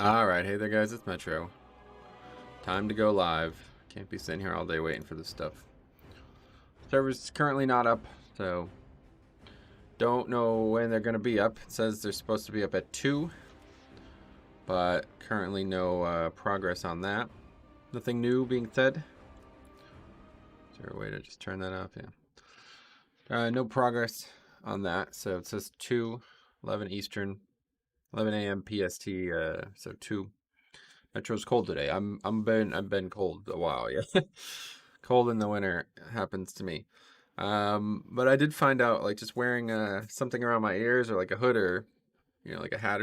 Alright, hey there guys, it's Metro. Time to go live. Can't be sitting here all day waiting for this stuff. Server's currently not up, so don't know when they're going to be up. It says they're supposed to be up at 2, but currently no progress on that. Nothing new being said. Is there a way to just turn that up? Yeah. No progress on that, so it says 2:11 Eastern, 11 a.m. PST, so 2. Metro's cold today. I've been cold a while, yeah. Cold in the winter happens to me. But I did find out, like, just wearing something around my ears or like a hood or like a hat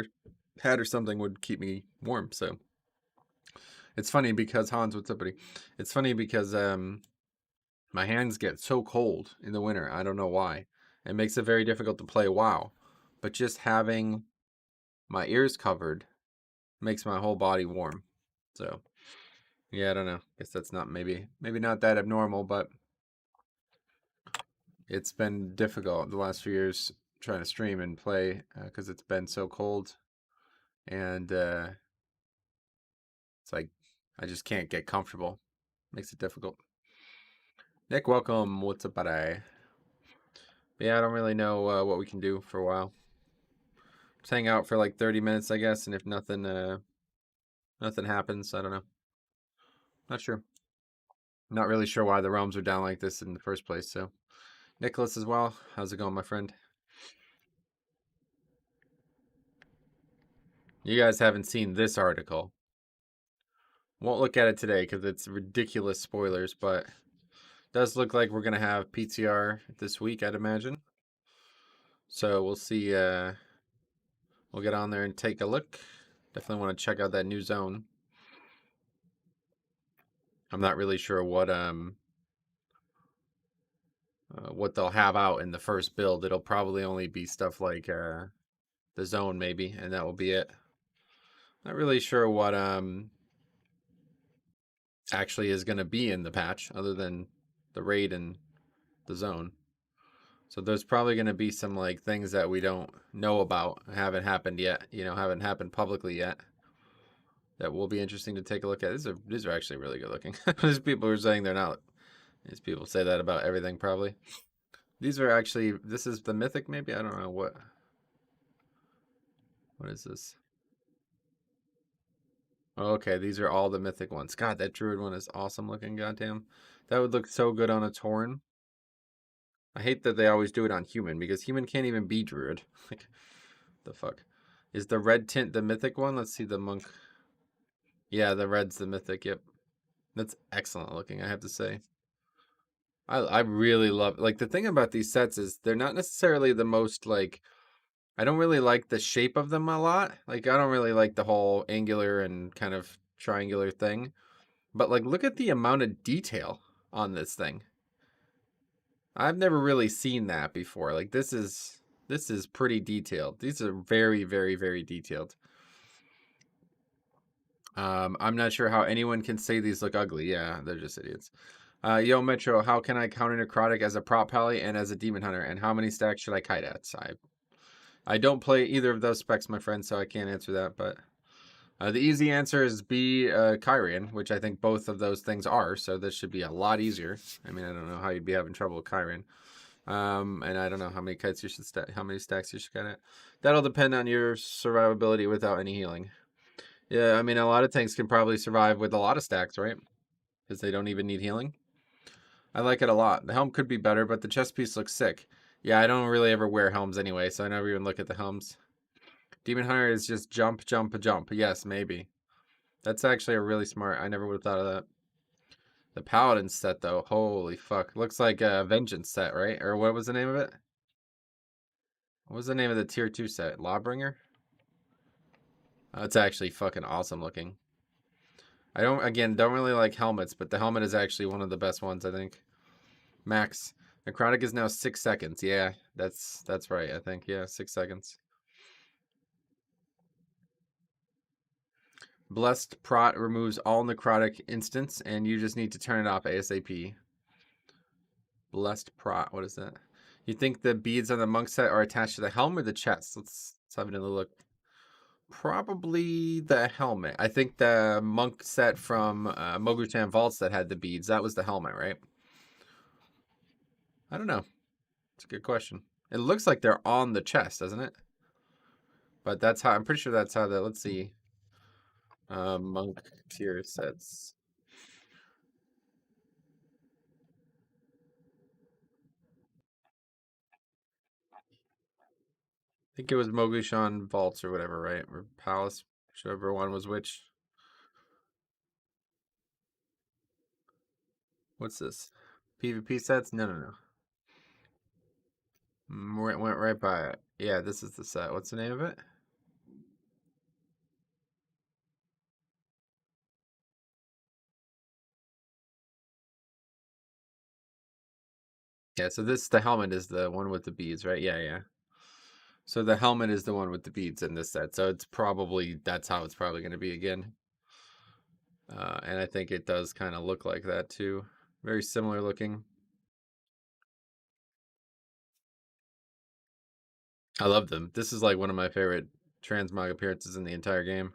or something would keep me warm. So it's funny because Hans, what's up, buddy? It's funny because my hands get so cold in the winter. I don't know why. It makes it very difficult to play WoW. But just having my ears covered makes my whole body warm. So yeah, I don't know. Guess that's not maybe not that abnormal, but it's been difficult the last few years trying to stream and play because it's been so cold, and it's like I just can't get comfortable. Makes it difficult. Nick, welcome. What's up, buddy? Yeah, I don't really know what we can do for a while. Just hang out for like 30 minutes, I guess, and if nothing happens, I don't know. Not sure. Not really sure why the realms are down like this in the first place. So, Nicholas as well. How's it going, my friend? You guys haven't seen this article. Won't look at it today because it's ridiculous spoilers, but it does look like we're going to have PTR this week, I'd imagine. So we'll see. We'll get on there and take a look. Definitely want to check out that new zone. I'm not really sure what they'll have out in the first build. It'll probably only be stuff like the zone maybe, and that will be it. Not really sure what actually is going to be in the patch other than the raid and the zone. So there's probably going to be some like things that we don't know about, haven't happened yet, haven't happened publicly yet. That will be interesting to take a look at. These are actually really good looking. There's people who are saying they're not. These people say that about everything probably. These are actually, this is the Mythic maybe? I don't know what is this? Okay, these are all the Mythic ones. God, that Druid one is awesome looking, goddamn. That would look so good on a Tauren. I hate that they always do it on human because human can't even be Druid. Like, the fuck? Is the red tint the Mythic one? Let's see the monk. Yeah, the red's the Mythic, yep. That's excellent looking, I have to say. I really love, like, the thing about these sets is they're not necessarily the most, like, I don't really like the shape of them a lot. Like, I don't really like the whole angular and kind of triangular thing. But, like, look at the amount of detail on this thing. I've never really seen that before. Like, this is pretty detailed. These are very, very, very detailed. I'm not sure how anyone can say these look ugly. Yeah, they're just idiots. Yo, Metro, how can I counter necrotic as a prop pally and as a demon hunter? And how many stacks should I kite at? I don't play either of those specs, my friend, so I can't answer that. But the easy answer is B, Kyrian, which I think both of those things are. So this should be a lot easier. I mean, I don't know how you'd be having trouble with Kyrian. And I don't know how many kites you should how many stacks you should get at. That'll depend on your survivability without any healing. Yeah, I mean, a lot of tanks can probably survive with a lot of stacks, right? Because they don't even need healing. I like it a lot. The helm could be better, but the chest piece looks sick. Yeah, I don't really ever wear helms anyway, so I never even look at the helms. Demon Hunter is just jump, jump, jump. Yes, maybe. That's actually a really smart. I never would have thought of that. The Paladin set, though, holy fuck. Looks like a Vengeance set, right? Or what was the name of it? What was the name of the tier 2 set? Lawbringer? It's actually fucking awesome looking. I don't really like helmets, but the helmet is actually one of the best ones, I think. Max. Necrotic is now 6 seconds. Yeah, that's right, I think. Yeah, 6 seconds. Blessed Prot removes all necrotic instants, and you just need to turn it off ASAP. Blessed Prot, what is that? You think the beads on the monk set are attached to the helm or the chest? Let's have another look. Probably the helmet. I think the monk set from Moguchan Vaults that had the beads, that was the helmet, right? I don't know. It's a good question. It looks like they're on the chest, doesn't it? But that's how, I'm pretty sure that's how the, let's see. Monk tier sets. I think it was Moguchan Vaults or whatever, right? Or Palace, whichever one was which. What's this? PvP sets? No. Went right by it. Yeah, this is the set. What's the name of it? Yeah, so the helmet is the one with the beads, right? Yeah. So the helmet is the one with the beads in this set. So it's probably, that's how it's probably going to be again. And I think it does kind of look like that too. Very similar looking. I love them. This is like one of my favorite transmog appearances in the entire game.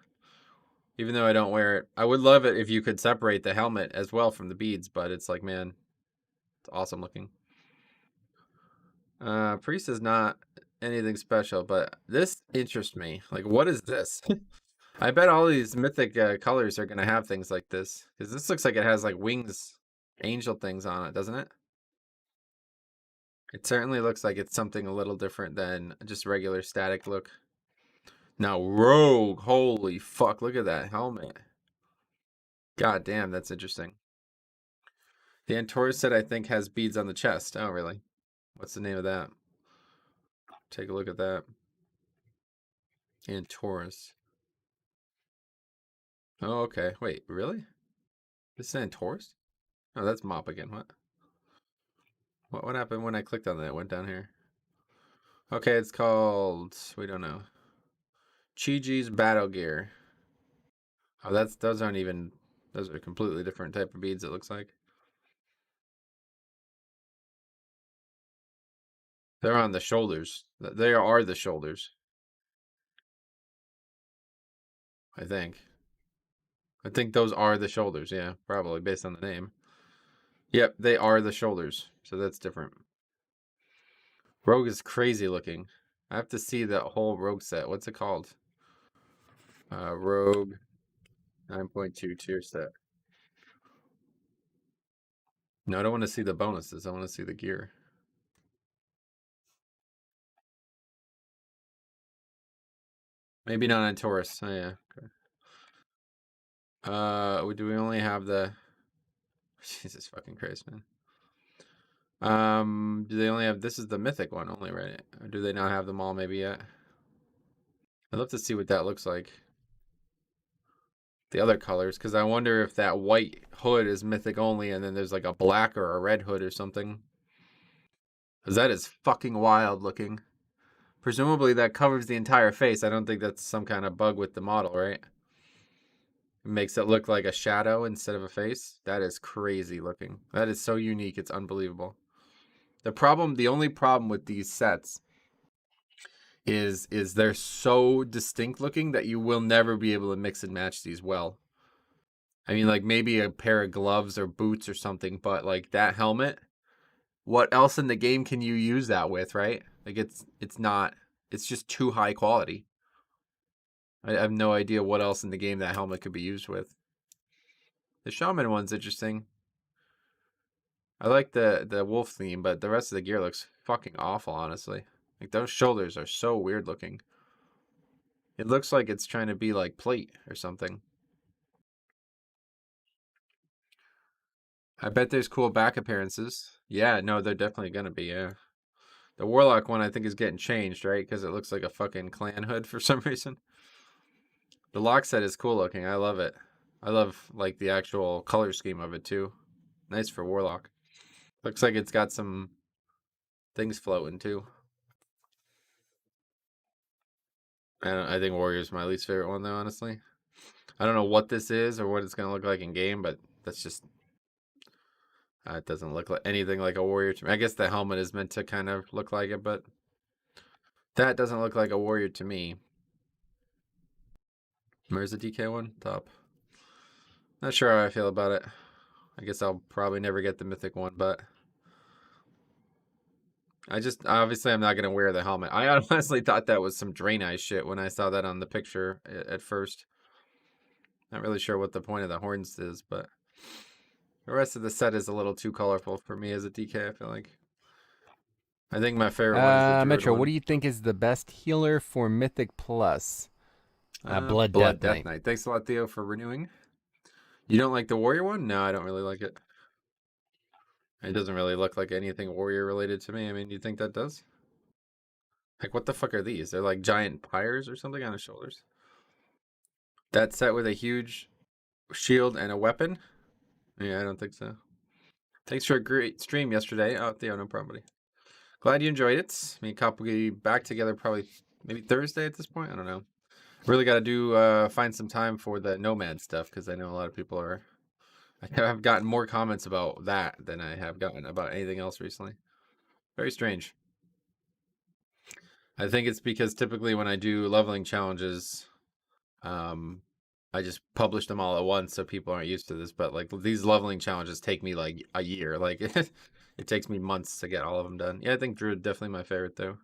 Even though I don't wear it. I would love it if you could separate the helmet as well from the beads, but it's like, man, it's awesome looking. Priest is not anything special, but this interests me. Like, what is this? I bet all these mythic colors are going to have things like this. Because this looks like it has like wings, angel things on it, doesn't it? It certainly looks like it's something a little different than just regular static look. Now, Rogue, holy fuck, look at that helmet. God damn, that's interesting. The Antaurus set, I think, has beads on the chest. Oh, really? What's the name of that? Take a look at that. Antaurus. Oh, okay. Wait, really? This is Antaurus? Oh, that's Mop again. What happened when I clicked on that? It went down here. Okay, it's called, we don't know. Chi-Ji's Battle Gear. Oh, those aren't even, those are completely different type of beads, it looks like. They're on the shoulders. They are the shoulders, I think. I think those are the shoulders, yeah, probably based on the name. Yep, they are the shoulders, so that's different. Rogue is crazy looking. I have to see that whole Rogue set. What's it called? Rogue 9.2 tier set. No, I don't want to see the bonuses. I want to see the gear. Maybe not on Taurus. Oh, yeah. Okay. Do we only have the... Jesus fucking Christ, man. Do they only have... This is the mythic one only, right? Or do they not have them all maybe yet? I'd love to see what that looks like. The other colors, because I wonder if that white hood is mythic only and then there's like a black or a red hood or something. Because that is fucking wild looking. Presumably that covers the entire face. I don't think that's some kind of bug with the model, right? It makes it look like a shadow instead of a face. That is crazy looking. That is so unique. It's unbelievable. The only problem with these sets is they're so distinct looking that you will never be able to mix and match these well. I mean, like maybe a pair of gloves or boots or something, but like that helmet, what else in the game can you use that with, right? Like it's not, it's just too high quality. I have no idea what else in the game that helmet could be used with. The shaman one's interesting. I like the wolf theme, but the rest of the gear looks fucking awful, honestly. Like those shoulders are so weird looking. It looks like it's trying to be like plate or something. I bet there's cool back appearances. Yeah, no, they're definitely gonna be, yeah. The warlock one I think is getting changed, right? Because it looks like a fucking clan hood for some reason. The lock set is cool looking. I love it. I love like the actual color scheme of it too. Nice for warlock. Looks like it's got some things floating too. I think Warrior's my least favorite one though, honestly. I don't know what this is or what it's gonna look like in game, but that's just it doesn't look like anything like a warrior to me. I guess the helmet is meant to kind of look like it, but that doesn't look like a warrior to me. Where's the DK one? Top. Not sure how I feel about it. I guess I'll probably never get the Mythic one, but obviously I'm not gonna wear the helmet. I honestly thought that was some Drain Eye shit when I saw that on the picture at first. Not really sure what the point of the horns is, but the rest of the set is a little too colorful for me as a DK, I feel like. I think my favorite one is the Druid Metro, one. what do you think is the best healer for Mythic Plus? Blood Death Knight. Knight. Thanks a lot, Theo, for renewing. You don't like the Warrior one? No, I don't really like it. It doesn't really look like anything Warrior related to me. I mean, do you think that does? Like, what the fuck are these? They're like giant pyres or something on his shoulders. That set with a huge shield and a weapon? Yeah, I don't think so. Thanks for a great stream yesterday. Oh, Theo, no problem, buddy. Glad you enjoyed it. Me and Cop will be back together probably maybe Thursday at this point. I don't know. Really got to do find some time for the Nomad stuff because I know a lot of people are. I have gotten more comments about that than I have gotten about anything else recently. Very strange. I think it's because typically when I do leveling challenges, I just publish them all at once so people aren't used to this. But like these leveling challenges take me like a year. Like it takes me months to get all of them done. Yeah, I think Druid definitely my favorite though.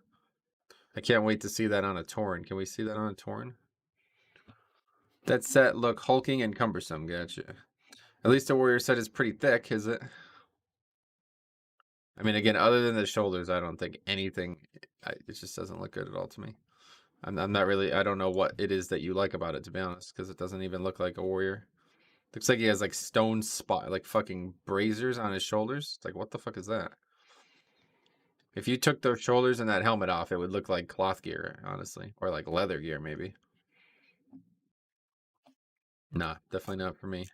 I can't wait to see that on a Tauren. Can we see that on a Tauren? That set look hulking and cumbersome. Gotcha. At least the warrior set is pretty thick, is it? I mean, again, other than the shoulders, I don't think anything. It just doesn't look good at all to me. I'm not really. I don't know what it is that you like about it, to be honest, because it doesn't even look like a warrior. Looks like he has like stone spot, like fucking braziers on his shoulders. It's like, what the fuck is that? If you took those shoulders and that helmet off, it would look like cloth gear, honestly, or like leather gear, maybe. Nah, definitely not for me.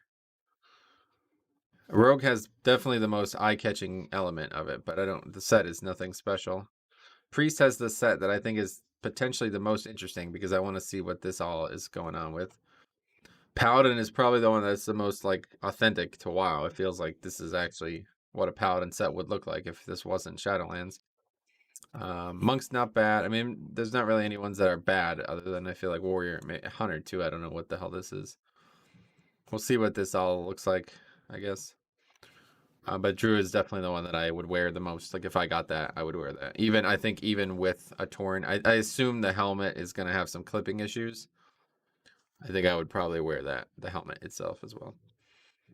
Rogue has definitely the most eye-catching element of it, but I don't. The set is nothing special. Priest has the set that I think is potentially the most interesting because I want to see what this all is going on with. Paladin is probably the one that's the most like authentic to WoW. It feels like this is actually what a Paladin set would look like if this wasn't Shadowlands. Monk's not bad. I mean, there's not really any ones that are bad other than I feel like Warrior, Hunter too. I don't know what the hell this is. We'll see what this all looks like, I guess. But Druid is definitely the one that I would wear the most. Like if I got that, I would wear that. I think even with a Tauren, I assume the helmet is going to have some clipping issues. I think I would probably wear that, the helmet itself as well.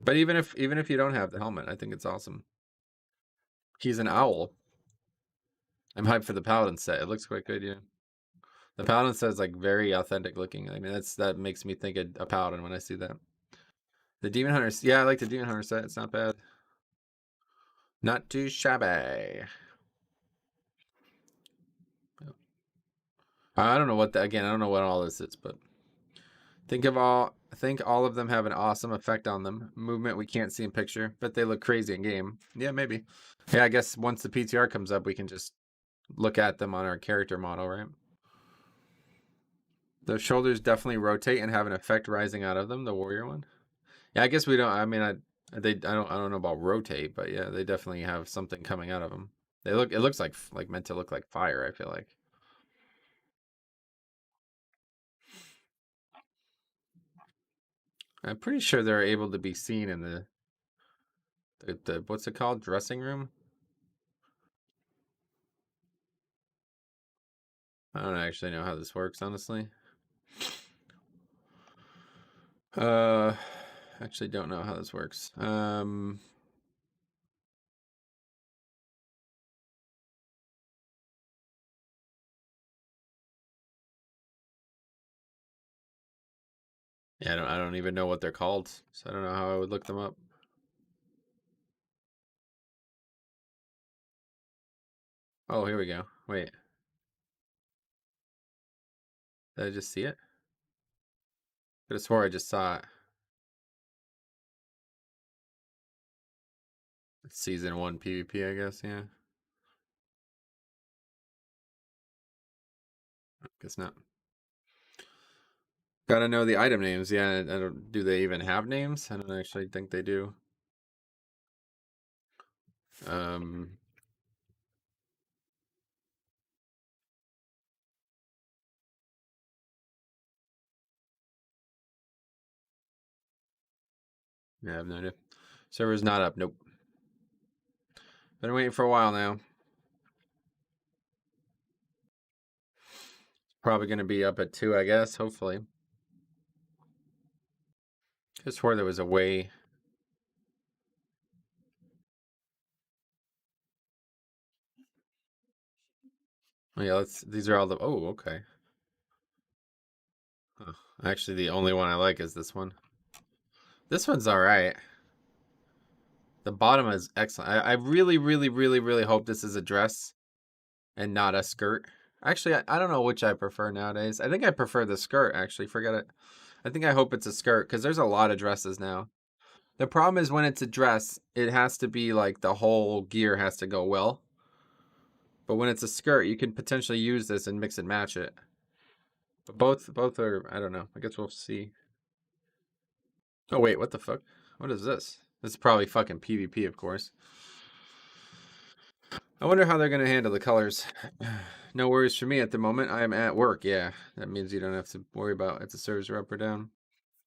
But even if you don't have the helmet, I think it's awesome. He's an owl. I'm hyped for the Paladin set. It looks quite good, yeah. The Paladin set is like very authentic looking. I mean, that makes me think of a Paladin when I see that. The Demon Hunter, yeah, I like the Demon Hunter set. It's not bad. Not too shabby. I don't know what again, I don't know what all this is, but I think all of them have an awesome effect on them. Movement we can't see in picture, but they look crazy in game. Yeah, maybe. Yeah, I guess once the PTR comes up, we can just look at them on our character model, right? The shoulders definitely rotate and have an effect rising out of them, the warrior one. Yeah, I guess we don't I mean I don't know about rotate, but yeah, they definitely have something coming out of them. It looks like meant to look like fire, I feel like. I'm pretty sure they're able to be seen in the what's it called? Dressing room? I don't actually know how this works, honestly. Uh, actually don't know how this works. Yeah, I don't even know what they're called, so I don't know how I would look them up. Oh, here we go. Wait, did I just see it? Could have swore I just saw it. It's season 1 PvP, I guess. Yeah, guess not. Gotta know the item names. Yeah, I don't. Do they even have names? I don't actually think they do. Um, Yeah, I have no idea. Server's not up. Nope. Been waiting for a while now. Probably going to be up at 2, I guess. Hopefully. Just swore there was a way. Oh, yeah, these are all the. Oh, okay. Huh. Actually, the only one I like is this one. This one's all right. The bottom is excellent. I really, really, really, really hope this is a dress and not a skirt. Actually, I don't know which I prefer nowadays. I think I prefer the skirt, actually. Forget it. I think I hope it's a skirt because there's a lot of dresses now. The problem is when it's a dress, it has to be like the whole gear has to go well. But when it's a skirt, you can potentially use this and mix and match it. But both are, I don't know. I guess we'll see. Oh, wait, what the fuck? What is this? This is probably fucking PvP, of course. I wonder how they're going to handle the colors. No worries for me at the moment. I am at work. Yeah, that means you don't have to worry about if the servers are up or down.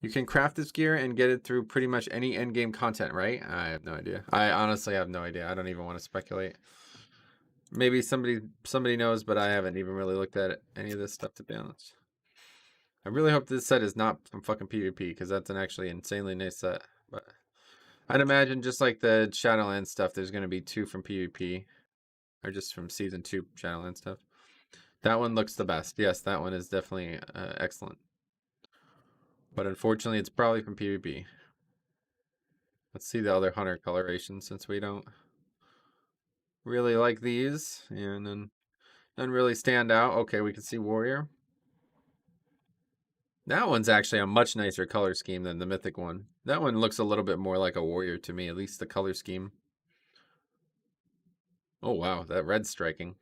You can craft this gear and get it through pretty much any endgame content, right? I have no idea. I honestly have no idea. I don't even want to speculate. Maybe somebody knows, but I haven't even really looked at any of this stuff, to be honest. I really hope this set is not from fucking PvP, because that's an actually insanely nice set. But I'd imagine just like the Shadowlands stuff, there's going to be 2 from PvP. Or just from Season 2 Shadowlands stuff. That one looks the best. Yes, that one is definitely excellent. But unfortunately, it's probably from PvP. Let's see the other hunter coloration, since we don't really like these. And then none really stand out. Okay, we can see warrior. That one's actually a much nicer color scheme than the mythic one. That one looks a little bit more like a warrior to me, at least the color scheme. Oh wow, that red's striking.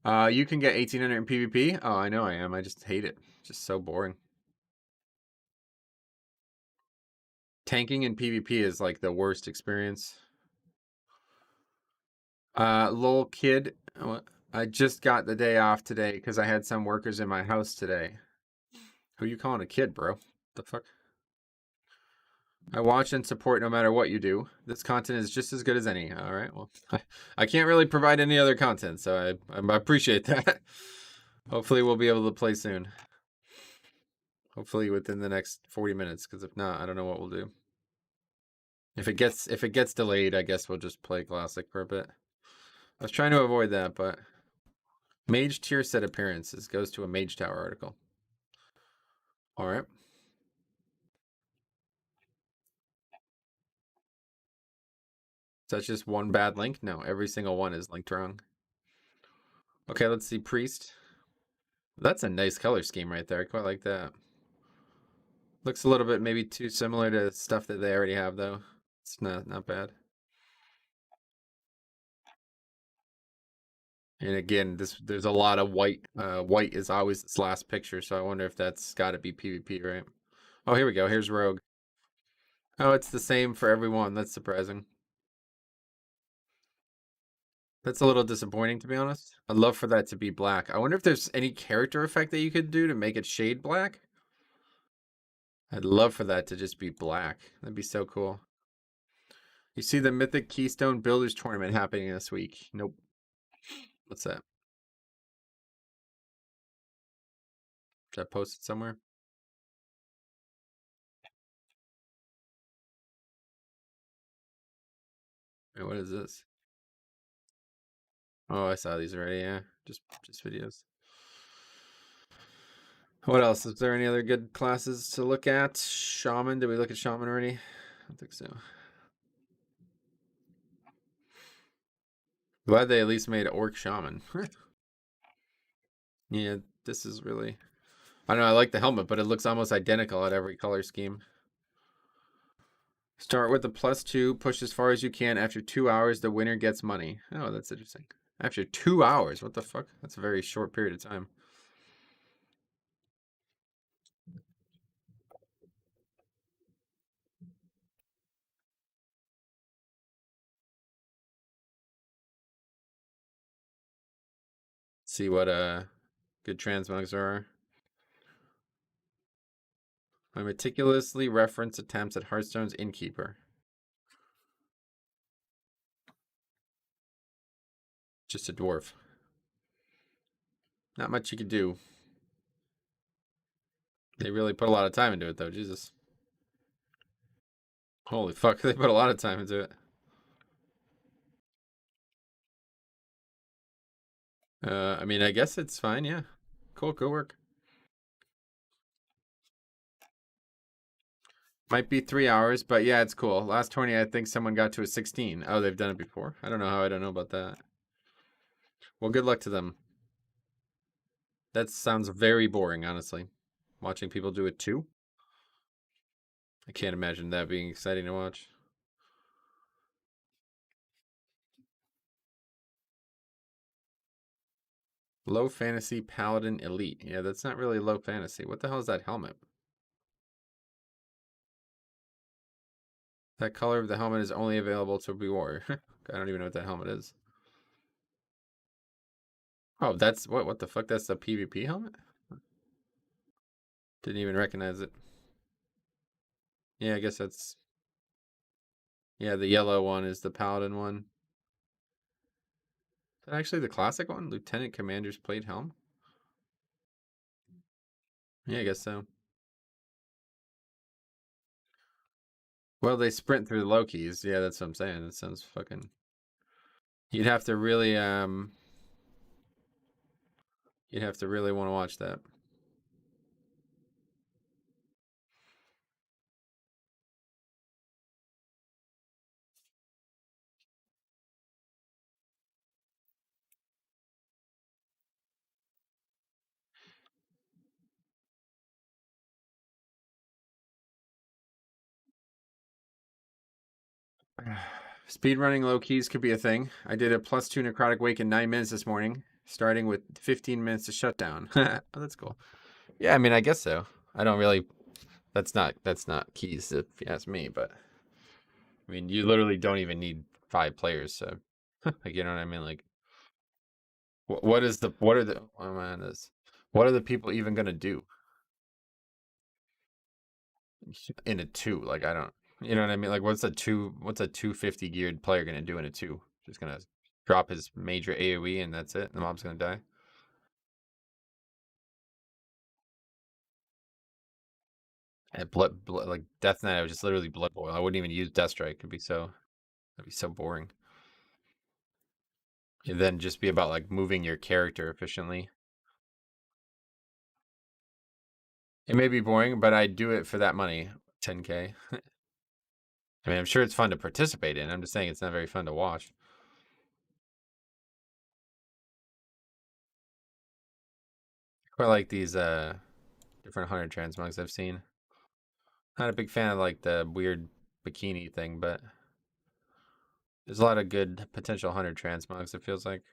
You can get 1800 in PvP. Oh, I know I am. I just hate it. Just so boring. Tanking in PvP is like the worst experience. Lol kid, I just got the day off today because I had some workers in my house today. Who you calling a kid, bro? The fuck? I watch and support no matter what you do. This content is just as good as any. All right, well, I can't really provide any other content, so I appreciate that. Hopefully we'll be able to play soon. Hopefully within the next 40 minutes, because if not, I don't know what we'll do. If it gets delayed, I guess we'll just play Classic for a bit. I was trying to avoid that, but Mage tier set appearances goes to a Mage Tower article. All right. So that's just one bad link? No, every single one is linked wrong. Okay, let's see Priest. That's a nice color scheme right there. I quite like that. Looks a little bit maybe too similar to stuff that they already have though. It's not bad. And again, there's a lot of white. White is always this last picture, so I wonder if that's got to be PvP, right? Oh, here we go. Here's Rogue. Oh, it's the same for everyone. That's surprising. That's a little disappointing, to be honest. I'd love for that to be black. I wonder if there's any character effect that you could do to make it shade black. I'd love for that to just be black. That'd be so cool. You see the Mythic Keystone Builders Tournament happening this week. Nope. What's that? Should I post it somewhere? Wait, what is this? Oh, I saw these already, yeah. Just videos. What else? Is there any other good classes to look at? Shaman. Did we look at Shaman already? I don't think so. Glad they at least made Orc Shaman. Yeah, this is really... I don't know, I like the helmet, but it looks almost identical at every color scheme. Start with the +2, push as far as you can. After 2 hours, the winner gets money. Oh, that's interesting. After 2 hours? What the fuck? That's a very short period of time. See what good transmogs are. My meticulously referenced attempts at Hearthstone's Innkeeper. Just a dwarf. Not much you could do. They really put a lot of time into it, though. Jesus. Holy fuck, they put a lot of time into it. I mean, I guess it's fine, yeah. Cool, good work. Might be 3 hours, but yeah, it's cool. Last 20, I think someone got to a 16. Oh, they've done it before? I don't know how I don't know about that. Well, good luck to them. That sounds very boring, honestly. Watching people do it too? I can't imagine that being exciting to watch. Low fantasy paladin elite. Yeah, that's not really low fantasy. What the hell is that helmet? That color of the helmet is only available to be warrior. I don't even know what that helmet is. Oh, that's what the fuck? That's the PvP helmet? Didn't even recognize it. Yeah, I guess that's yeah, the yellow one is the paladin one. Is that actually the classic one? Lieutenant Commander's plate helm? Yeah, I guess so. Well, they sprint through the low keys. Yeah, that's what I'm saying. That sounds fucking. You'd have to really You'd have to really want to watch that. Speedrunning low keys could be a thing. I did a +2 necrotic wake in 9 minutes this morning, starting with 15 minutes to shutdown. Oh, that's cool. Yeah, I mean, I guess so. I don't really. That's not keys if you ask me, but I mean, you literally don't even need 5 players, so like you know what I mean. Like, what is the what are the oh man this what are the people even gonna do in a two? Like, I don't. You know what I mean? Like, what's a 250 geared player gonna do in a two? Just gonna drop his major AoE and that's it. The mob's gonna die. And blood like Death Knight, I was just literally blood boil. I wouldn't even use Death Strike. It'd be so boring. And then just be about like moving your character efficiently. It may be boring, but I'd do it for that money, 10K. I mean, I'm sure it's fun to participate in. I'm just saying it's not very fun to watch. Quite like these different hunter transmogs I've seen. Not a big fan of like the weird bikini thing, but there's a lot of good potential hunter transmogs. It feels like.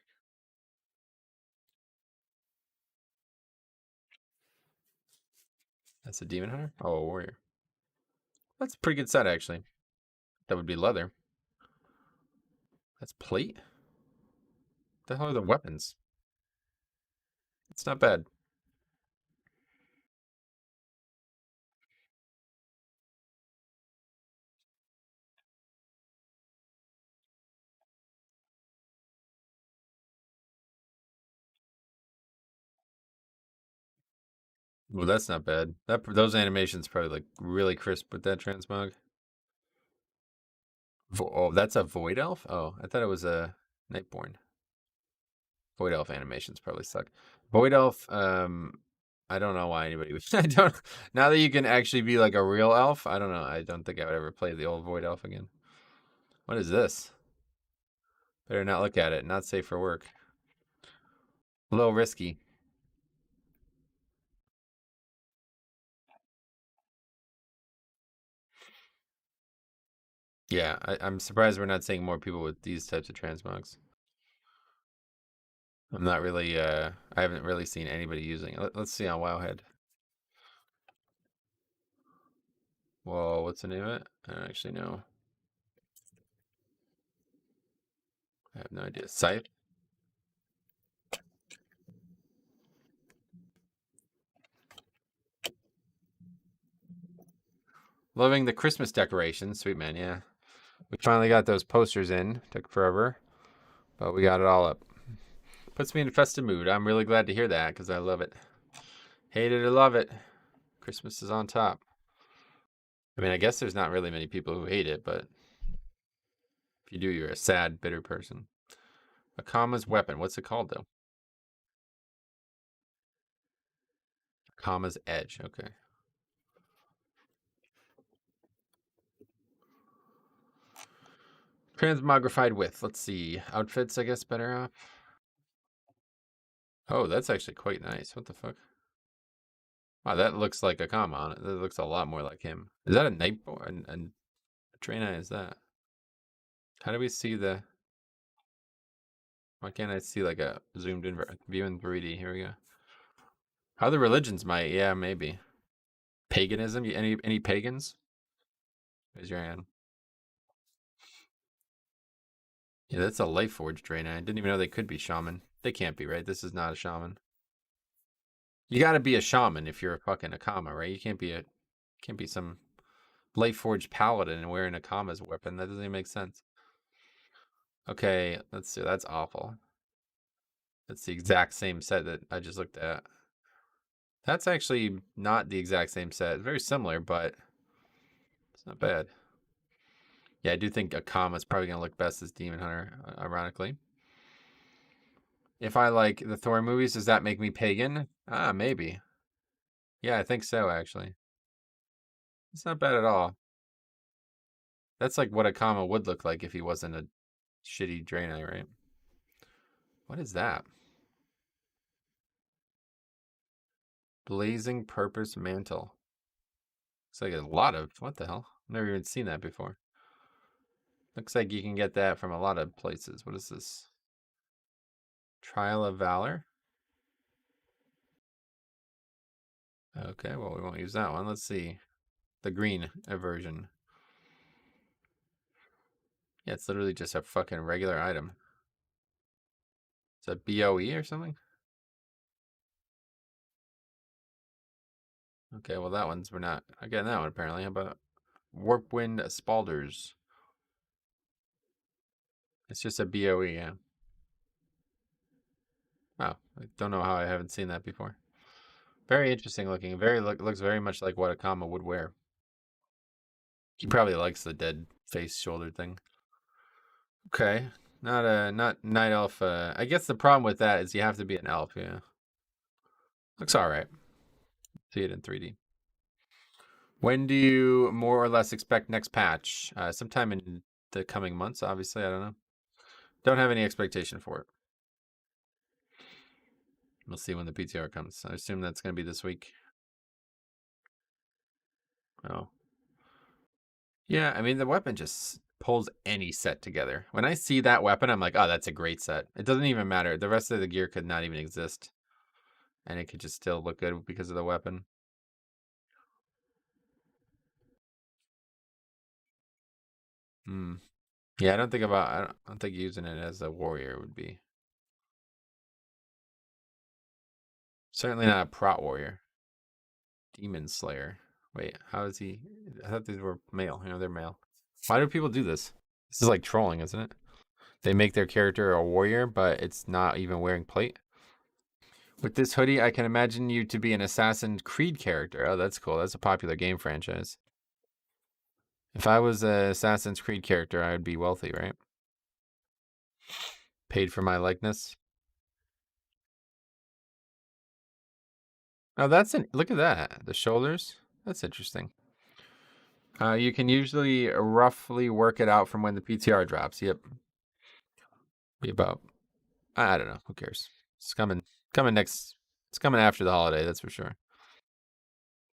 That's a demon hunter. Oh, a warrior. That's a pretty good set actually. That would be leather. That's plate. The hell are the weapons? It's not bad. Well, that's not bad. Those animations probably like really crisp with that transmog. Oh, that's a void elf. Oh, I thought it was a Nightborn. Void elf animations probably suck. Void elf. I don't know why anybody would. I don't. Now that you can actually be like a real elf, I don't know. I don't think I would ever play the old void elf again. What is this? Better not look at it. Not safe for work. A little risky. Yeah, I'm surprised we're not seeing more people with these types of transmogs. I'm not really. I haven't really seen anybody using it. Let's see on Wowhead. Whoa, what's the name of it? I don't actually know. I have no idea. Scythe? Loving the Christmas decorations. Sweet man, yeah. We finally got those posters in. Took forever, but we got it all up. Puts me in a festive mood. I'm really glad to hear that because I love it. Hate it or love it. Christmas is on top. I mean, I guess there's not really many people who hate it, but if you do, you're a sad, bitter person. A comma's weapon. What's it called, though? Comma's edge. Okay. Transmogrified width. Let's see. Outfits, I guess, better off. Oh, that's actually quite nice. What the fuck? Wow, that looks like a comma on it. That looks a lot more like him. Is that a night board? And a train eye is that? How do we see the... Why can't I see like a zoomed in view in 3D? Here we go. How the religions might, yeah, maybe. Paganism? Any pagans? Raise your hand. Yeah, that's a life forge drain. I didn't even know they could be shaman. They can't be, right? This is not a shaman. You gotta be a shaman if you're a fucking Akama, right? You can't be some life forged paladin and wearing Akama's weapon. That doesn't even make sense. Okay, let's see. That's awful. That's the exact same set that I just looked at. That's actually not the exact same set. Very similar, but it's not bad. Yeah, I do think Akama is probably going to look best as Demon Hunter, ironically. If I like the Thor movies, does that make me pagan? Ah, maybe. Yeah, I think so, actually. It's not bad at all. That's like what Akama would look like if he wasn't a shitty Draenei, right? What is that? Blazing Purpose Mantle. It's like a lot of... What the hell? I've never even seen that before. Looks like you can get that from a lot of places. What is this? Trial of Valor? Okay, well, we won't use that one. Let's see. The green version. Yeah, it's literally just a fucking regular item. It's a BOE or something? Okay, well, that one's... We're not getting that one, apparently. How about Warpwind Spalders? It's just a BOE, yeah. Wow, I don't know how I haven't seen that before. Very interesting looking. Looks very much like what Akama would wear. He probably likes the dead face shoulder thing. Okay, not night elf. I guess the problem with that is you have to be an elf. Yeah, looks all right. See it in 3D. When do you more or less expect next patch? Sometime in the coming months. Obviously, I don't know. Don't have any expectation for it. We'll see when the PTR comes. I assume that's going to be this week. Oh. Yeah, I mean, the weapon just pulls any set together. When I see that weapon, I'm like, oh, that's a great set. It doesn't even matter. The rest of the gear could not even exist. And it could just still look good because of the weapon. Hmm. Yeah, I don't think using it as a warrior would be. Certainly not a prot warrior. Demon Slayer. Wait, how is he? I thought these were male. You know, they're male. Why do people do this? This is like trolling, isn't it? They make their character a warrior, but it's not even wearing plate. With this hoodie, I can imagine you to be an Assassin's Creed character. Oh, that's cool. That's a popular game franchise. If I was an Assassin's Creed character, I would be wealthy, right? Paid for my likeness. Oh, look at that. The shoulders. That's interesting. You can usually roughly work it out from when the PTR drops. Yep. Be about, I don't know. Who cares? It's coming next. It's coming after the holiday, that's for sure.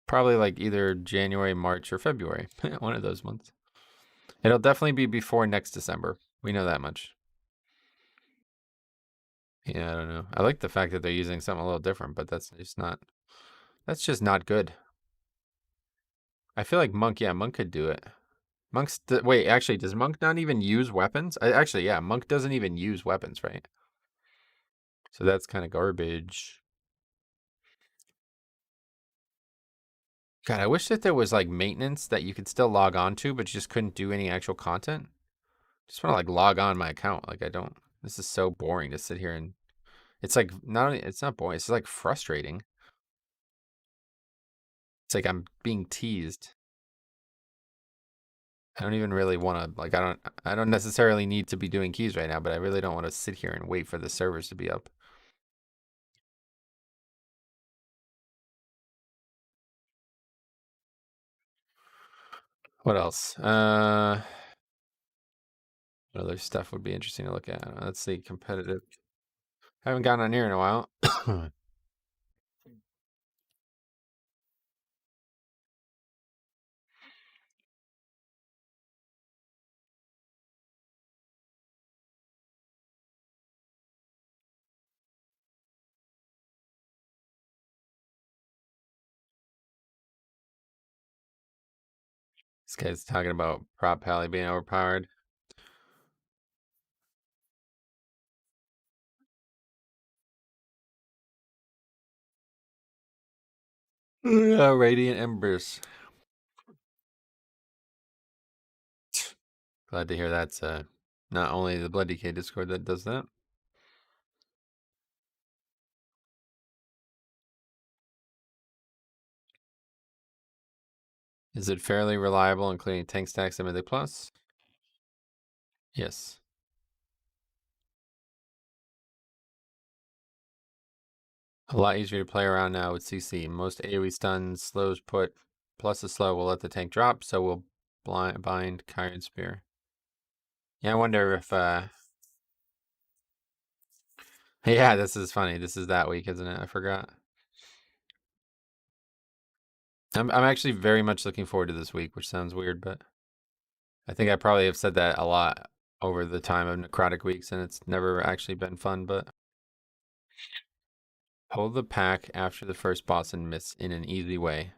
Probably like either January, March, or February. One of those months. It'll definitely be before next December. We know that much. Yeah, I don't know. I like the fact that they're using something a little different, but that's just not good. I feel like Monk could do it. Wait, actually, does Monk not even use weapons? Actually, yeah, Monk doesn't even use weapons, right? So that's kind of garbage. God, I wish that there was like maintenance that you could still log on to, but you just couldn't do any actual content. Just want to like log on my account. Like I don't. This is so boring to sit here and. It's like not only it's not boring. It's like frustrating. It's like I'm being teased. I don't even really want to like. I don't necessarily need to be doing keys right now, but I really don't want to sit here and wait for the servers to be up. What else? What other stuff would be interesting to look at? Let's see. Competitive. Haven't gotten on here in a while. This guy's talking about prop pally being overpowered. Yeah, Radiant Embers. Glad to hear that's not only the Blood DK Discord that does that. Is it fairly reliable, including tank stacks and Mythic Plus? Yes. A lot easier to play around now with CC. Most AoE stuns, slows put, plus a slow will let the tank drop, so we'll bind Kyrian Spear. Yeah, I wonder if yeah, this is funny. This is that week, isn't it? I forgot. I'm actually very much looking forward to this week, which sounds weird, but I think I probably have said that a lot over the time of necrotic weeks, and it's never actually been fun, but pull the pack after the first boss and miss in an easy way.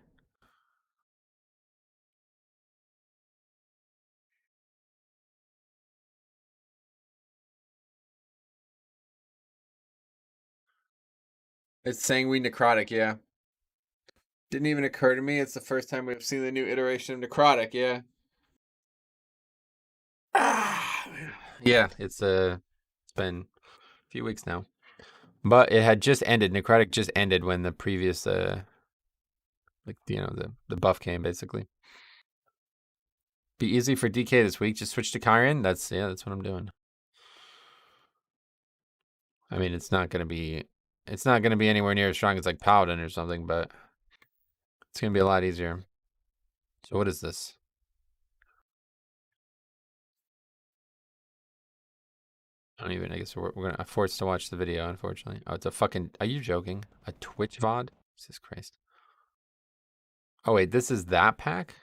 It's saying we necrotic, yeah. Didn't even occur to me. It's the first time we've seen the new iteration of necrotic, yeah. Yeah, it's been a few weeks now. But it had just ended. Necrotic just ended when the previous like the buff came basically. Be easy for DK this week. Just switch to Kyrian. That's what I'm doing. I mean, it's not gonna be anywhere near as strong as like Paladin or something, but it's gonna be a lot easier. So what is this? I don't even. I guess we're gonna forced to watch the video. Unfortunately, oh, it's a fucking. Are you joking? A Twitch VOD? Jesus Christ. Oh wait, this is that pack.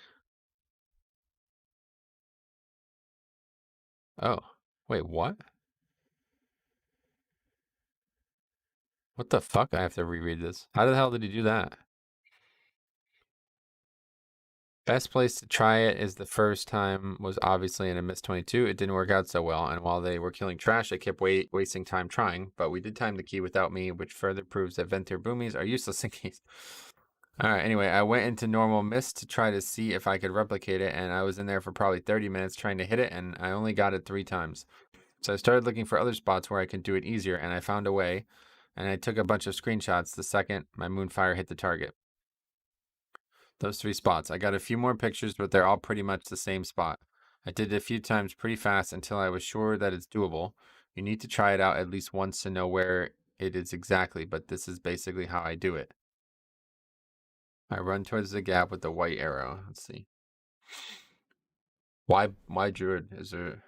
Oh wait, what? What the fuck? I have to reread this. How the hell did he do that? Best place to try it is the first time was obviously in a Miss 22. It didn't work out so well, and while they were killing trash, I kept wasting time trying, but we did time the key without me, which further proves that Venter Boomies are useless in keys. Alright, anyway, I went into normal Mist to try to see if I could replicate it, and I was in there for probably 30 minutes trying to hit it, and I only got it 3 times. So I started looking for other spots where I could do it easier, and I found a way, and I took a bunch of screenshots the second my Moonfire hit the target. Those 3 spots. I got a few more pictures, but they're all pretty much the same spot. I did it a few times pretty fast until I was sure that it's doable. You need to try it out at least once to know where it is exactly, but this is basically how I do it. I run towards the gap with the white arrow. Let's see. Why Druid? Is there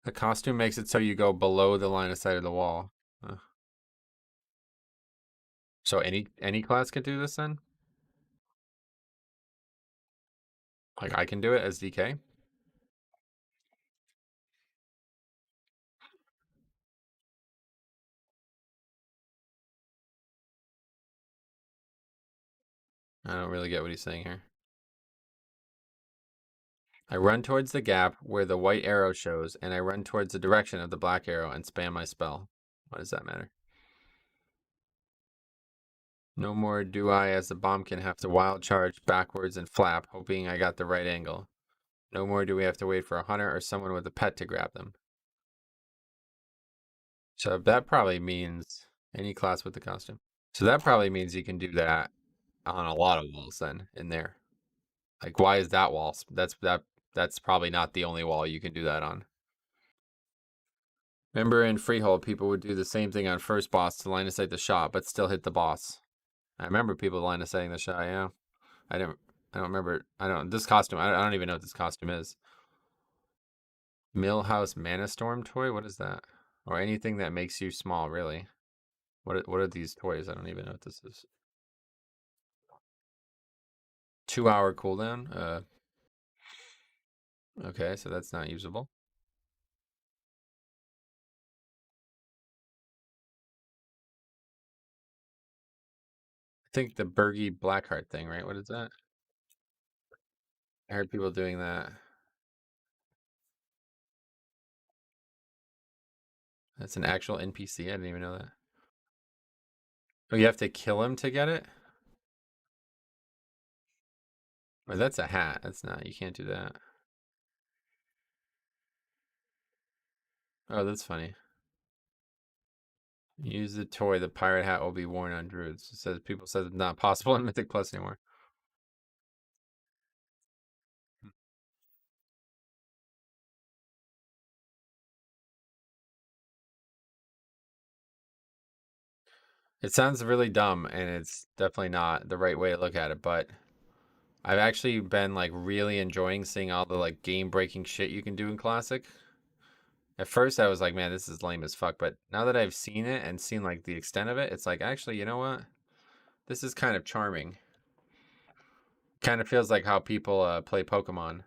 the costume makes it so you go below the line of sight of the wall. So any class can do this then? Like I can do it as DK? I don't really get what he's saying here. I run towards the gap where the white arrow shows, and I run towards the direction of the black arrow and spam my spell. What does that matter? No more do I, as the bombkin, have to wild charge backwards and flap, hoping I got the right angle. No more do we have to wait for a hunter or someone with a pet to grab them. So that probably means any class with the costume. So that probably means you can do that on a lot of walls then in there. Like, why is that wall? That's probably not the only wall you can do that on. Remember in Freehold, people would do the same thing on first boss to line of sight the shot, but still hit the boss. I remember people line of sighting the shot. Yeah, I don't remember. This costume. I don't even know what this costume is. Millhouse Mana Storm toy. What is that? Or anything that makes you small, really. What are these toys? I don't even know what this is. 2-hour cooldown. Okay, so that's not usable. I think the Bergie Blackheart thing, right? What is that? I heard people doing that. That's an actual NPC. I didn't even know that. Oh, you have to kill him to get it? Or that's a hat. That's not. You can't do that. Oh, that's funny. Use the toy. The pirate hat will be worn on druids. It says people said it's not possible in Mythic Plus anymore. It sounds really dumb, and it's definitely not the right way to look at it, but I've actually been like really enjoying seeing all the like game breaking shit you can do in Classic. At first I was like, man, this is lame as fuck, but now that I've seen it and seen like the extent of it, it's like actually, you know what? This is kind of charming. Kind of feels like how people play Pokemon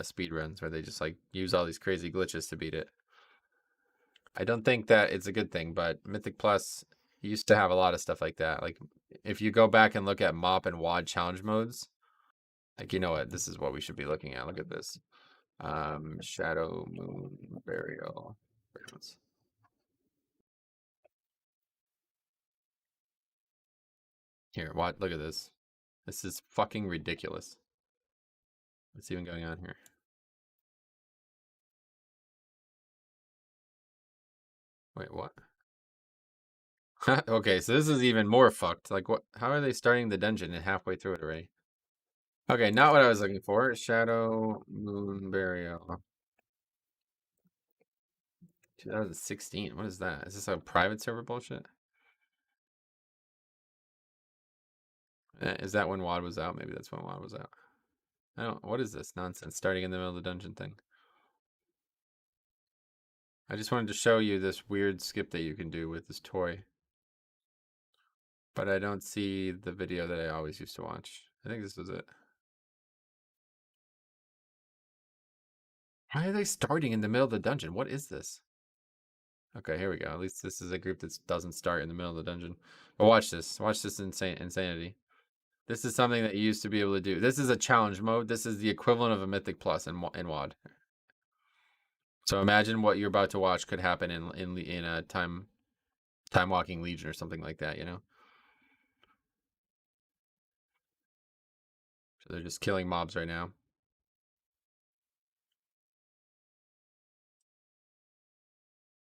speed runs where they just like use all these crazy glitches to beat it. I don't think that it's a good thing, but Mythic Plus used to have a lot of stuff like that. Like if you go back and look at Mop and WAD challenge modes, like you know what, this is what we should be looking at. Look at this. Shadow Moon Burial. Here, what? Look at this. This is fucking ridiculous. What's even going on here? Wait, what? Okay, so this is even more fucked. Like, what? How are they starting the dungeon and halfway through it already? Okay, not what I was looking for. Shadow Moon Burial. 2016. What is that? Is this a private server bullshit? Is that when WAD was out? Maybe that's when WAD was out. I don't. What is this nonsense? Starting in the middle of the dungeon thing. I just wanted to show you this weird skip that you can do with this toy. But I don't see the video that I always used to watch. I think this was it. Why are they starting in the middle of the dungeon? What is this? Okay, here we go. At least this is a group that doesn't start in the middle of the dungeon. But watch this. Watch this insanity. This is something that you used to be able to do. This is a challenge mode. This is the equivalent of a Mythic Plus in WAD. So imagine what you're about to watch could happen in a time walking legion or something like that. You know. So they're just killing mobs right now.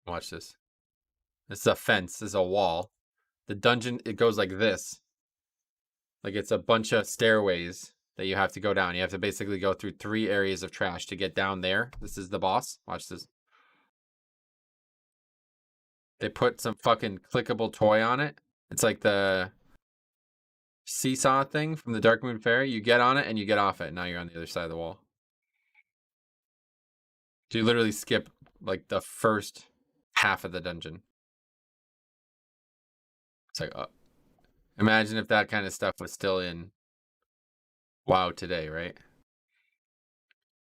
Watch this. This is a fence. This is a wall. The dungeon, it goes like this. Like it's a bunch of stairways that you have to go down. You have to basically go through 3 areas of trash to get down there. This is the boss. Watch this. They put some fucking clickable toy on it. It's like the seesaw thing from the Dark Moon Fairy. You get on it and you get off it. And now you're on the other side of the wall. So you literally skip like the first half of the dungeon. It's like, imagine if that kind of stuff was still in WoW today, right?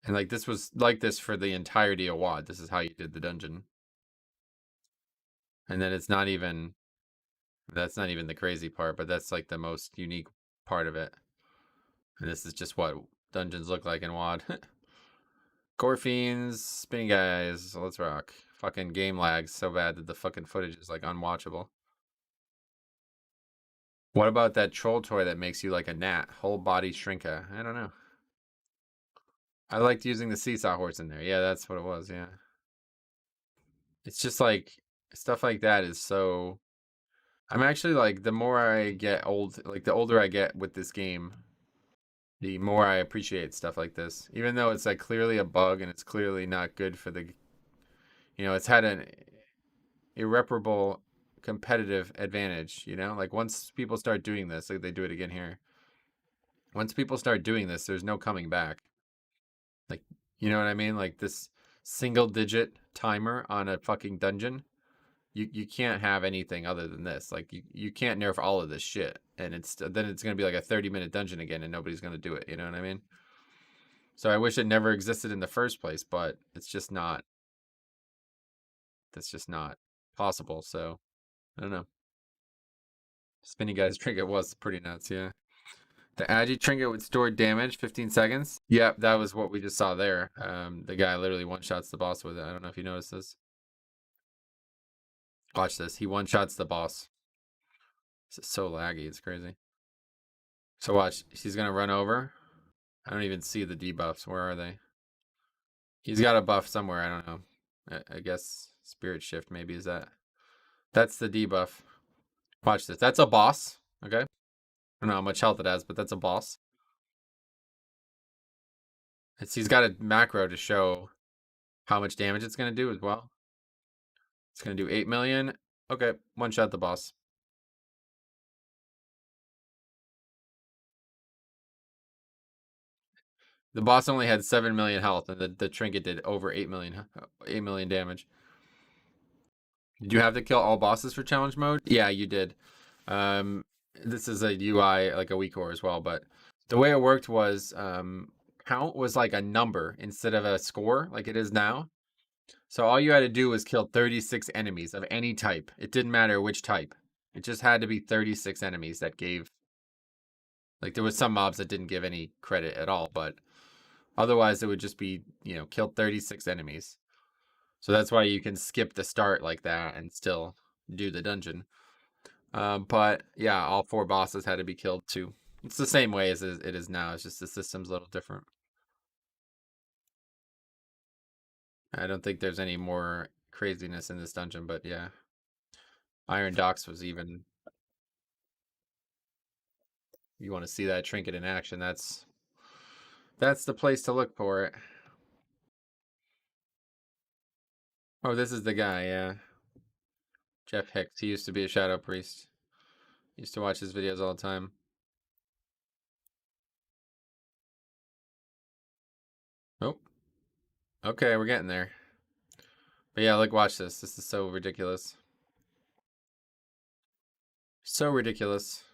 And like this was like this for the entirety of WoD. This is how you did the dungeon. And then it's not even, that's not even the crazy part, but that's like the most unique part of it. And this is just what dungeons look like in WoD. Gore Fiends, Spinning Guys, let's rock. Fucking game lags so bad that the fucking footage is like unwatchable. What about that troll toy that makes you like a gnat? Whole body shrinka. I don't know. I liked using the seesaw horse in there. Yeah, that's what it was. Yeah. It's just like stuff like that is so. I'm actually like, the more I get old, like the older I get with this game, the more I appreciate stuff like this. Even though it's like clearly a bug and it's clearly not good for the, it's had an irreparable competitive advantage, like once people start doing this, like they do it again here. Once people start doing this, there's no coming back. Like, you know what I mean? Like this single digit timer on a fucking dungeon. You can't have anything other than this. Like you can't nerf all of this shit, and then it's gonna be like a 30-minute dungeon again, and nobody's gonna do it. You know what I mean? So I wish it never existed in the first place, but it's just not. That's just not possible. So I don't know. Spinny Guy's trinket was pretty nuts. Yeah. The Agi trinket would store damage 15 seconds. Yep, that was what we just saw there. The guy literally one-shots the boss with it. I don't know if you noticed this. Watch this. He one-shots the boss. This is so laggy. It's crazy. So watch. She's going to run over. I don't even see the debuffs. Where are they? He's got a buff somewhere. I don't know. I guess Spirit Shift maybe is that. That's the debuff. Watch this. That's a boss. Okay. I don't know how much health it has, but that's a boss. He's got a macro to show how much damage it's going to do as well. It's going to do 8 million. Okay. One shot the boss. The boss only had 7 million health, and the trinket did over 8 million damage. Did you have to kill all bosses for challenge mode? Yeah, you did. This is a UI like a WeCore as well, but the way it worked was count was like a number instead of a score like it is now. So all you had to do was kill 36 enemies of any type. It didn't matter which type. It just had to be 36 enemies that gave. Like there was some mobs that didn't give any credit at all, but otherwise it would just be, kill 36 enemies. So that's why you can skip the start like that and still do the dungeon. But yeah, all 4 bosses had to be killed too. It's the same way as it is now. It's just the system's a little different. I don't think there's any more craziness in this dungeon, but yeah. Iron Docks was even. You want to see that trinket in action, that's the place to look for it. Oh, this is the guy, yeah. Jeff Hicks. He used to be a Shadow Priest. Used to watch his videos all the time. Oh. Okay, we're getting there. But yeah, like, watch this. This is so ridiculous. So ridiculous.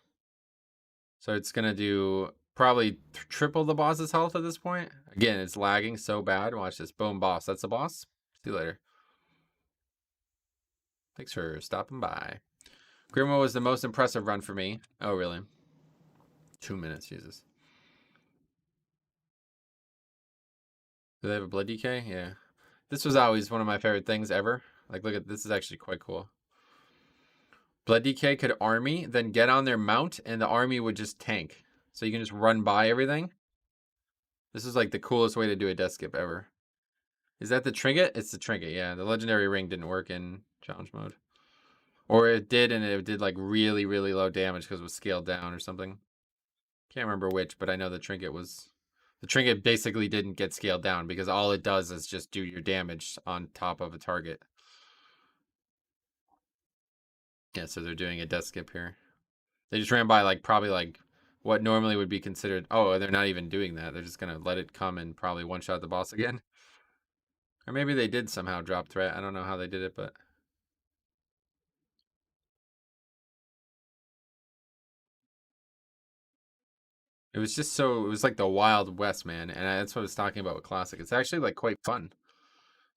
So it's going to do probably triple the boss's health at this point. Again, it's lagging so bad. Watch this. Boom, boss. That's the boss. See you later. Thanks for stopping by. Grimo was the most impressive run for me. Oh, really? 2 minutes, Jesus. Do they have a blood DK? Yeah. This was always one of my favorite things ever. Like, look at this. Is actually quite cool. Blood DK could army, then get on their mount, and the army would just tank. So you can just run by everything. This is like the coolest way to do a death skip ever. Is that the trinket? It's the trinket, yeah. The legendary ring didn't work in challenge mode. Or it did, and it did like really, really low damage because it was scaled down or something. Can't remember which, but I know the trinket was. The trinket basically didn't get scaled down because all it does is just do your damage on top of a target. Yeah, so they're doing a death skip here. They just ran by like probably like what normally would be considered. Oh, they're not even doing that. They're just gonna let it come and probably one-shot the boss again. Or maybe they did somehow drop threat. I don't know how they did it, but. It was just so, it was like the Wild West, man. And that's what I was talking about with Classic. It's actually like quite fun.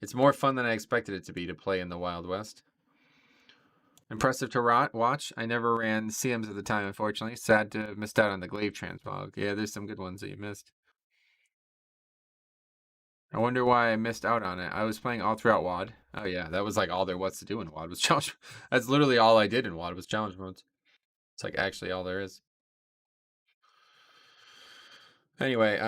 It's more fun than I expected it to be to play in the Wild West. Impressive to watch. I never ran CMs at the time, unfortunately. Sad to have missed out on the Glaive Transmog. Yeah, there's some good ones that you missed. I wonder why I missed out on it. I was playing all throughout WoD. Oh yeah, that was like all there was to do in WoD was challenge. That's literally all I did in WoD was challenge modes. It's like actually all there is. Anyway,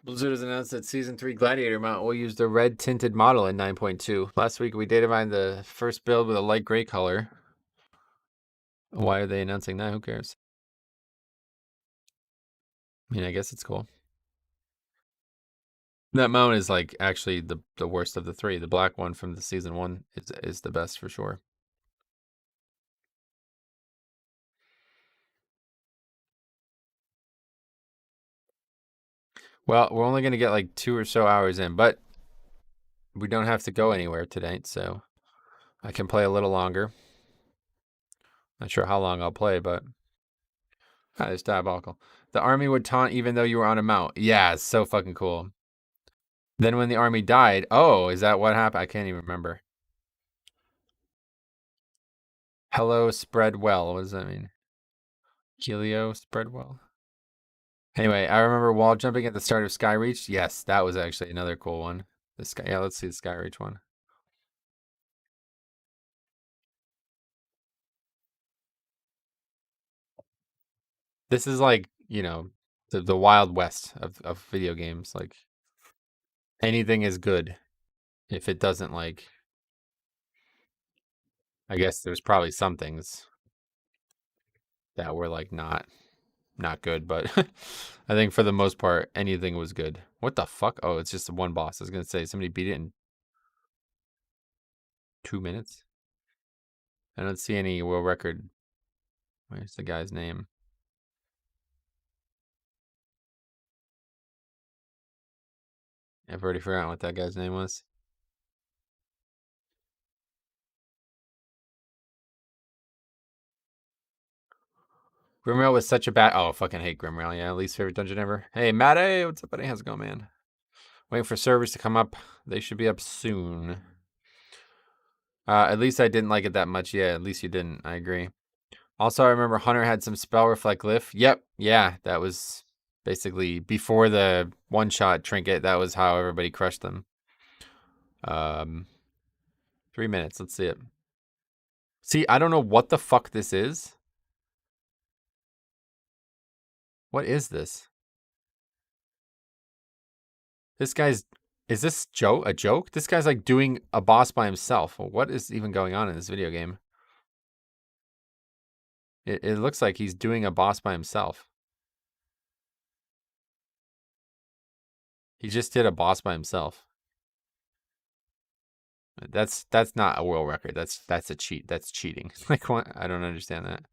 Blizzard has announced that Season 3 Gladiator mount will use the red tinted model in 9.2. Last week we data mined the first build with a light gray color. Why are they announcing that? Who cares? I mean, I guess it's cool. That mount is like actually the worst of the three. The black one from the Season 1 is the best for sure. Well, we're only going to get like 2 or so hours in, but we don't have to go anywhere tonight, so I can play a little longer. Not sure how long I'll play, but it's diabolical. The army would taunt even though you were on a mount. Yeah, it's so fucking cool. Then when the army died, oh, is that what happened? I can't even remember. Hello, spread well. What does that mean? Helio, spread well. Anyway, I remember wall jumping at the start of Skyreach. Yes, that was actually another cool one. Yeah, let's see the Skyreach one. This is like, you know, the Wild West of video games. Like anything is good if it doesn't like. I guess there's probably some things that were like not good, but I think for the most part anything was good. What the fuck? Oh, it's just one boss. I was gonna say somebody beat it in 2 minutes. I don't see any world record. Where's the guy's name? I've already forgotten what that guy's name was. Grimrail was such a bad. Oh, fucking hate Grimrail. Yeah, least favorite dungeon ever. Hey, Matt, what's up, buddy? How's it going, man? Waiting for servers to come up. They should be up soon. At least I didn't like it that much. Yeah, at least you didn't. I agree. Also, I remember Hunter had some spell reflect glyph. Yep. Yeah, that was basically before the one-shot trinket. That was how everybody crushed them. 3 minutes. Let's see it. See, I don't know what the fuck this is. What is this? This guy's... Is this a joke? This guy's like doing a boss by himself. What is even going on in this video game? It looks like he's doing a boss by himself. He just did a boss by himself. That's not a world record. That's a cheat. That's cheating. Like what? I don't understand that.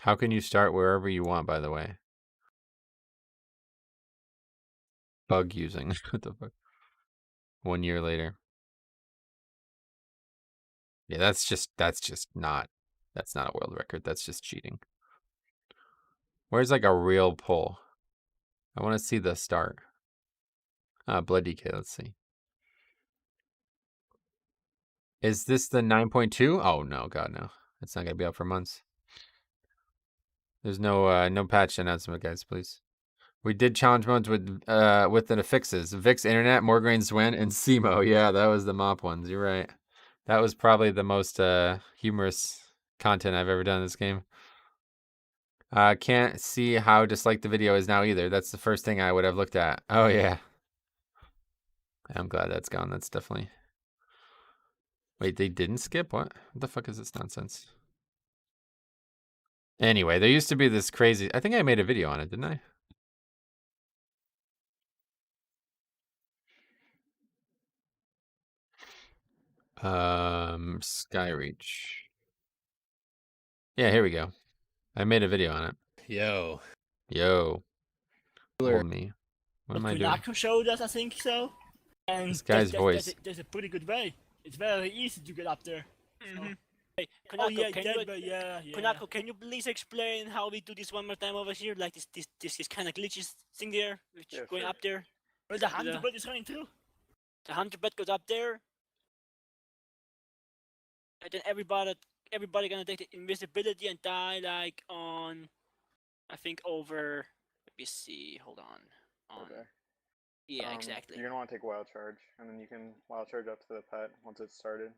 How can you start wherever you want, by the way? Bug using. What the fuck? 1 year later. Yeah, that's not a world record. That's just cheating. Where's like a real pull? I want to see the start. Blood DK, let's see. Is this the 9.2? Oh no, god no. It's not gonna be out for months. There's no patch announcement, guys, please. We did challenge modes with the fixes. Vix Internet, Morgraine's Win, and Simo. Yeah, that was the mop ones. You're right. That was probably the most humorous content I've ever done in this game. Can't see how disliked the video is now either. That's the first thing I would have looked at. Oh yeah. I'm glad that's gone. That's definitely... Wait, they didn't skip? What the fuck is this nonsense? Anyway, there used to be this crazy... I think I made a video on it, didn't I? Skyreach. Yeah, here we go. I made a video on it. Yo. Hold me. What am I doing? Kunako showed us, I think so. And This guy's voice. There's a pretty good way. It's very easy to get up there. Mm-hmm. Hey, Kunako, can you please explain how we do this one more time over here? Like this kind of glitches thing there, which going up there. Well, the hunter bed is running through. The hunter bed goes up there. And then everybody gonna take the invisibility and die like on, I think over, let me see, hold on. Okay. Yeah, exactly. You're gonna want to take wild charge, and then you can wild charge up to the pet once it's started,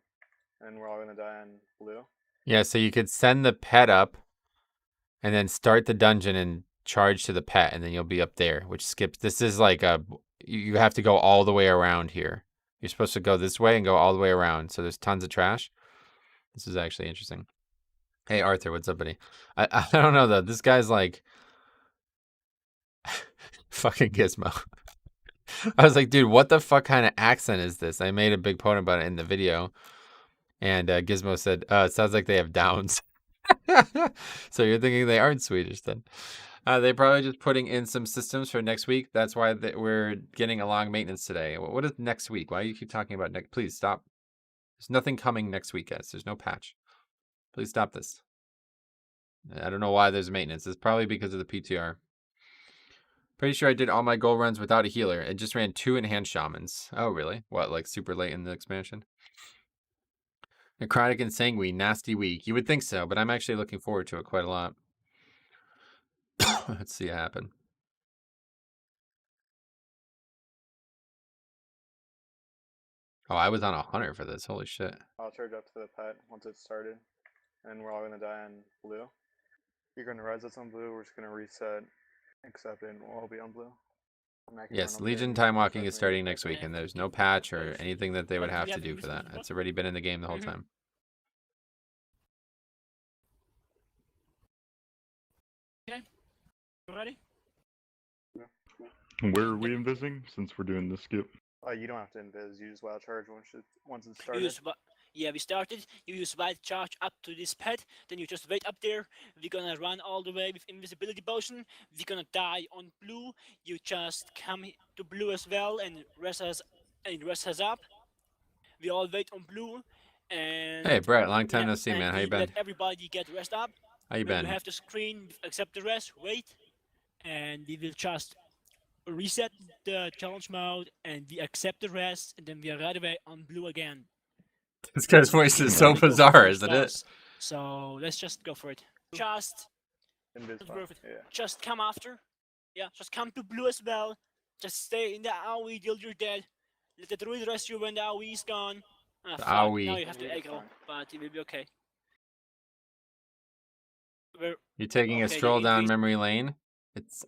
and we're all gonna die on blue. Yeah, so you could send the pet up and then start the dungeon and charge to the pet, and then you'll be up there, which skips. This is like you have to go all the way around here. You're supposed to go this way and go all the way around. So there's tons of trash. This is actually interesting. Hey, Arthur, what's up, buddy? I don't know, though. This guy's like fucking Gizmo. I was like, dude, what the fuck kind of accent is this? I made a big point about it in the video. And Gizmo said, it sounds like they have downs. So you're thinking they aren't Swedish then. They're probably just putting in some systems for next week. That's why we're getting a long maintenance today. What is next week? Why do you keep talking about next? Please stop. There's nothing coming next week, guys. There's no patch. Please stop this. I don't know why there's maintenance. It's probably because of the PTR. Pretty sure I did all my goal runs without a healer. It just ran 2 enhanced shamans. Oh, really? What, like super late in the expansion? Necrotic and Sanguine, nasty week. You would think so, but I'm actually looking forward to it quite a lot. Let's see it happen. Oh, I was on a hunter for this. Holy shit. I'll charge up to the pet once it's started, and we're all gonna die on blue. You're gonna rise us on blue. We're just gonna reset, accept it, and we'll all be on blue. Yes, Legion Time Walking is starting next week, and there's no patch or anything that they would have to do for that. It's already been in the game the whole time. Okay. Ready? Where are we invising since we're doing the skip? You don't have to invis. You just wild charge once it's started. Yeah, we started. You use wild charge up to this pet, then you just wait up there. We're gonna run all the way with invisibility potion. We're gonna die on blue. You just come to blue as well and rest us up. We all wait on blue. And hey, Brett, long time no see, man. How you been? Let everybody get rest up. How you been? You have the screen, accept the rest, wait, and we will just reset the challenge mode, and we accept the rest, and then we are right away on blue again. This guy's voice is so bizarre, isn't it? So let's just go for it. Just Just come after. Yeah, just come to blue as well. Just stay in the AoE till you're dead. Let the druid rest you when the AoE is gone. AoE. Now you have to aggro, but it will be okay. You're taking a stroll down memory lane?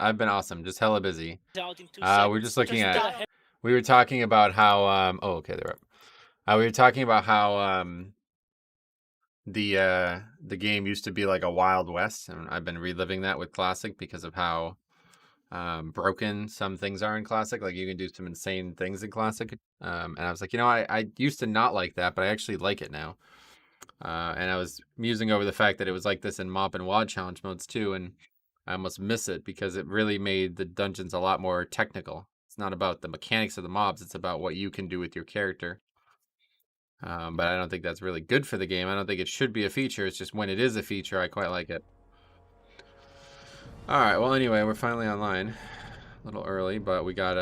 I've been awesome, just hella busy. We're just looking at. We were talking about how. Oh, okay, they're up. We were talking about how the game used to be like a Wild West, and I've been reliving that with Classic because of how broken some things are in Classic. Like you can do some insane things in Classic, and I was like, I used to not like that, but I actually like it now. And I was musing over the fact that it was like this in Mop and Wad challenge modes too, and I almost miss it because it really made the dungeons a lot more technical. It's not about the mechanics of the mobs, it's about what you can do with your character. But I don't think that's really good for the game. I don't think it should be a feature. It's just when it is a feature, I quite like it. Alright, well anyway, we're finally online. A little early, but we got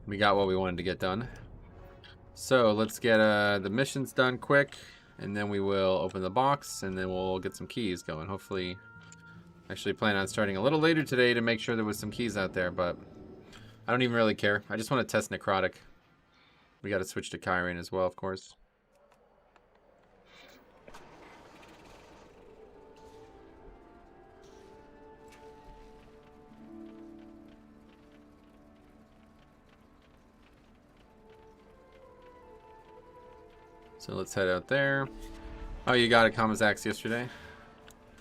what we wanted to get done. So let's get the missions done quick, and then we will open the box, and then we'll get some keys going. Hopefully, actually plan on starting a little later today to make sure there was some keys out there, but I don't even really care. I just want to test Necrotic. We got to switch to Kyrian as well, of course. So let's head out there. Oh, you got a Kamazax yesterday?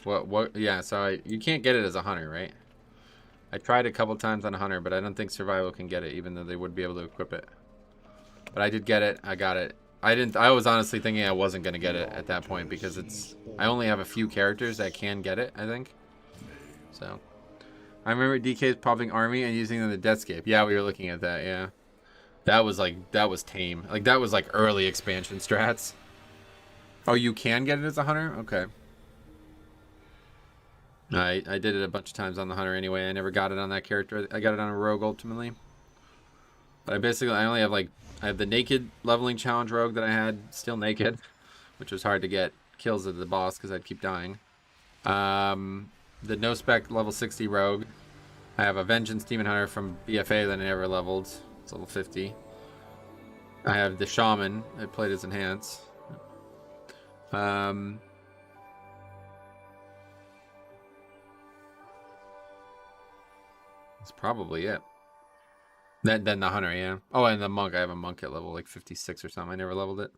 What? Yeah, so you can't get it as a hunter, right? I tried a couple times on a hunter, but I don't think survival can get it, even though they would be able to equip it. But I did get it. I got it. I was honestly thinking I wasn't going to get it at that point because I only have a few characters that can get it, I think. So I remember DK's popping army and using them in the Deathscape. Yeah, we were looking at that, yeah. That was tame. Like that was like early expansion strats. Oh, you can get it as a hunter? Okay. I did it a bunch of times on the hunter anyway. I never got it on that character. I got it on a rogue ultimately. But I only have I have the naked leveling challenge rogue that I had still naked, which was hard to get kills at the boss because I'd keep dying. The no spec level 60 rogue. I have a vengeance demon hunter from BFA that I never leveled. It's level 50. I have the shaman. I played as enhance. That's probably it. Then the hunter, yeah. Oh, and the monk. I have a monk at level like 56 or something. I never leveled it.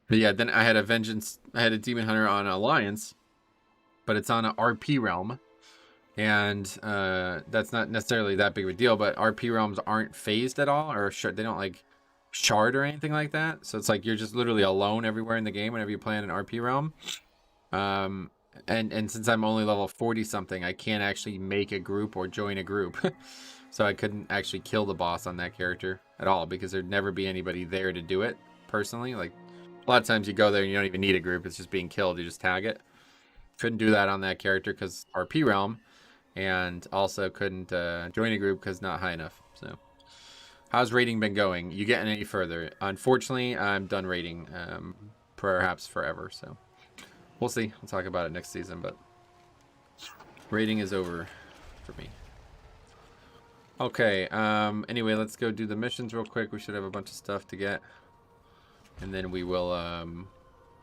But yeah, then I had a vengeance. I had a demon hunter on Alliance, but it's on a RP realm, and that's not necessarily that big of a deal. But RP realms aren't phased at all, or they don't like shard or anything like that. So it's like you're just literally alone everywhere in the game whenever you play in an RP realm. And since I'm only level 40 something, I can't actually make a group or join a group. So I couldn't actually kill the boss on that character at all because there'd never be anybody there to do it personally. Like a lot of times you go there and you don't even need a group. It's just being killed. You just tag it. Couldn't do that on that character because RP realm, and also couldn't join a group because not high enough. So how's raiding been going? You getting any further? Unfortunately, I'm done raiding, perhaps forever. So we'll see. We'll talk about it next season, but raiding is over for me. Okay, anyway, let's go do the missions real quick. We should have a bunch of stuff to get. And then we will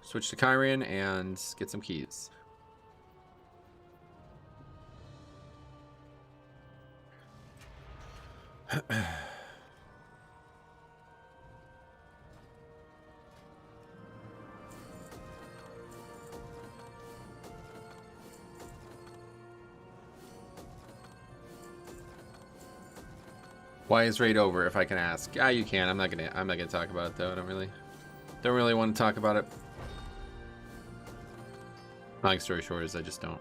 switch to Kyrian and get some keys. Why is raid over, if I can ask? Yeah, you can. I'm not gonna talk about it though. I don't really want to talk about it. Long story short is I just don't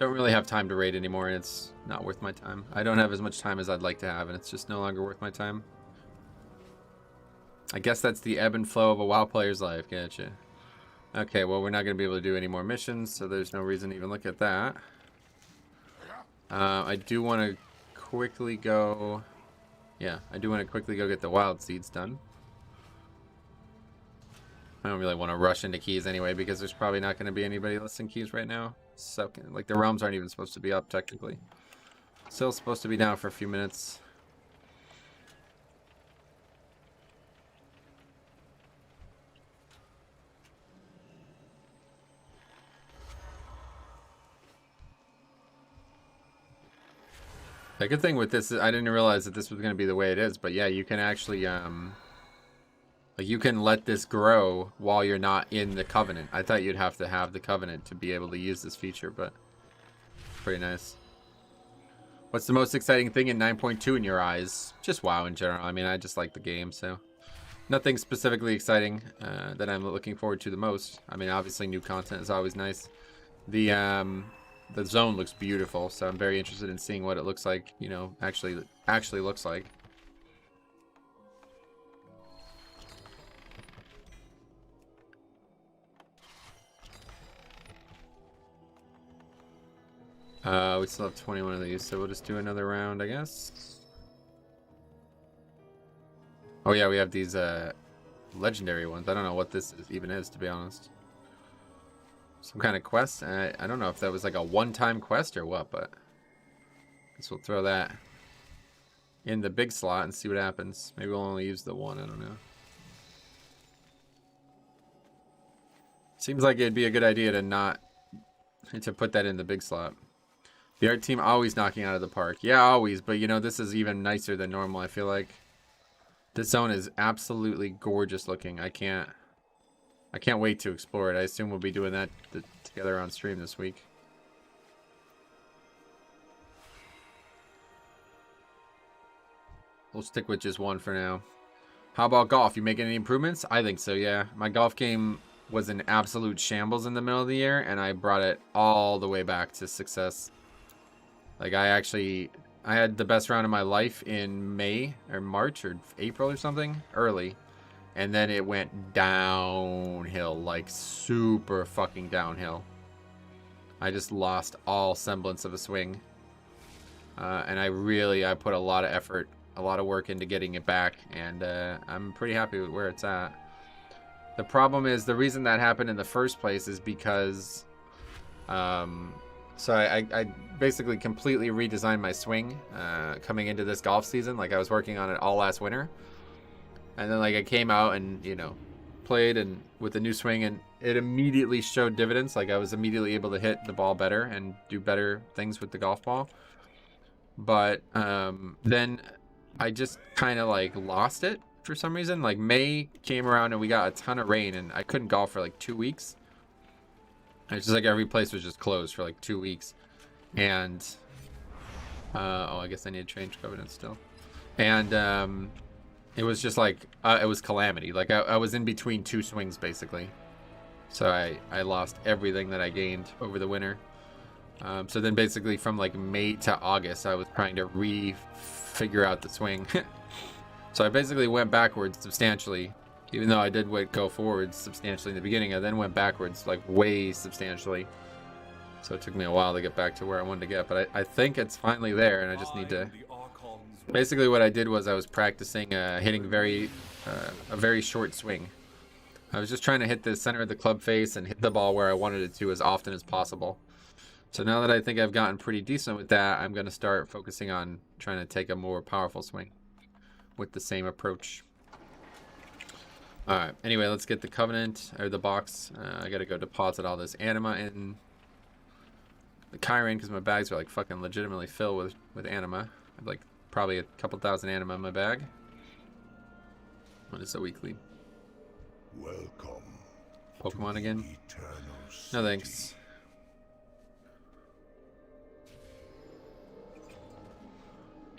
really have time to raid anymore, and it's not worth my time. I don't have as much time as I'd like to have, and it's just no longer worth my time. I guess that's the ebb and flow of a WoW player's life. Gotcha. Okay, well, we're not going to be able to do any more missions, so there's no reason to even look at that. I do want to quickly go... Yeah, I do want to quickly go get the wild seeds done. I don't really want to rush into keys anyway, because there's probably not going to be anybody listing keys right now. So, like, the realms aren't even supposed to be up, technically. Still supposed to be down for a few minutes. The good thing with this is I didn't realize that this was going to be the way it is, but yeah, you can actually, like, you can let this grow while you're not in the Covenant. I thought you'd have to have the Covenant to be able to use this feature, but pretty nice. What's the most exciting thing in 9.2 in your eyes? Just WoW in general. I mean, I just like the game, so nothing specifically exciting that I'm looking forward to the most. I mean, obviously new content is always nice. The zone looks beautiful, so I'm very interested in seeing what it looks like, you know, actually looks like. We still have 21 of these, so we'll just do another round, I guess. Oh yeah, we have these legendary ones. I don't know what this even is, to be honest. Some kind of quest. I don't know if that was like a one-time quest or what, but I guess we'll throw that in the big slot and see what happens. Maybe we'll only use the one. I don't know. Seems like it'd be a good idea to put that in the big slot. The art team always knocking out of the park. Yeah, always. But you know, this is even nicer than normal. I feel like this zone is absolutely gorgeous looking. I can't wait to explore it. I assume we'll be doing that together on stream this week. We'll stick with just one for now. How about golf? You making any improvements? I think so, yeah. My golf game was an absolute shambles in the middle of the year, and I brought it all the way back to success. Like, I had the best round of my life in May or March or April or something, early. And then it went downhill, like super fucking downhill. I just lost all semblance of a swing. And I put a lot of effort, a lot of work into getting it back. And I'm pretty happy with where it's at. The problem is, the reason that happened in the first place is because... So I basically completely redesigned my swing coming into this golf season. Like, I was working on it all last winter. And then, like, I came out and, you know, played and with the new swing, and it immediately showed dividends. Like I was immediately able to hit the ball better and do better things with the golf ball. But then I just kind of like lost it for some reason. Like May came around and we got a ton of rain and I couldn't golf for like 2 weeks. It's just like every place was just closed for like 2 weeks. And oh, I guess I need to change covenant still. And it was just like it was calamity. Like I was in between 2 swings basically. So I lost everything that I gained over the winter. So then basically from like May to August, I was trying to figure out the swing. So I basically went backwards substantially, even though I did go forwards substantially in the beginning. I then went backwards like way substantially. So it took me a while to get back to where I wanted to get, but I think it's finally there, and I just need to... Basically what I did was I was practicing hitting a very short swing. I was just trying to hit the center of the club face and hit the ball where I wanted it to as often as possible. So now that I think I've gotten pretty decent with that, I'm going to start focusing on trying to take a more powerful swing with the same approach. Alright, anyway, let's get the covenant, or the box. I got to go deposit all this anima in the Kyrian because my bags are like fucking legitimately filled with anima. I have like probably a couple thousand anima in my bag. What is a weekly? Welcome. Pokemon again? No thanks.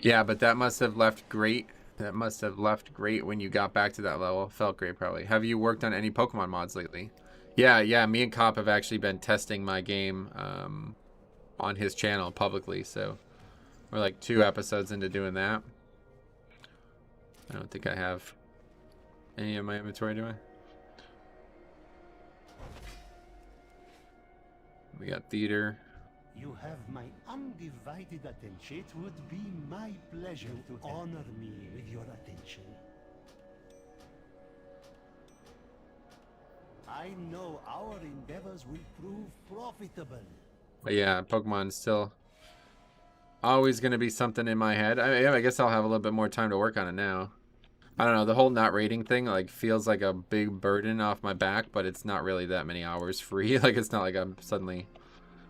Yeah, but that must have left great. That must have left great when you got back to that level. Felt great, probably. Have you worked on any Pokemon mods lately? Yeah. Me and Cop have actually been testing my game on his channel publicly. So we're like 2 episodes into doing that. I don't think I have any in my inventory, do I? We got theater. You have my undivided attention. It would be my pleasure to honor me with your attention. I know our endeavors will prove profitable. But yeah, Pokemon is still always going to be something in my head. I guess I'll have a little bit more time to work on it now. I don't know, the whole not rating thing like feels like a big burden off my back, but it's not really that many hours free. Like it's not like I'm suddenly...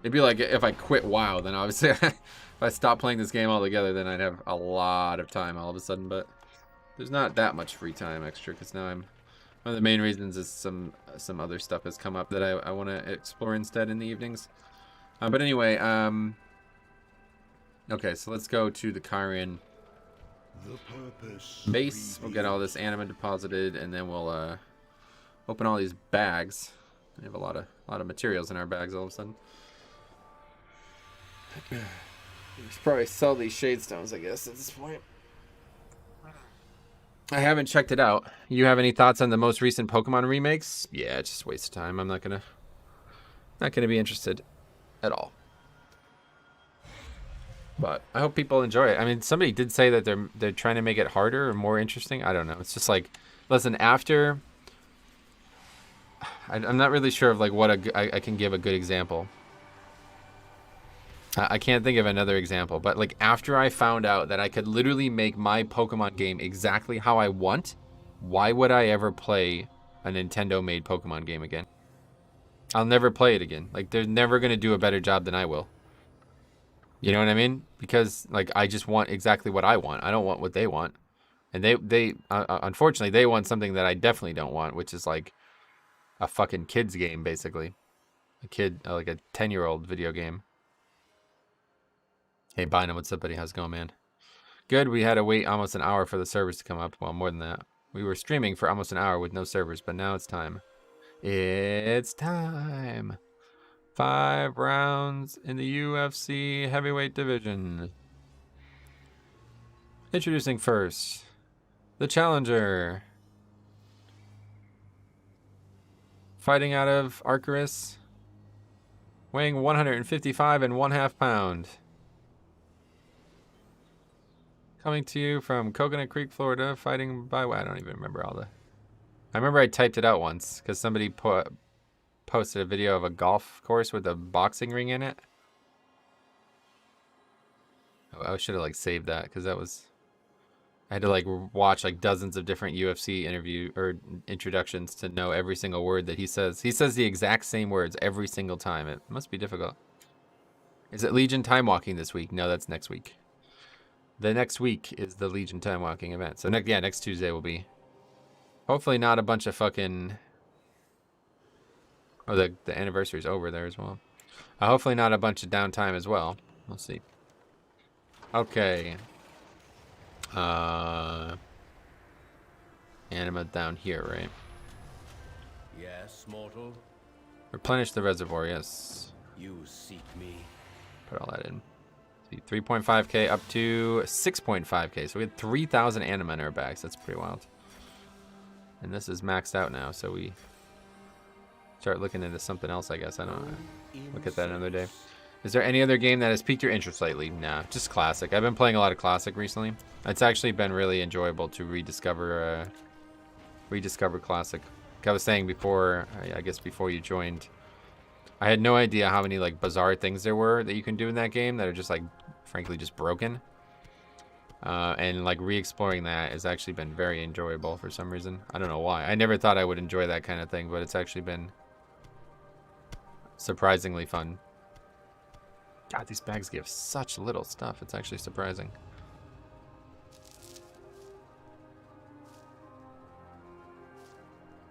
It'd be like if I quit WoW, then obviously if I stopped playing this game altogether, then I'd have a lot of time all of a sudden. But there's not that much free time extra because now one of the main reasons is some other stuff has come up that I want to explore instead in the evenings. But anyway, okay, so let's go to the Kyrian base. We'll get all this anima deposited, and then we'll open all these bags. We have a lot of materials in our bags all of a sudden. We should probably sell these shade stones, I guess, at this point. I haven't checked it out. You have any thoughts on the most recent Pokemon remakes? Yeah, it's just a waste of time. I'm not gonna be interested at all. But I hope people enjoy it. I mean, somebody did say that they're trying to make it harder or more interesting. I don't know. It's just like, listen, after I'm not really sure of like what I can give a good example. I can't think of another example, but like after I found out that I could literally make my Pokemon game exactly how I want, why would I ever play a Nintendo-made Pokemon game again? I'll never play it again. Like they're never going to do a better job than I will. You know what I mean? Because like I just want exactly what I want. I don't want what they want. And they unfortunately they want something that I definitely don't want, which is like a fucking kid's game basically. Like a 10-year-old video game. Hey, Bynum, what's up, buddy? How's it going, man? Good. We had to wait almost an hour for the servers to come up. Well, more than that. We were streaming for almost an hour with no servers, but now it's time. It's time. 5 rounds in the UFC heavyweight division. Introducing first, the challenger. Fighting out of Arcturus. Weighing 155 1/2 pounds. Coming to you from Coconut Creek, Florida, fighting by... I don't even remember all the... I remember I typed it out once, because somebody posted a video of a golf course with a boxing ring in it. Oh, I should have, like, saved that, because that was I had to like watch like dozens of different UFC interview or introductions to know every single word that he says. He says the exact same words every single time. It must be difficult. Is it Legion time walking this week? No, that's next week. The next week is the Legion time walking event. So next Tuesday will be hopefully not a bunch of fucking. Oh, the anniversary's over there as well. Hopefully not a bunch of downtime as well. We'll see. Okay. Anima down here, right? Yes, mortal. Replenish the reservoir, yes. You seek me. Put all that in. See, 3.5k up to 6.5k. So we had 3,000 anima in our bags. That's pretty wild. And this is maxed out now, so we start looking into something else, I guess. I don't know. Look at that another day. Is there any other game that has piqued your interest lately? Nah, just Classic. I've been playing a lot of Classic recently. It's actually been really enjoyable to rediscover Classic. Like I was saying before, I guess before you joined, I had no idea how many like bizarre things there were that you can do in that game that are just like, frankly, just broken. And like re-exploring that has actually been very enjoyable for some reason. I don't know why. I never thought I would enjoy that kind of thing, but it's actually been surprisingly fun. God, these bags give such little stuff. It's actually surprising.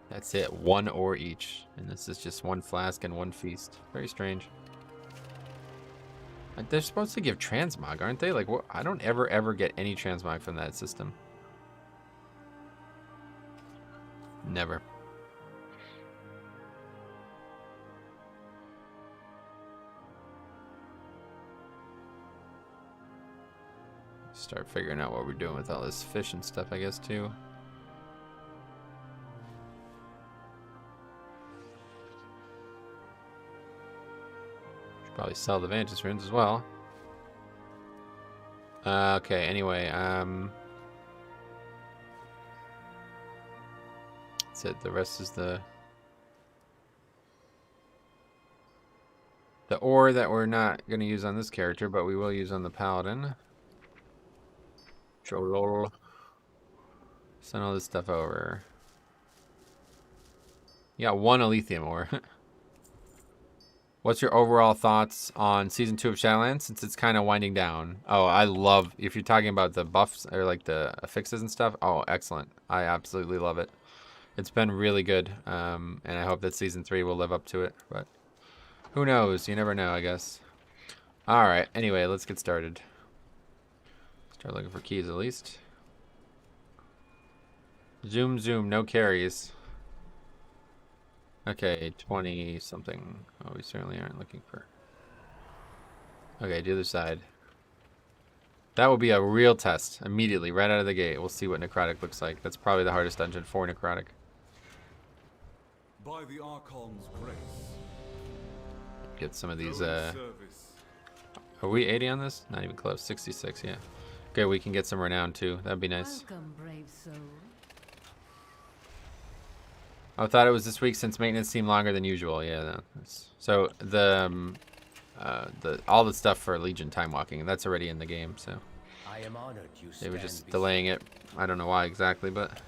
That's it. 1 ore each. And this is just 1 flask and 1 feast. Very strange. They're supposed to give transmog, aren't they? Like, what? I don't ever get any transmog from that system. Never. Start figuring out what we're doing with all this fish and stuff, I guess, too. Should probably sell the Vantage runes as well. Okay, anyway, that's it. The rest is the ore that we're not going to use on this character, but we will use on the Paladin. Cholol. Send all this stuff over. You got 1 Elysium ore. What's your overall thoughts on Season 2 of Shadowlands since it's kind of winding down? Oh, I love, if you're talking about the buffs or like the fixes and stuff, oh, excellent. I absolutely love it. It's been really good, and I hope that Season 3 will live up to it, but who knows? You never know, I guess. Alright, anyway, let's get started. Start looking for keys at least. Zoom, zoom, no carries. Okay, 20 something. Oh, we certainly aren't looking for. Okay, the other side. That will be a real test immediately, right out of the gate. We'll see what necrotic looks like. That's probably the hardest dungeon for necrotic. By the Archon's grace. Get some of these. Are we 80 on this? Not even close. 66, yeah. Okay, we can get some renown too. That'd be nice. Welcome, brave soul. I thought it was this week since maintenance seemed longer than usual. Yeah. No, so all the stuff for Legion time walking, that's already in the game. So I am honored you they were just delaying it. I don't know why exactly, but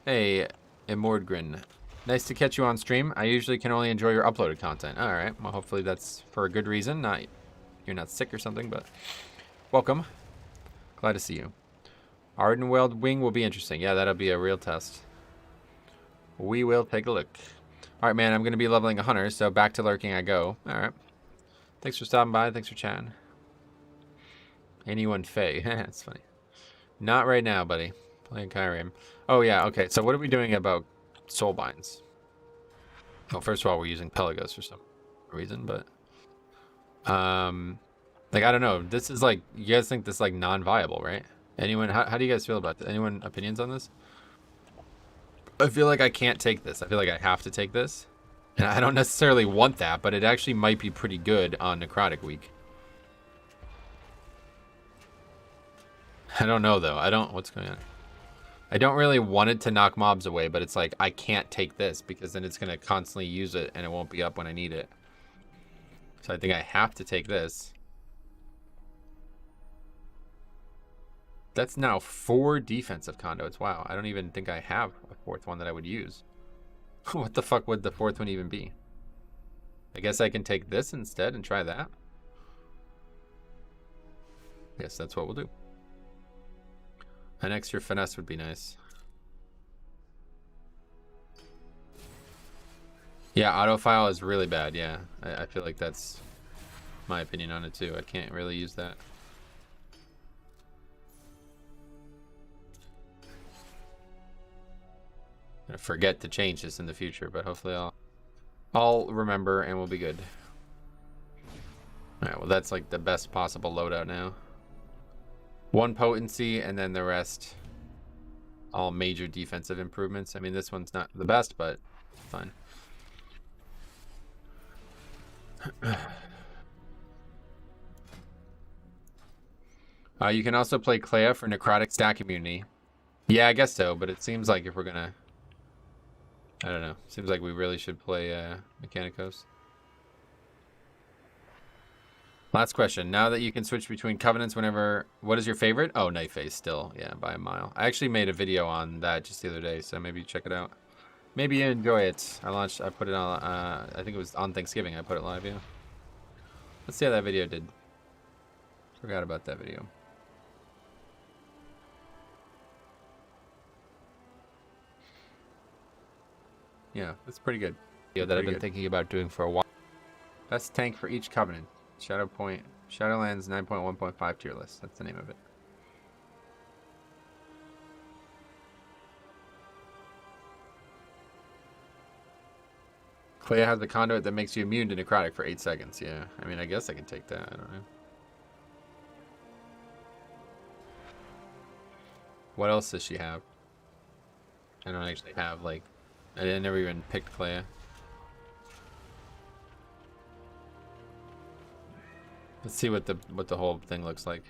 hey, Immordgrin, nice to catch you on stream. I usually can only enjoy your uploaded content. All right. Well, hopefully that's for a good reason. Not you're not sick or something, but welcome. Glad to see you. Ardenweld Wing will be interesting. Yeah, that'll be a real test. We will take a look. All right, man, I'm going to be leveling a hunter, so back to lurking I go. All right. Thanks for stopping by. Thanks for chatting. Anyone Faye. That's funny. Not right now, buddy. Playing Kyrian. Oh, yeah, okay. So what are we doing about soulbinds? Well, first of all, we're using Pelagos for some reason, but... like, I don't know. This is like, you guys think this is like non-viable, right? Anyone, how do you guys feel about this? Anyone opinions on this? I feel like I can't take this. I feel like I have to take this. And I don't necessarily want that, but it actually might be pretty good on Necrotic Week. I don't know though. What's going on? I don't really want it to knock mobs away, but it's like, I can't take this because then it's going to constantly use it and it won't be up when I need it. So I think I have to take this. That's now 4 defensive conduits. Wow, I don't even think I have a 4th one that I would use. What the fuck would the 4th one even be? I guess I can take this instead and try that. Yes, that's what we'll do. An extra finesse would be nice. Yeah, autofile is really bad. Yeah, I feel like that's my opinion on it too. I can't really use that. I'm gonna forget to change this in the future, but hopefully I'll remember and we'll be good. All right, well that's like the best possible loadout now. 1 potency and then the rest all major defensive improvements. I mean, this one's not the best, but fine. You can also play Clea for necrotic stack immunity. Yeah, I guess so, but it seems like if we're gonna, I don't know, seems like we really should play Mechanicos. Last question. Now that you can switch between covenants whenever, what is your favorite? Oh, Night Phase still, yeah, by a mile. I actually made a video on that just the other day, so maybe check it out. Maybe you enjoy it. I put it on, I think it was on Thanksgiving I put it live, yeah. Let's see how that video did. Forgot about that video. Yeah, that's pretty good. Video that I've been thinking about doing for a while. Best tank for each covenant. Shadowlands 9.1.5 tier list. That's the name of it. Clea has the conduit that makes you immune to necrotic for 8 seconds. Yeah, I mean, I guess I can take that. I don't know. What else does she have? I don't actually have, like, I never even picked Clea. Let's see what the whole thing looks like.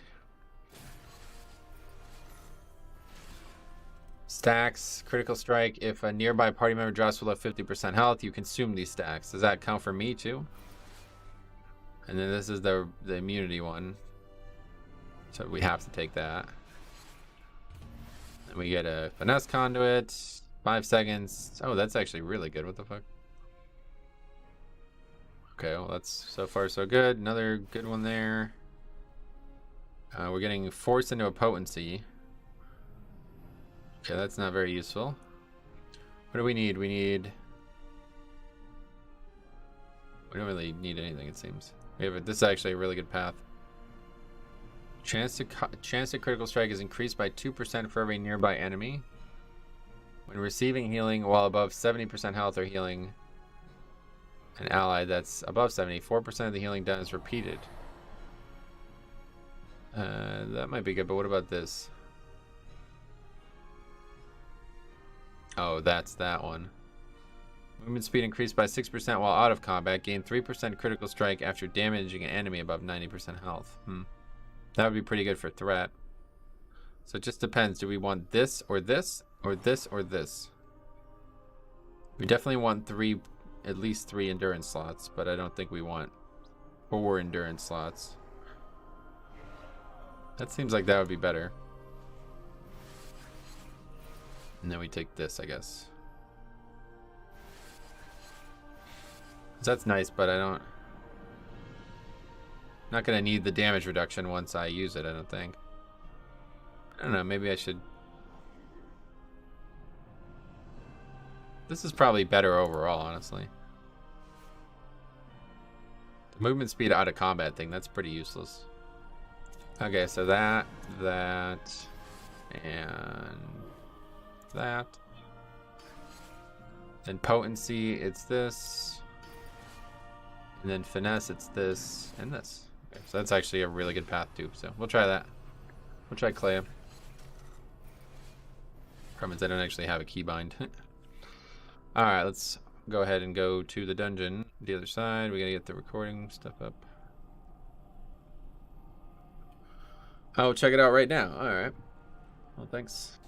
Stacks, critical strike. If a nearby party member drops below 50% health, you consume these stacks. Does that count for me too? And then this is the immunity one. So we have to take that. And we get a finesse conduit, 5 seconds. Oh, that's actually really good. What the fuck? Okay, well that's so far so good. Another good one there. We're getting forced into a potency. Okay, that's not very useful. What do we need? We don't really need anything, it seems. This is actually a really good path. Chance to critical strike is increased by 2% for every nearby enemy. When receiving healing while above 70% health or healing an ally that's above 70, 4% of the healing done is repeated. That might be good, but what about this? Oh, that's that one. Movement speed increased by 6% while out of combat. Gain 3% critical strike after damaging an enemy above 90% health. That would be pretty good for threat. So it just depends. Do we want this or this or this or this? We definitely want at least 3 endurance slots, but I don't think we want 4 endurance slots. That seems like that would be better. And then we take this, I guess. That's nice, but not gonna need the damage reduction once I use it, I don't think. I don't know, maybe I should. This is probably better overall, honestly. The movement speed out of combat thing, that's pretty useless. Okay, so that, and that. Then potency, it's this. And then finesse, it's this and this. Okay, so that's actually a really good path too. So we'll try that. We'll try Clea. Problem is I don't actually have a keybind. Alright, let's go ahead and go to the dungeon. The other side, we gotta get the recording stuff up. Oh, check it out right now. Alright. Well, thanks.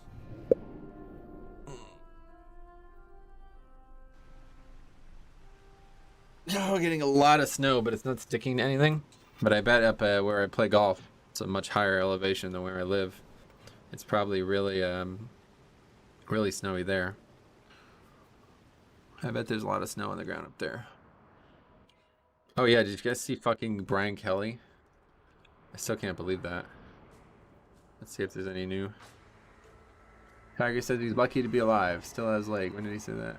Oh, we're getting a lot of snow, but it's not sticking to anything. But I bet up where I play golf, it's a much higher elevation than where I live. It's probably really really snowy there. I bet there's a lot of snow on the ground up there. Oh yeah, did you guys see fucking Brian Kelly? I still can't believe that. Let's see if there's any new. Tiger says he's lucky to be alive. Still has leg. When did he say that?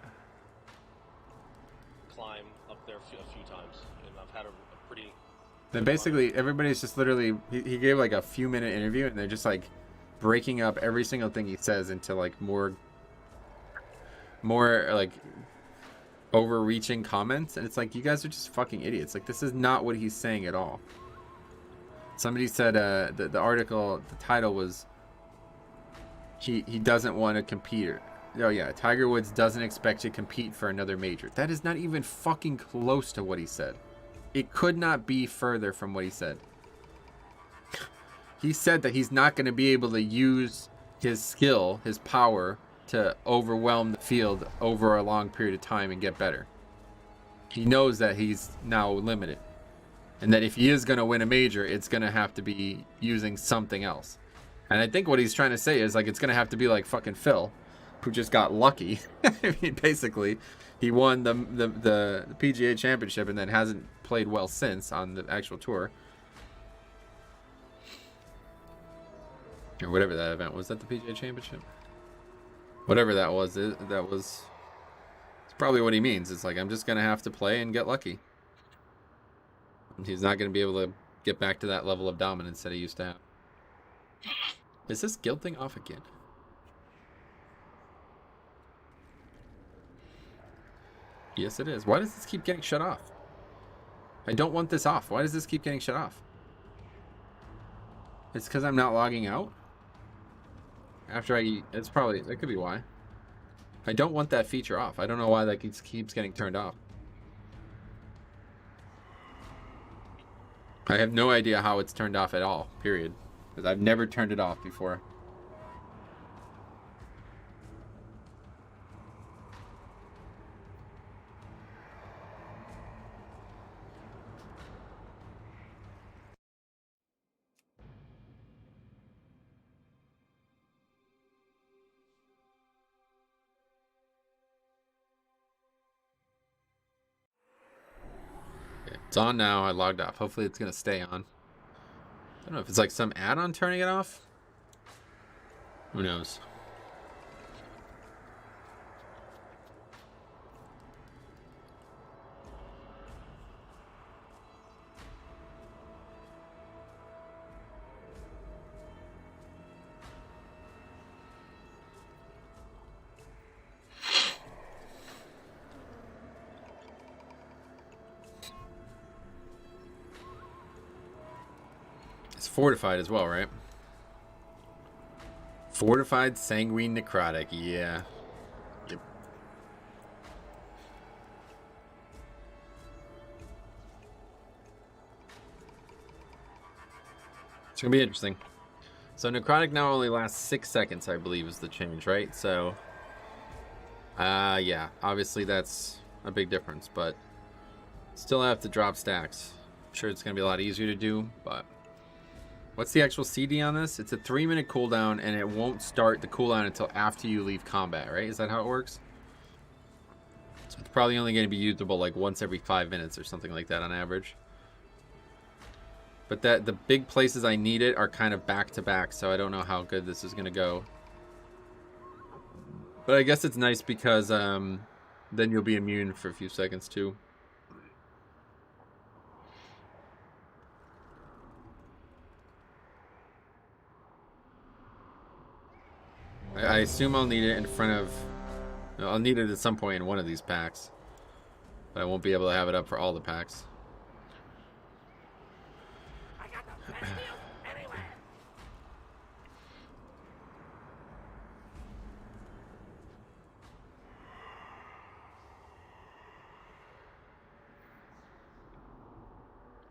Climb up there a few times, and I've had a pretty. Then basically everybody's just literally he gave like a few minute interview and they're just like breaking up every single thing he says into like more like overreaching comments, and it's like, you guys are just fucking idiots. Like, this is not what he's saying at all. Somebody said the article, the title was he doesn't want to compete. Oh yeah, Tiger Woods doesn't expect to compete for another major. That is not even fucking close to what he said. It could not be further from what he said. He said that he's not going to be able to use his skill, his power, to overwhelm the field over a long period of time and get better. He knows that he's now limited, and that if he is going to win a major, it's going to have to be using something else. And I think what he's trying to say is, like, it's going to have to be like fucking Phil, who just got lucky. I mean, basically, he won the PGA Championship and then hasn't played well since on the actual tour. Or whatever that event was. That the PGA Championship? Whatever that was, it's probably what he means. It's like, I'm just going to have to play and get lucky. He's not going to be able to get back to that level of dominance that he used to have. Is this guild thing off again? Yes, it is. Why does this keep getting shut off? I don't want this off. Why does this keep getting shut off? It's because I'm not logging out? After I eat, it's probably, that could be why. I don't want that feature off. I don't know why that keeps getting turned off. I have no idea how it's turned off at all, period. Because I've never turned it off before. It's on now. I logged off. Hopefully it's going to stay on. I don't know if it's like some add-on turning it off. Who knows? Fortified as well, right? Fortified sanguine necrotic, yeah. Yep. It's gonna be interesting. So necrotic now only lasts 6 seconds, I believe, is the change, right? So, yeah, obviously that's a big difference, but still have to drop stacks. I'm sure it's gonna be a lot easier to do, but. What's the actual CD on this? It's a 3-minute cooldown, and it won't start the cooldown until after you leave combat, right? Is that how it works? So it's probably only going to be usable like once every 5 minutes or something like that on average. But the big places I need it are kind of back to back, so I don't know how good this is going to go. But I guess it's nice because then you'll be immune for a few seconds too. I assume I'll need it in front of... I'll need it at some point in one of these packs. But I won't be able to have it up for all the packs. I got the best deal anywhere.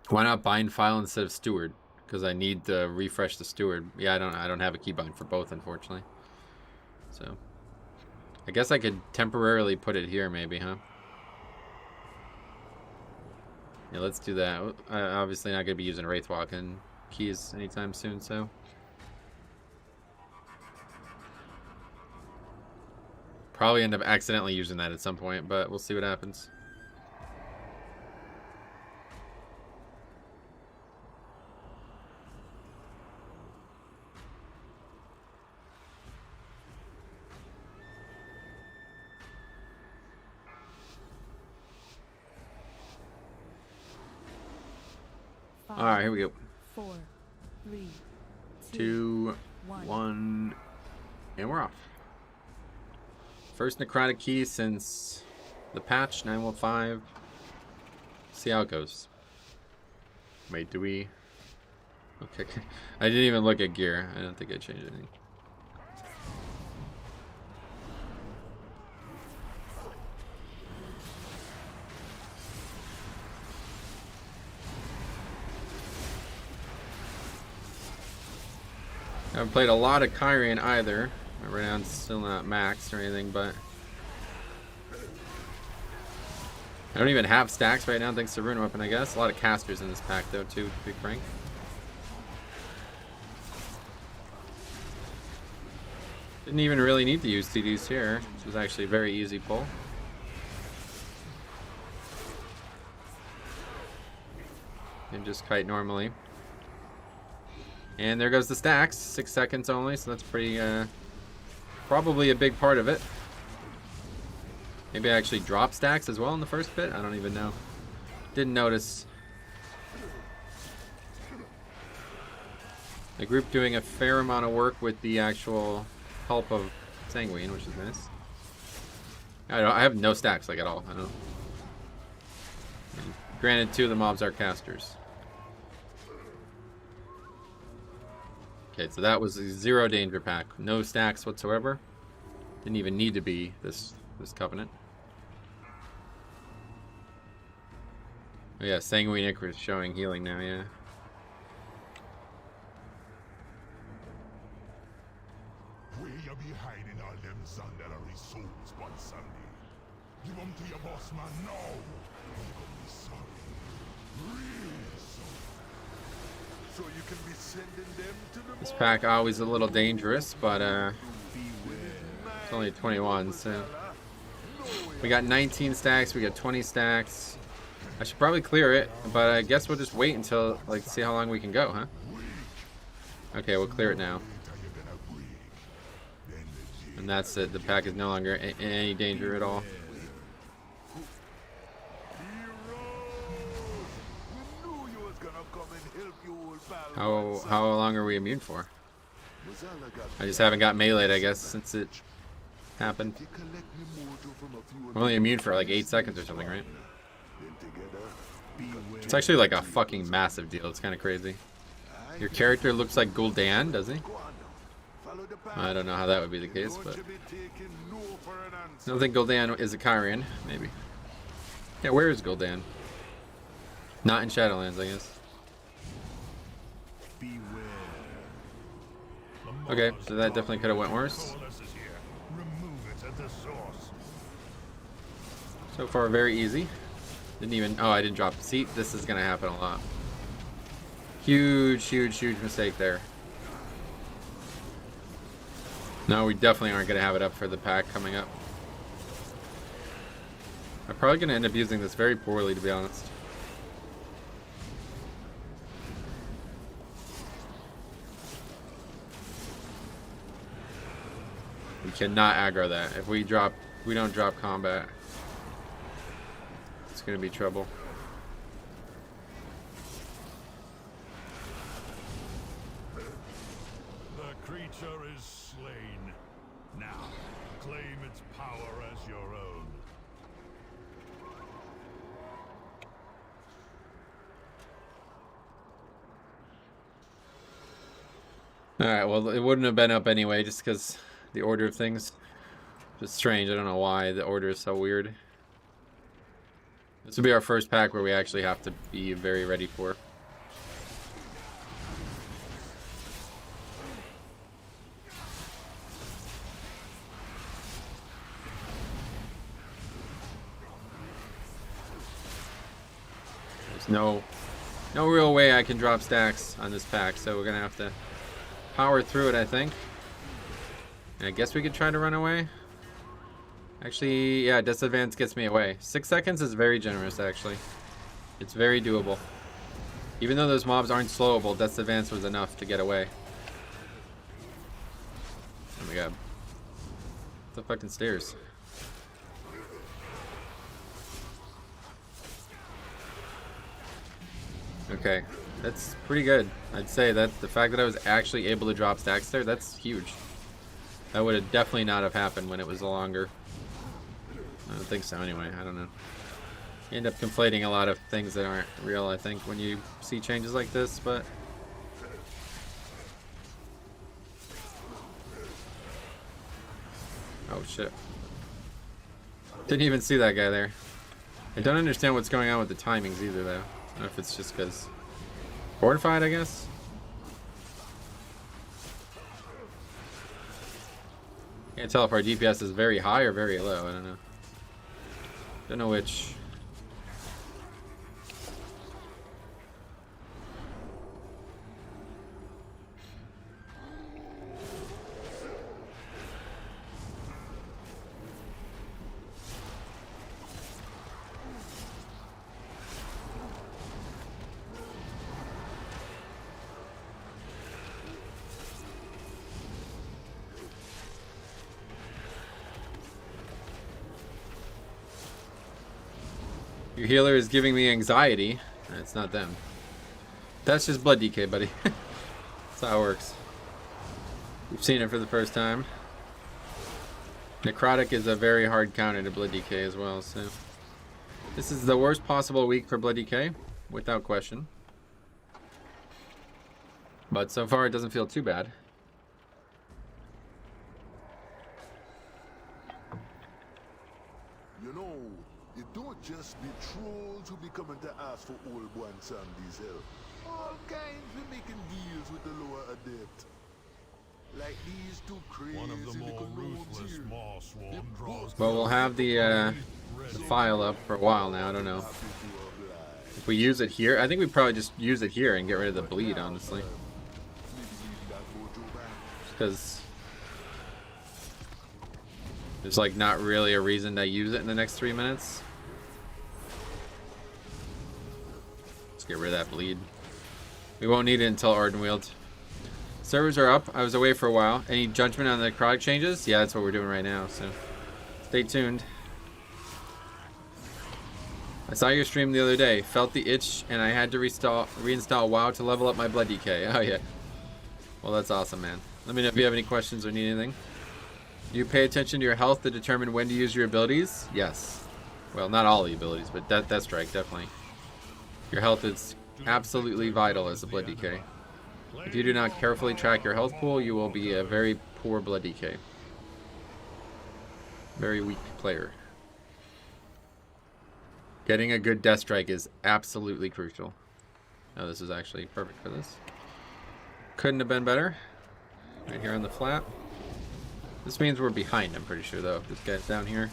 Why not bind file instead of steward? Because I need to refresh the steward. Yeah, I don't have a keybind for both, unfortunately. So, I guess I could temporarily put it here, maybe, huh? Yeah, let's do that. Obviously not going to be using Wraithwalk and keys anytime soon, so. Probably end up accidentally using that at some point, but we'll see what happens. All right, here we go. 4, 3, 2, 1, and we're off. First necrotic key since the patch 9.15. See how it goes. Wait, do we? Okay, I didn't even look at gear. I don't think I changed anything. I haven't played a lot of Kyrian either. Right now it's still not maxed or anything, but I don't even have stacks right now thanks to Rune Weapon, I guess. A lot of casters in this pack though too, to be frank. Didn't even really need to use CDs here. This was actually a very easy pull. And just kite normally. And there goes the stacks. 6 seconds only, so that's pretty, probably a big part of it. Maybe I actually dropped stacks as well in the first bit. I don't even know. Didn't notice. The group doing a fair amount of work with the actual help of Sanguine, which is nice. I have no stacks like at all. I don't. Granted, 2 of the mobs are casters. Okay, so that was a 0 danger pack. No stacks whatsoever. Didn't even need to be this covenant. Oh yeah, Sanguine Icarus showing healing now, yeah. Where you be hiding all them Zandelary souls one Sunday? Give them to your boss man now. You're gonna be sorry. Real sorry. So you can be sending them to the This pack always a little dangerous, but it's only 21, so we got 19 stacks, we got 20 stacks. I should probably clear it, but I guess we'll just wait until, like, see how long we can go, huh? Okay, we'll clear it now. And that's it. The pack is no longer in any danger at all. How long are we immune for? I just haven't got meleeed, I guess, since it happened. I'm only immune for like 8 seconds or something, right? It's actually like a fucking massive deal. It's kind of crazy. Your character looks like Gul'dan, does he? I don't know how that would be the case, but I don't think Gul'dan is a Kyrian. Maybe. Yeah, where is Gul'dan? Not in Shadowlands, I guess. Okay, so that definitely could have went worse. So far, very easy. Didn't even. Oh, I didn't drop. See, this is gonna happen a lot. Huge, huge, huge mistake there. No, we definitely aren't gonna have it up for the pack coming up. I'm probably gonna end up using this very poorly, to be honest. We cannot aggro that. If we don't drop combat, it's gonna be trouble. The creature is slain. Now, claim its power as your own. Alright, well, it wouldn't have been up anyway, just because the order of things. Just strange. I don't know why the order is so weird. This will be our first pack where we actually have to be very ready for. There's no real way I can drop stacks on this pack, so we're gonna have to power through it, I think. And I guess we could try to run away. Actually, yeah, disadvance gets me away. 6 seconds is very generous, actually. It's very doable. Even though those mobs aren't slowable, disadvance was enough to get away. Oh my god. The fucking stairs. Okay, that's pretty good. I'd say that the fact that I was actually able to drop stacks there, that's huge. That would have definitely not have happened when it was longer. I don't think so anyway, I don't know. You end up conflating a lot of things that aren't real, I think, when you see changes like this, but... Oh shit. Didn't even see that guy there. I don't understand what's going on with the timings either though. I don't know if it's just because... Fortified, I guess? Can't tell if our DPS is very high or very low, I don't know. Don't know which. Your healer is giving me anxiety. It's not them. That's just blood DK, buddy. That's how it works. We've seen it for the first time. Necrotic is a very hard counter to blood DK as well, so... This is the worst possible week for blood DK, without question. But so far it doesn't feel too bad. You know, it don't just be trolls who be coming to ask for old one Sandy's help. All kinds be making deals with the lower adept. Like these two crazy One of the more ruthless maw swarm draws. Well, we'll have the file up for a while now, I don't know. If we use it here, I think we probably just use it here and get rid of the bleed, honestly. Because there's like not really a reason to use it in the next 3 minutes. Let's get rid of that bleed. We won't need it until Ardenweald. Servers are up. I was away for a while. Any judgment on the necrotic changes? Yeah, that's what we're doing right now, so stay tuned. I saw your stream the other day. Felt the itch, and I had to reinstall WoW to level up my blood DK. Oh, yeah. Well, that's awesome, man. Let me know if you have any questions or need anything. Do you pay attention to your health to determine when to use your abilities? Yes. Well, not all the abilities, but that strike, definitely. Your health is absolutely vital as a blood DK. If you do not carefully track your health pool, you will be a very poor blood DK. Very weak player. Getting a good death strike is absolutely crucial. Oh, this is actually perfect for this. Couldn't have been better. Right here on the flat. This means we're behind, I'm pretty sure, though. This guy's down here.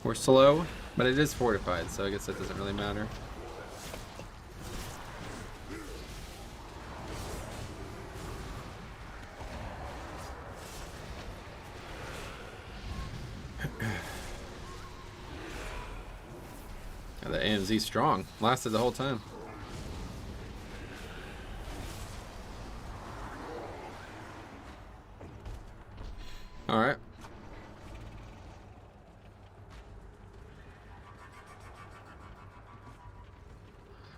We're slow, but it is fortified, so I guess that doesn't really matter. The AMZ strong. Lasted the whole time. Alright.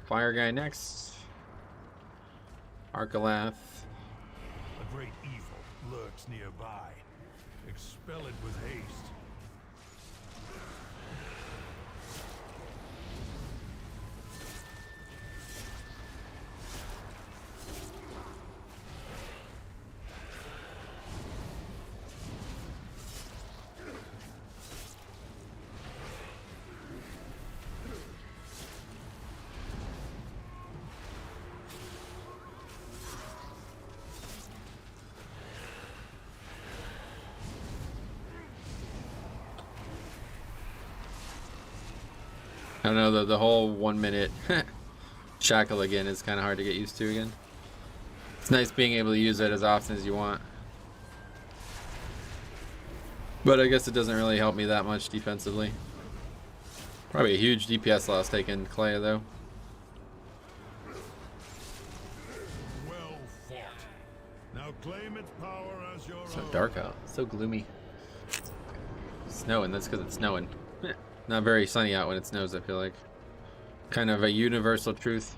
Fire guy next. Arcalath. A great evil lurks nearby. Expel it with haste. I don't know, the whole 1 minute shackle again is kind of hard to get used to again. It's nice being able to use it as often as you want. But I guess it doesn't really help me that much defensively. Probably a huge DPS loss taking Clay though. Well fought. Now claim its power as your So own. dark out. So gloomy. Snowing, that's because it's snowing. Not very sunny out when it snows, I feel like. Kind of a universal truth.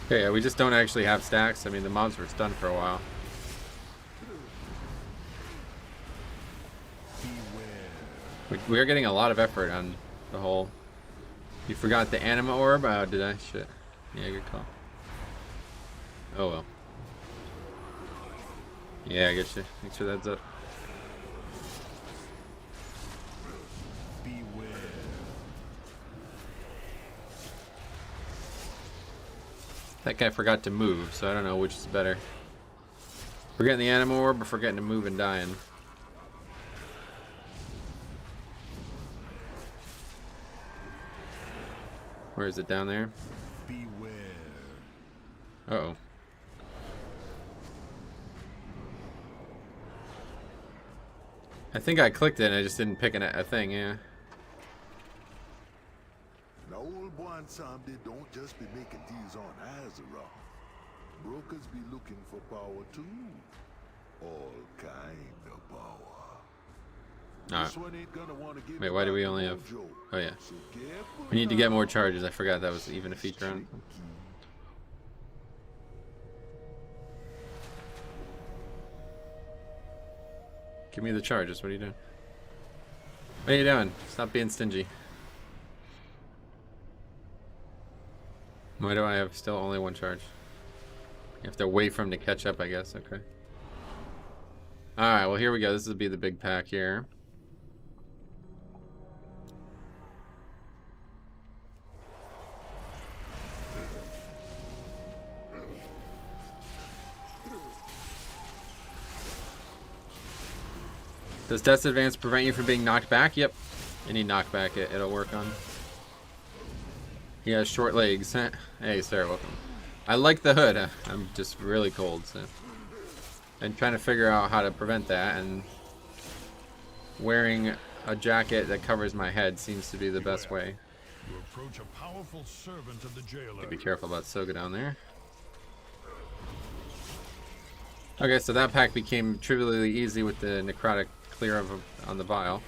Okay, yeah, we just don't actually have stacks. I mean, the mobs were stunned for a while. We are getting a lot of effort on the whole... You forgot the anima orb? Oh, did I? Shit. Yeah, good call. Oh well. Yeah, I get you. Make sure that's up. That guy forgot to move, so I don't know which is better. Forgetting the anima orb or forgetting to move and dying? Where is it? Down there? Beware. Uh-oh. I think I clicked it and I just didn't pick a thing, yeah. Now old boy and Sam, they don't just be making deals on Azeroth. Brokers be looking for power too. All kind of power. Alright. This one ain't gonna wanna give Wait, you why do back we the only have... mojo. Oh yeah. So careful We need to get now. more charges. I forgot that was even a feature on... Give me the charges. What are you doing? What are you doing? Stop being stingy. Why do I have still only one charge? You have to wait for him to catch up, I guess. Okay. Alright, well here we go. This will be the big pack here. Does Death's Advance prevent you from being knocked back? Yep. Any knockback it'll work on. He has short legs. Hey, Sarah, welcome. I like the hood. I'm just really cold, so. I'm trying to figure out how to prevent that, and wearing a jacket that covers my head seems to be the best way. You approach a powerful servant of the jailer. Be careful about Soga down there. Okay, so that pack became trivially easy with the necrotic clear on the vial.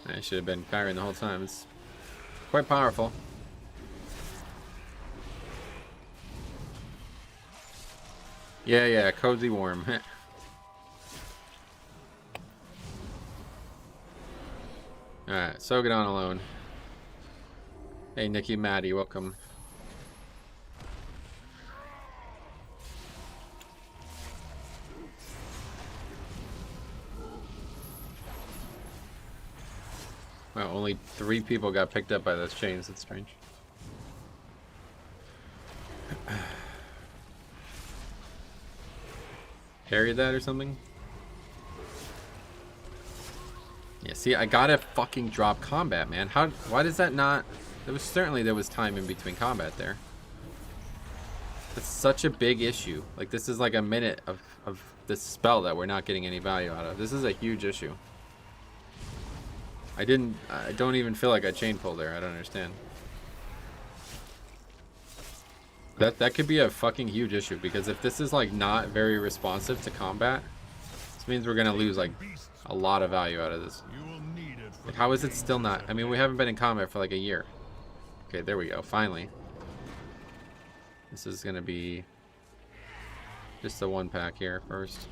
I should have been Kyrian the whole time. It's quite powerful. Yeah, cozy warm. Alright, so get on alone. Hey, Nikki, Maddie, welcome. Wow, only 3 people got picked up by those chains. That's strange. Carried that or something? Yeah, see, I gotta fucking drop combat, man. Why does that not... There was time in between combat there. That's such a big issue. Like, this is like a minute of this spell that we're not getting any value out of. This is a huge issue. I don't even feel like I chain pulled there. I don't understand. That could be a fucking huge issue, because if this is like not very responsive to combat, this means we're gonna lose like a lot of value out of this. Like, how is it still not? I mean, we haven't been in combat for like a year. Okay, there we go. Finally. This is gonna be just the 1 pack here first.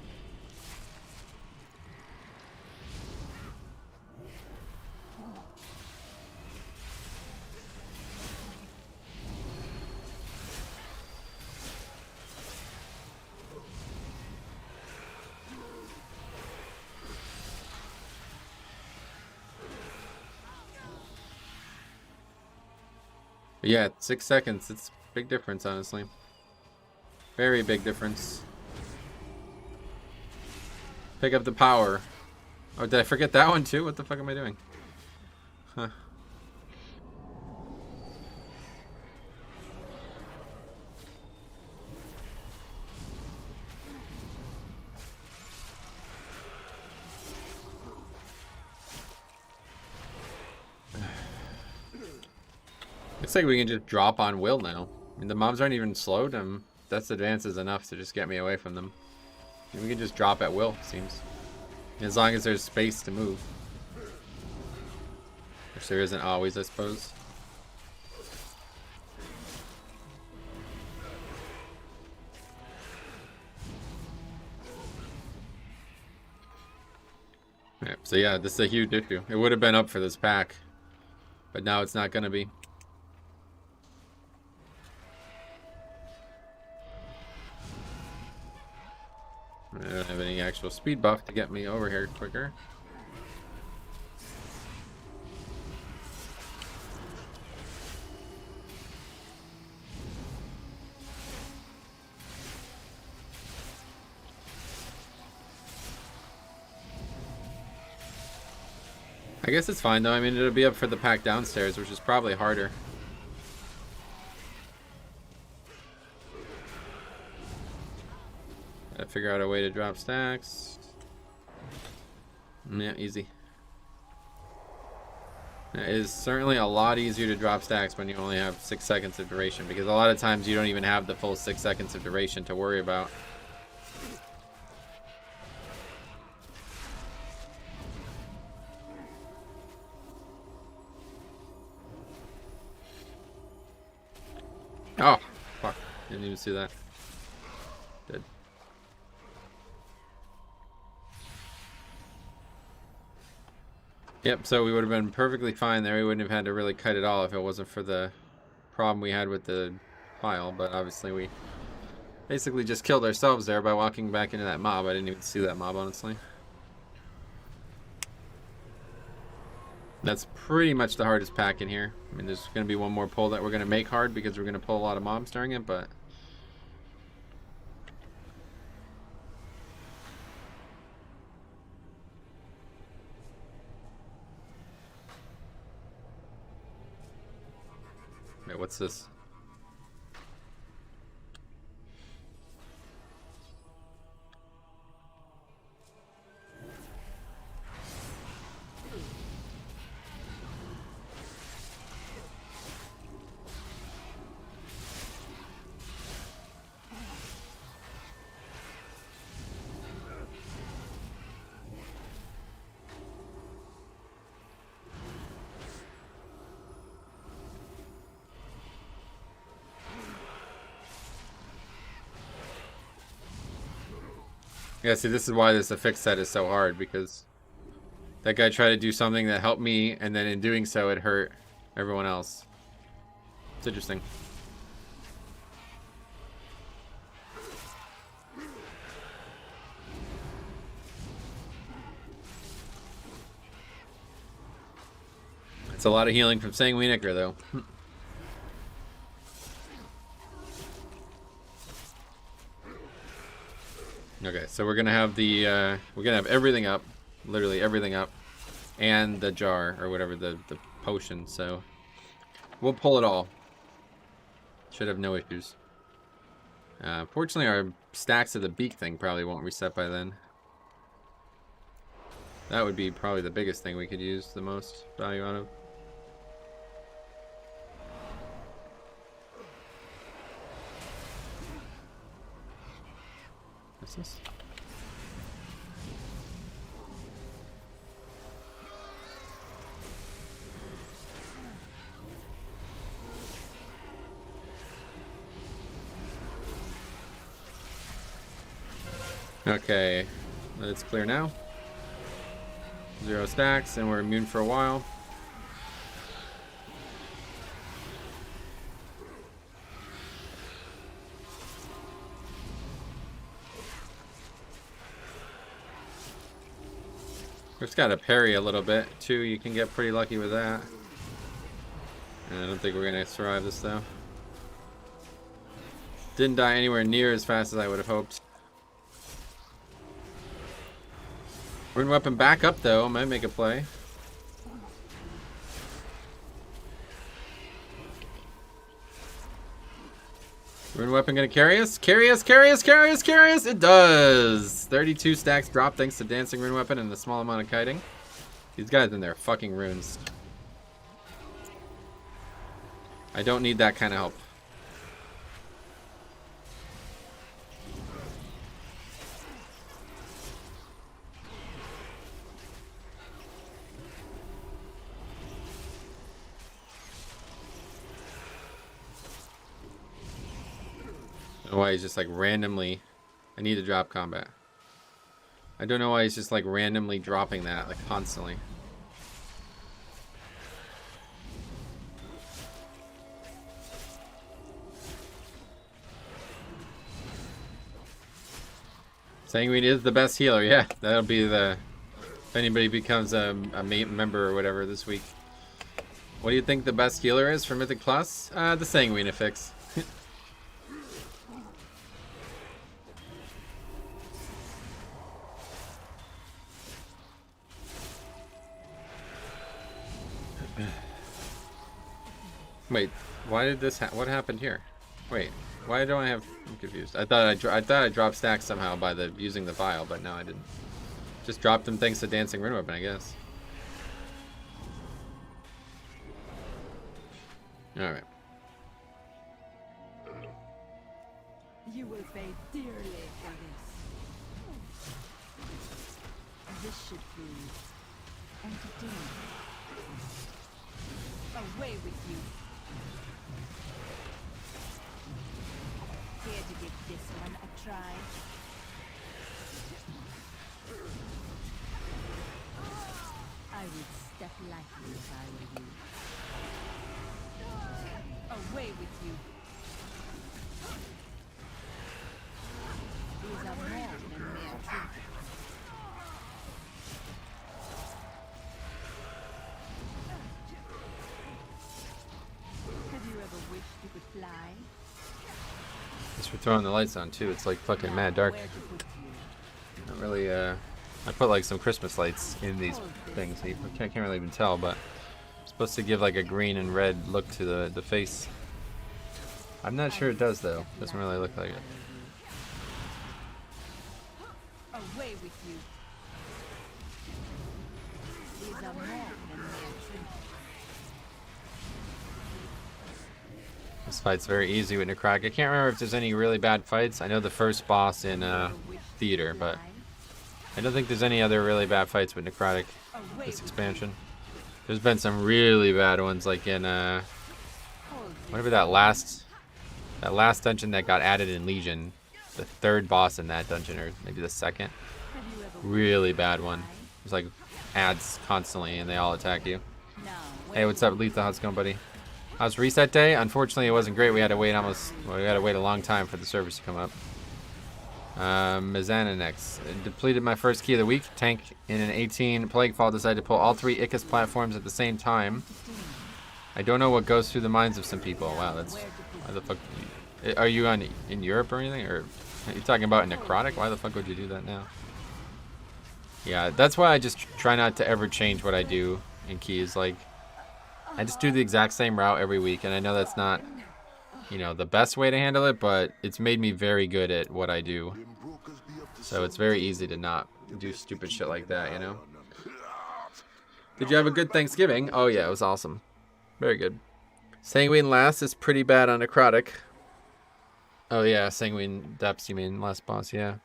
But yeah, 6 seconds. It's a big difference, honestly. Very big difference. Pick up the power. Oh, did I forget that one too? What the fuck am I doing? Huh. Looks like we can just drop on Will now. I mean, the mobs aren't even slowed. That's advances enough to just get me away from them. And we can just drop at will, seems. As long as there's space to move. Which there isn't always, I suppose. Yeah, so yeah, this is a huge issue. It would have been up for this pack. But now it's not going to be. I don't have any actual speed buff to get me over here quicker. I guess it's fine though. I mean, it'll be up for the pack downstairs, which is probably harder. Gotta figure out a way to drop stacks. Yeah, easy. It is certainly a lot easier to drop stacks when you only have 6 seconds of duration, because a lot of times you don't even have the full 6 seconds of duration to worry about. Oh, fuck. Didn't even see that. Dead. Yep, so we would have been perfectly fine there. We wouldn't have had to really cut it all if it wasn't for the problem we had with the pile, but obviously we basically just killed ourselves there by walking back into that mob. I didn't even see that mob, honestly. That's pretty much the hardest pack in here. I mean, there's going to be one more pull that we're going to make hard because we're going to pull a lot of mobs during it, but... Wait, what's this? Yeah, see, this is why this affix set is so hard, because that guy tried to do something that helped me, and then in doing so, it hurt everyone else. It's interesting. It's a lot of healing from Sanguinicer, though. Okay, so we're gonna have the everything up, literally everything up, and the jar or whatever, the potion. So we'll pull it all. Should have no issues. Fortunately, our stacks of the beak thing probably won't reset by then. That would be probably the biggest thing we could use the most value out of. What's this? Okay, it's clear now. 0 stacks, and we're immune for a while. We've got to parry a little bit too. You can get pretty lucky with that. I don't think we're gonna survive this though. Didn't die anywhere near as fast as I would have hoped. Rune weapon back up though, might make a play. Rune weapon gonna carry us? Carry us, carry us, carry us, carry us! It does! 32 stacks drop thanks to dancing rune weapon and the small amount of kiting. These guys in there fucking runes. I don't need that kind of help. I don't know why he's just like randomly. I need to drop combat. I don't know why he's just like randomly dropping that like constantly. Sanguine is the best healer, yeah. That'll be the... If anybody becomes a member or whatever this week. What do you think the best healer is for Mythic Plus? The Sanguine affix. Wait, why did this what happened here? Wait. Why don't I have... I'm confused. I thought I dropped stacks somehow by using the vial, but no, I didn't. Just dropped them thanks to dancing rune weapon, I guess. All right. You will pay dearly for this. This should be entertaining. Away with you. Care to give this one a try? I would step lightly if I were you. Away with you. These are more than mere trinkets. Have you ever wished you could fly? Thanks for throwing the lights on too. It's like fucking mad dark. Not really. I put like some Christmas lights in these things. So you can't really even tell, but it's supposed to give like a green and red look to the face. I'm not sure it does though. Doesn't really look like it. Away with you. These are more than mere trinkets. This fight's very easy with Necrotic. I can't remember if there's any really bad fights. I know the first boss in Theater, but I don't think there's any other really bad fights with Necrotic this expansion. There's been some really bad ones, like in whatever that last dungeon that got added in Legion, the third boss in that dungeon, or maybe the second. Really bad one. It was like ads constantly, and they all attack you. Hey, what's up, Letha? How's it going, buddy? How's reset day? Unfortunately, it wasn't great. We had to wait a long time for the servers to come up. Mizana next. Depleted my first key of the week. Tank in an 18 Plague Fall decided to pull all 3 Ichus platforms at the same time. I don't know what goes through the minds of some people. Wow, that's... Why the fuck... Are you in Europe or anything? Or are you talking about Necrotic? Why the fuck would you do that now? Yeah, that's why I just try not to ever change what I do in keys. Like, I just do the exact same route every week, and I know that's not, you know, the best way to handle it, but it's made me very good at what I do. So it's very easy to not do stupid shit like that, you know? Did you have a good Thanksgiving? Oh yeah, it was awesome. Very good. Sanguine last is pretty bad on Necrotic. Oh yeah, Sanguine Depths, you mean last boss, yeah.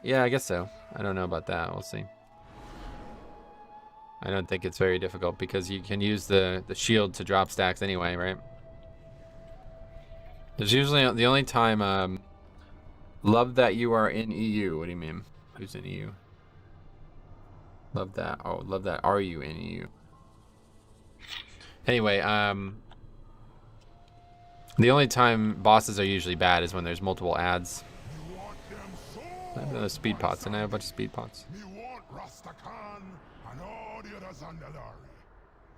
Yeah, I guess so. I don't know about that, we'll see. I don't think it's very difficult because you can use the shield to drop stacks anyway, right? There's usually the only time, love that you are in EU. What do you mean? Who's in EU? Love that. Oh, love that. Are you in EU? Anyway, the only time bosses are usually bad is when there's multiple ads. I have those speed pots, and I have a bunch of speed pots.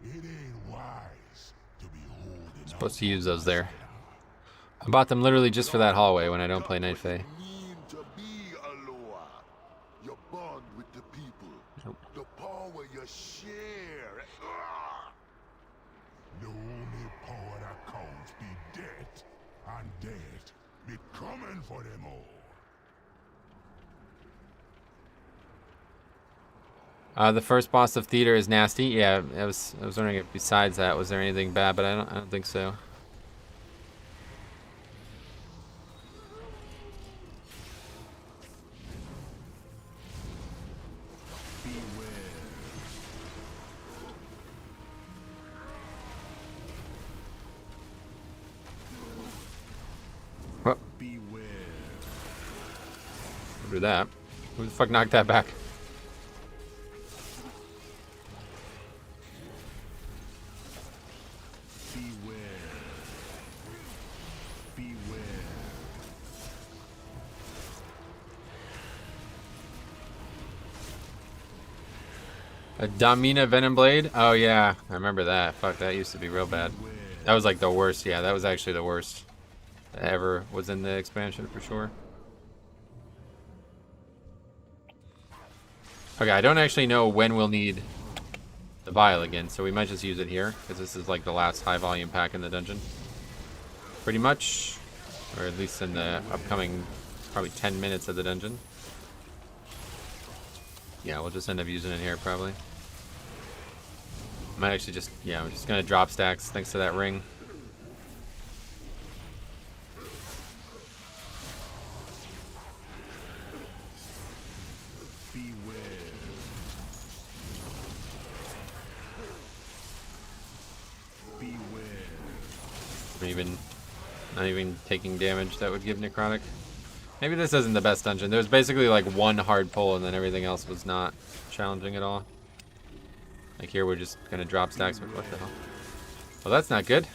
It ain't wise to be holding Supposed to use those there. I bought them literally just for that hallway when I don't play Night Fae. mean to be Aloha. You bond with the people. Nope. The power you share. Ah! The only power that counts be death, and death be coming for them all. The first boss of theater is nasty. Yeah, I was wondering if besides that was there anything bad, but I don't think so. What? I'll do that. Who the fuck knocked that back? A Domina Venom Blade? Oh yeah, I remember that. Fuck, that used to be real bad. That was like the worst. Yeah, that was actually the worst that ever was in the expansion for sure. Okay, I don't actually know when we'll need the vial again, so we might just use it here, because this is like the last high volume pack in the dungeon. Pretty much. Or at least in the upcoming probably 10 minutes of the dungeon. Yeah, we'll just end up using it here probably. Might actually just, yeah, I'm just gonna drop stacks thanks to that ring. Not even taking damage that would give necrotic. Maybe this isn't the best dungeon. There's basically like one hard pull and then everything else was not challenging at all. Like here we're just gonna drop stacks. What the hell? Well, that's not good.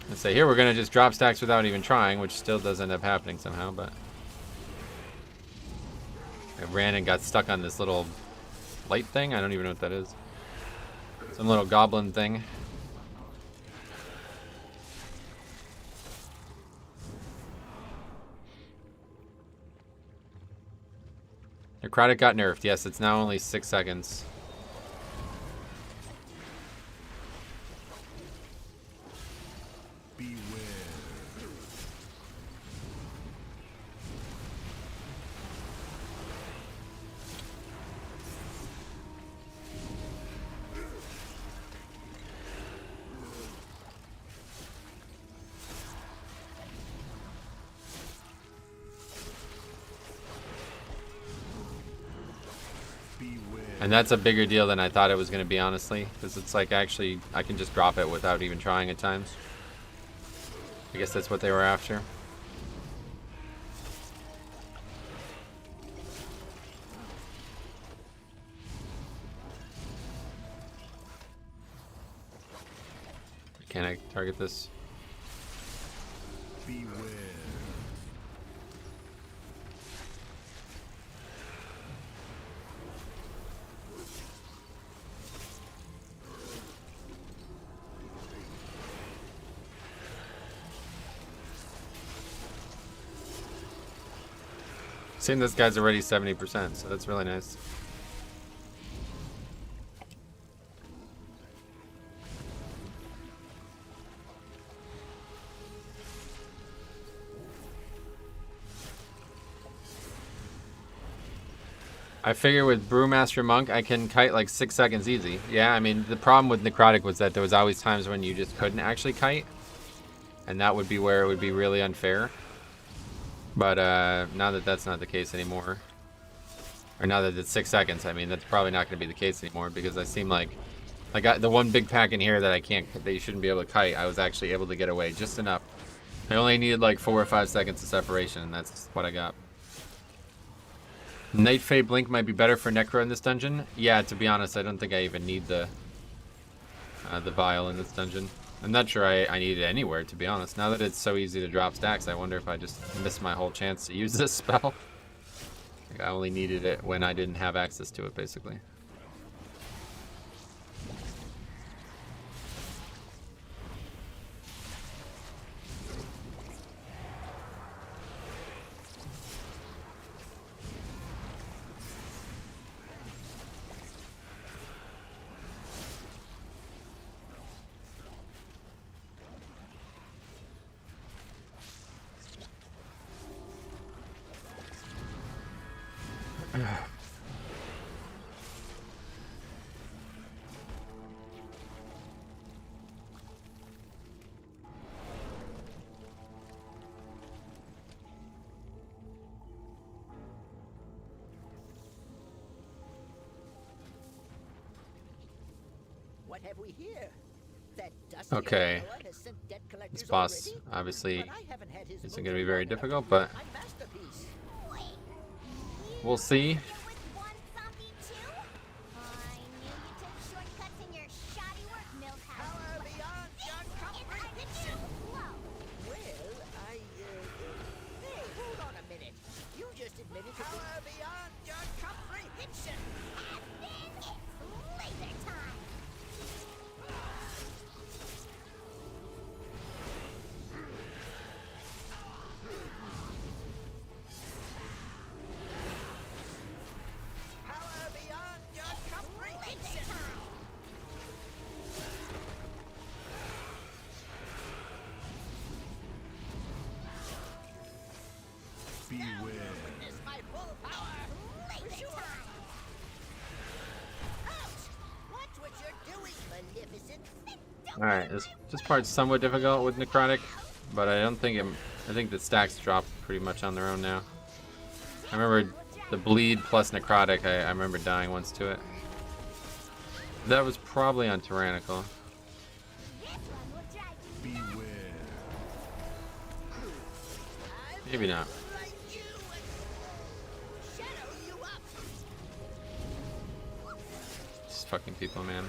Let's say here we're gonna just drop stacks without even trying, which still does end up happening somehow, but I ran and got stuck on this little light thing. I don't even know what that is. Some little goblin thing. Necrotic got nerfed. Yes, it's now only 6 seconds. And that's a bigger deal than I thought it was going to be, honestly. Because it's like, actually, I can just drop it without even trying at times. I guess that's what they were after. Can I target this? Beware. Seeing this guy's already 70%, so that's really nice. I figure with Brewmaster Monk, I can kite like 6 seconds easy. Yeah, I mean, the problem with Necrotic was that there was always times when you just couldn't actually kite. And that would be where it would be really unfair. But now that that's not the case anymore, or now that it's 6 seconds, I mean, that's probably not going to be the case anymore, because I seem like I got the one big pack in here that that you shouldn't be able to kite. I was actually able to get away just enough. I only needed like 4 or 5 seconds of separation, and that's what I got. Night Fae Blink might be better for Necro in this dungeon. Yeah, to be honest, I don't think I even need the vial in this dungeon. I'm not sure I need it anywhere, to be honest. Now that it's so easy to drop stacks, I wonder if I just missed my whole chance to use this spell. Like, I only needed it when I didn't have access to it, basically. What have we here? That dusty Okay. old fella has sent debt collectors This boss already? obviously But I haven't had his isn't mojo going to be very long enough difficult, to but complete my masterpiece. we'll see. Hey, hold on a minute. You just admitted to power beyond your comprehension. Laser time. Power beyond your comprehension. Beware. Witness my full power. Laser time. Ouch! Watch what you're doing, Magnificent. All right, this part's somewhat difficult with necrotic, but I don't think I think the stacks drop pretty much on their own now. I remember the bleed plus necrotic. I remember dying once to it. That was probably on tyrannical. Beware. Maybe not. Light you and shadow you up. Just fucking people, man.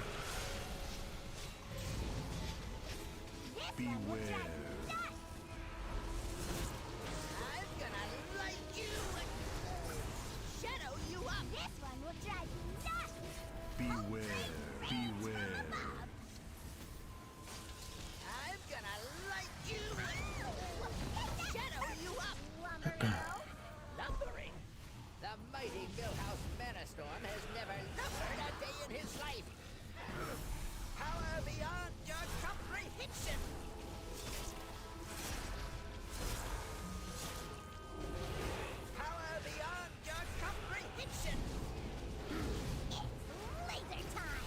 Beware. I'm gonna light you and shadow you up. This one will drive you nuts. Beware. Beware. I'm gonna light you and shadow you up. Lumbering. The mighty Millhouse Manastorm has never lumbered a day in his life. Power beyond your comprehension. Power beyond your comprehension. Laser time.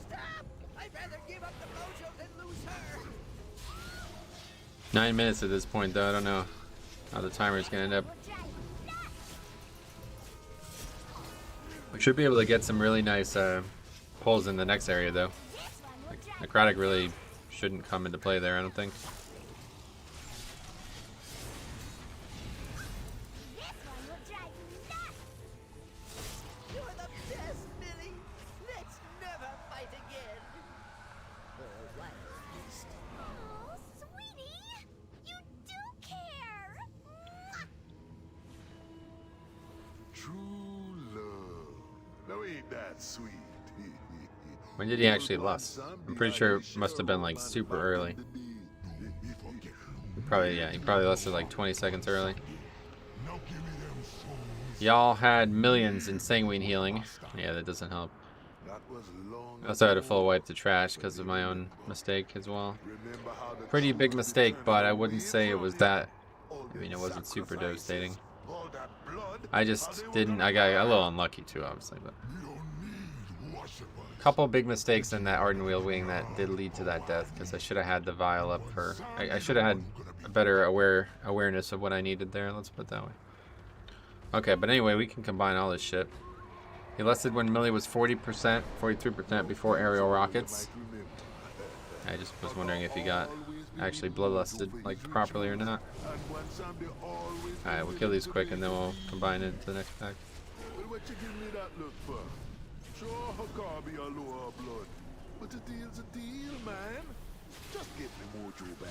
Stop! I'd rather give up the mojo than lose her. 9 minutes at this point, though. I don't know how the timer's gonna end up. We should be able to get some really nice pulls in the next area, though. Like, necrotic really shouldn't come into play there, I don't think. You're the best, Millie. Let's never fight again. Or a while, at least. Oh, sweetie, you do care. Mwah. True love. Now ain't that sweet? When did he actually lust? I'm pretty sure it must have been like super early. He probably lusted like 20 seconds early. Y'all had millions in sanguine healing. Yeah, that doesn't help. I also had a full wipe to trash because of my own mistake as well. Pretty big mistake, but I wouldn't say it was that. I mean, it wasn't super devastating. I just didn't. I got a little unlucky too, obviously, but a couple big mistakes in that Ardent Wheel Wing that did lead to that death because I should have had the vial up for. I should have had a better awareness of what I needed there. Let's put it that way. Okay, but anyway, we can combine all this shit. He lusted when Millie was 40%, 43% before aerial rockets. I just was wondering if he got actually bloodlusted like properly or not. Alright, we'll kill these quick and then we'll combine it into the next pack. What you give me that look for? Sure, Hakar be a lower blood, but the deal's a deal, man. Just get me mojo back.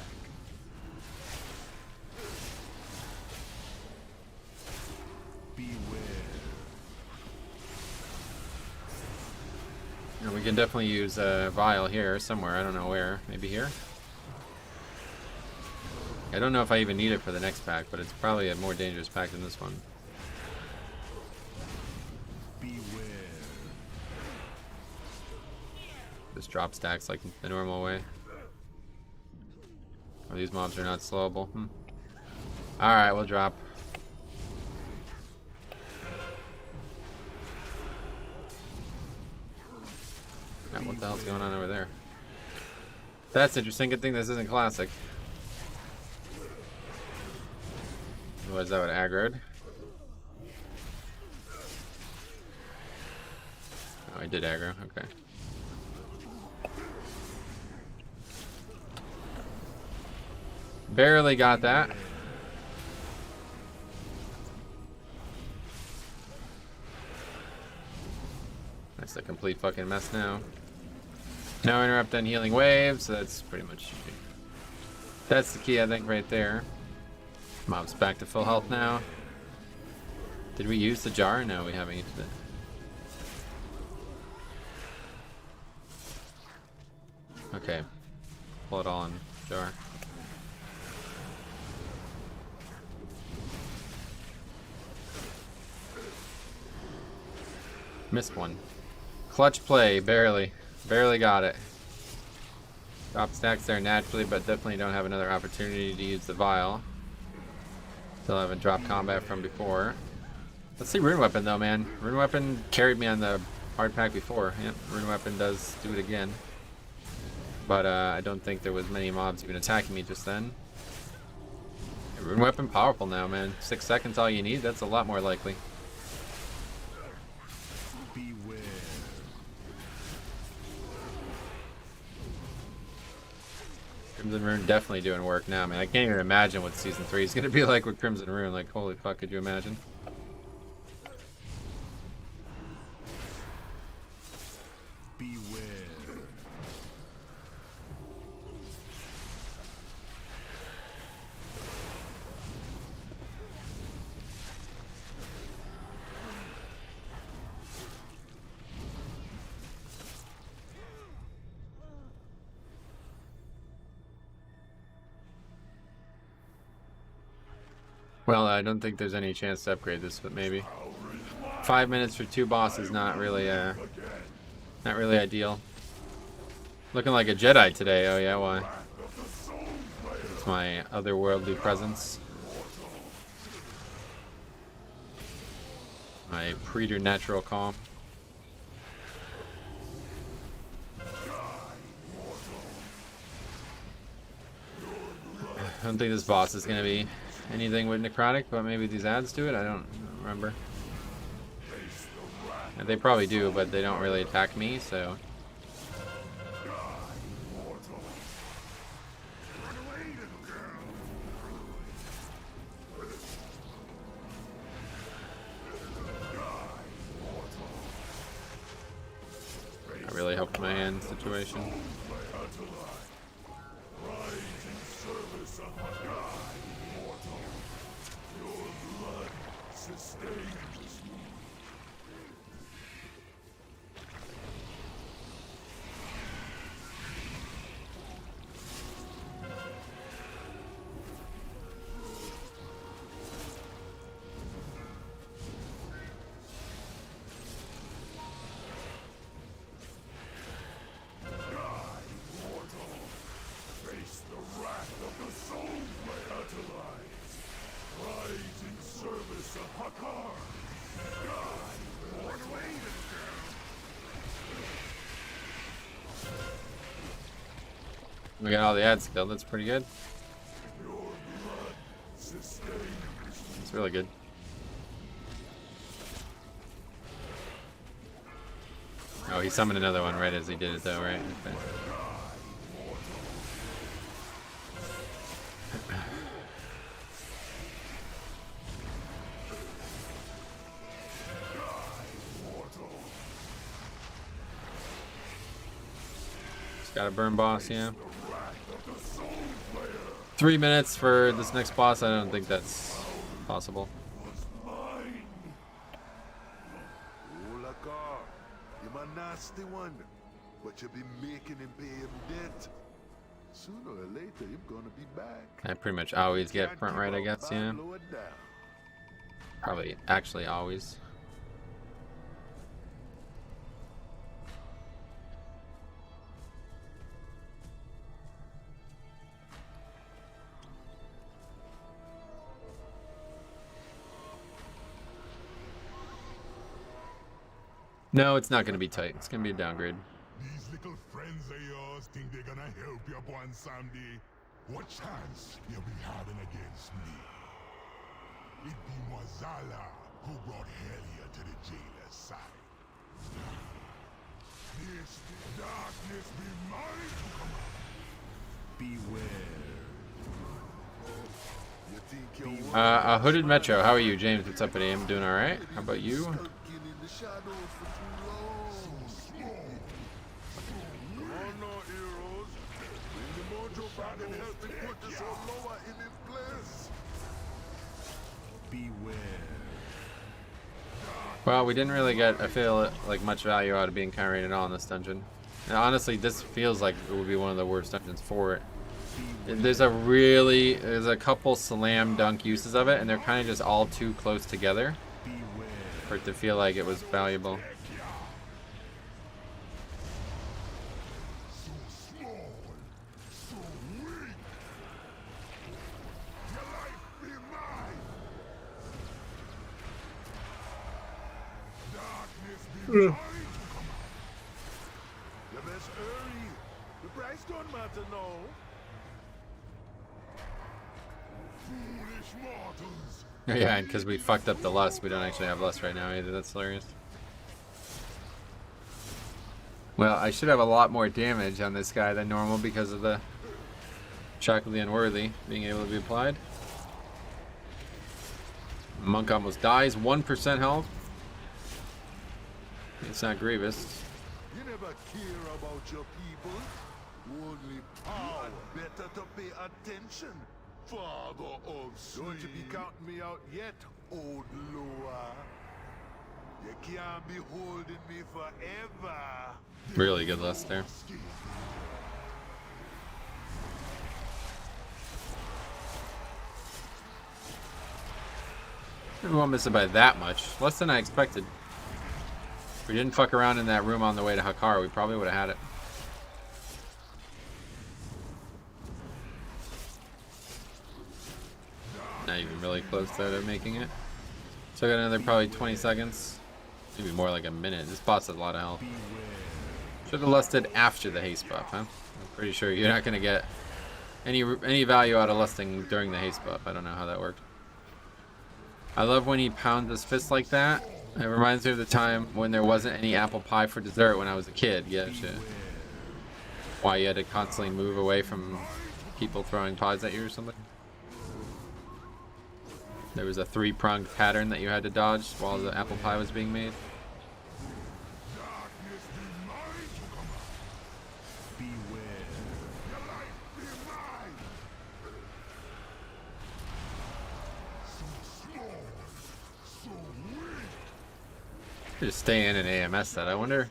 Beware. And we can definitely use a vial here somewhere. I don't know where. Maybe here? I don't know if I even need it for the next pack, but it's probably a more dangerous pack than this one. Beware. Just drop stacks like the normal way. Oh, these mobs are not slowable. Alright, we'll drop. Yeah, what the hell's going on over there? That's interesting. Good thing this isn't classic. Otherwise that would aggroed. Oh, I did aggro. Okay. Barely got that. That's a complete fucking mess now. No interrupt on healing waves, so that's pretty much... That's the key, I think, right there. Mob's back to full health now. Did we use the jar? No, we haven't used it. Okay. Pull it all in jar. Missed one. Clutch play, barely. Barely got it. Drop stacks there naturally, but definitely don't have another opportunity to use the vial. Still haven't dropped combat from before. Let's see Rune Weapon though, man. Rune Weapon carried me on the hard pack before. Yep, Rune Weapon does do it again. But I don't think there was many mobs even attacking me just then. Yeah, Rune Weapon powerful now, man. 6 seconds all you need, that's a lot more likely. Beware. Crimson Rune definitely doing work now, man. I can't even imagine what Season 3 is going to be like with Crimson Rune. Like, holy fuck, could you imagine? Beware. Well, I don't think there's any chance to upgrade this, but maybe. 5 minutes for 2 bosses, not really ideal. Looking like a Jedi today. Oh yeah, why? It's my otherworldly presence. My preternatural calm. I don't think this boss is gonna be anything with necrotic, but maybe these adds to it. I don't remember. And they probably do, but they don't really attack me, so. I really helped my hand situation. We got all the ads killed, that's pretty good. It's really good. Oh, he summoned another one right as he did it though, right? Okay. Just got a burn boss, yeah. 3 minutes for this next boss, I don't think that's possible. You're a nasty one, but you'll be making him pay him debt. Sooner or later, you're gonna be back. I pretty much always get front right, I guess, yeah. Probably, actually always. No, it's not going to be tight. It's going to be a downgrade. These little friends of yours think they're gonna help you upon Sunday. What chance you'll be having against me? It be Mwazala who brought Helia to the jailer's side. This darkness be mine to command. Beware. You think you're A Hooded Metro. How are you, James? What's up, buddy? I'm doing all right. How about you? in the shadows for too long. So small. Come on now, heroes. Bring the mojo back and help me put this all lower in its place. Beware. Well, we didn't really get, I feel, like much value out of being Kyrian at all in this dungeon. And honestly, this feels like it would be one of the worst dungeons for it. There's a couple slam dunk uses of it, and they're kind of just all too close together for it to feel like it was valuable. So small. So weak. Your life be mine. Darkness be mine to command. You best hurry. The price don't matter now. Foolish mortals. Yeah, and because we fucked up the lust, we don't actually have lust right now either. That's hilarious. Well, I should have a lot more damage on this guy than normal because of the Shock of the Unworthy being able to be applied. Monk almost dies, 1% health. It's not grievous. You never care about your people. Only power. Better to pay attention. Father of sin. Don't you be counting me out yet, old Loa. You can't be holding me forever. Really good lust there. We won't miss it by that much. Less than I expected. If we didn't fuck around in that room on the way to Hakar, we probably would have had it. Not even really close to making it. So I got another probably 20 seconds. Maybe more like a minute. This boss has a lot of health. Should have lusted after the haste buff, huh? I'm pretty sure you're not going to get any value out of lusting during the haste buff. I don't know how that worked. I love when he pounds his fist like that. It reminds me of the time when there wasn't any apple pie for dessert when I was a kid. Yeah, shit. Why you had to constantly move away from people throwing pies at you or something. There was a three-pronged pattern that you had to dodge while the apple pie was being made. Just stay in and AMS that. I wonder,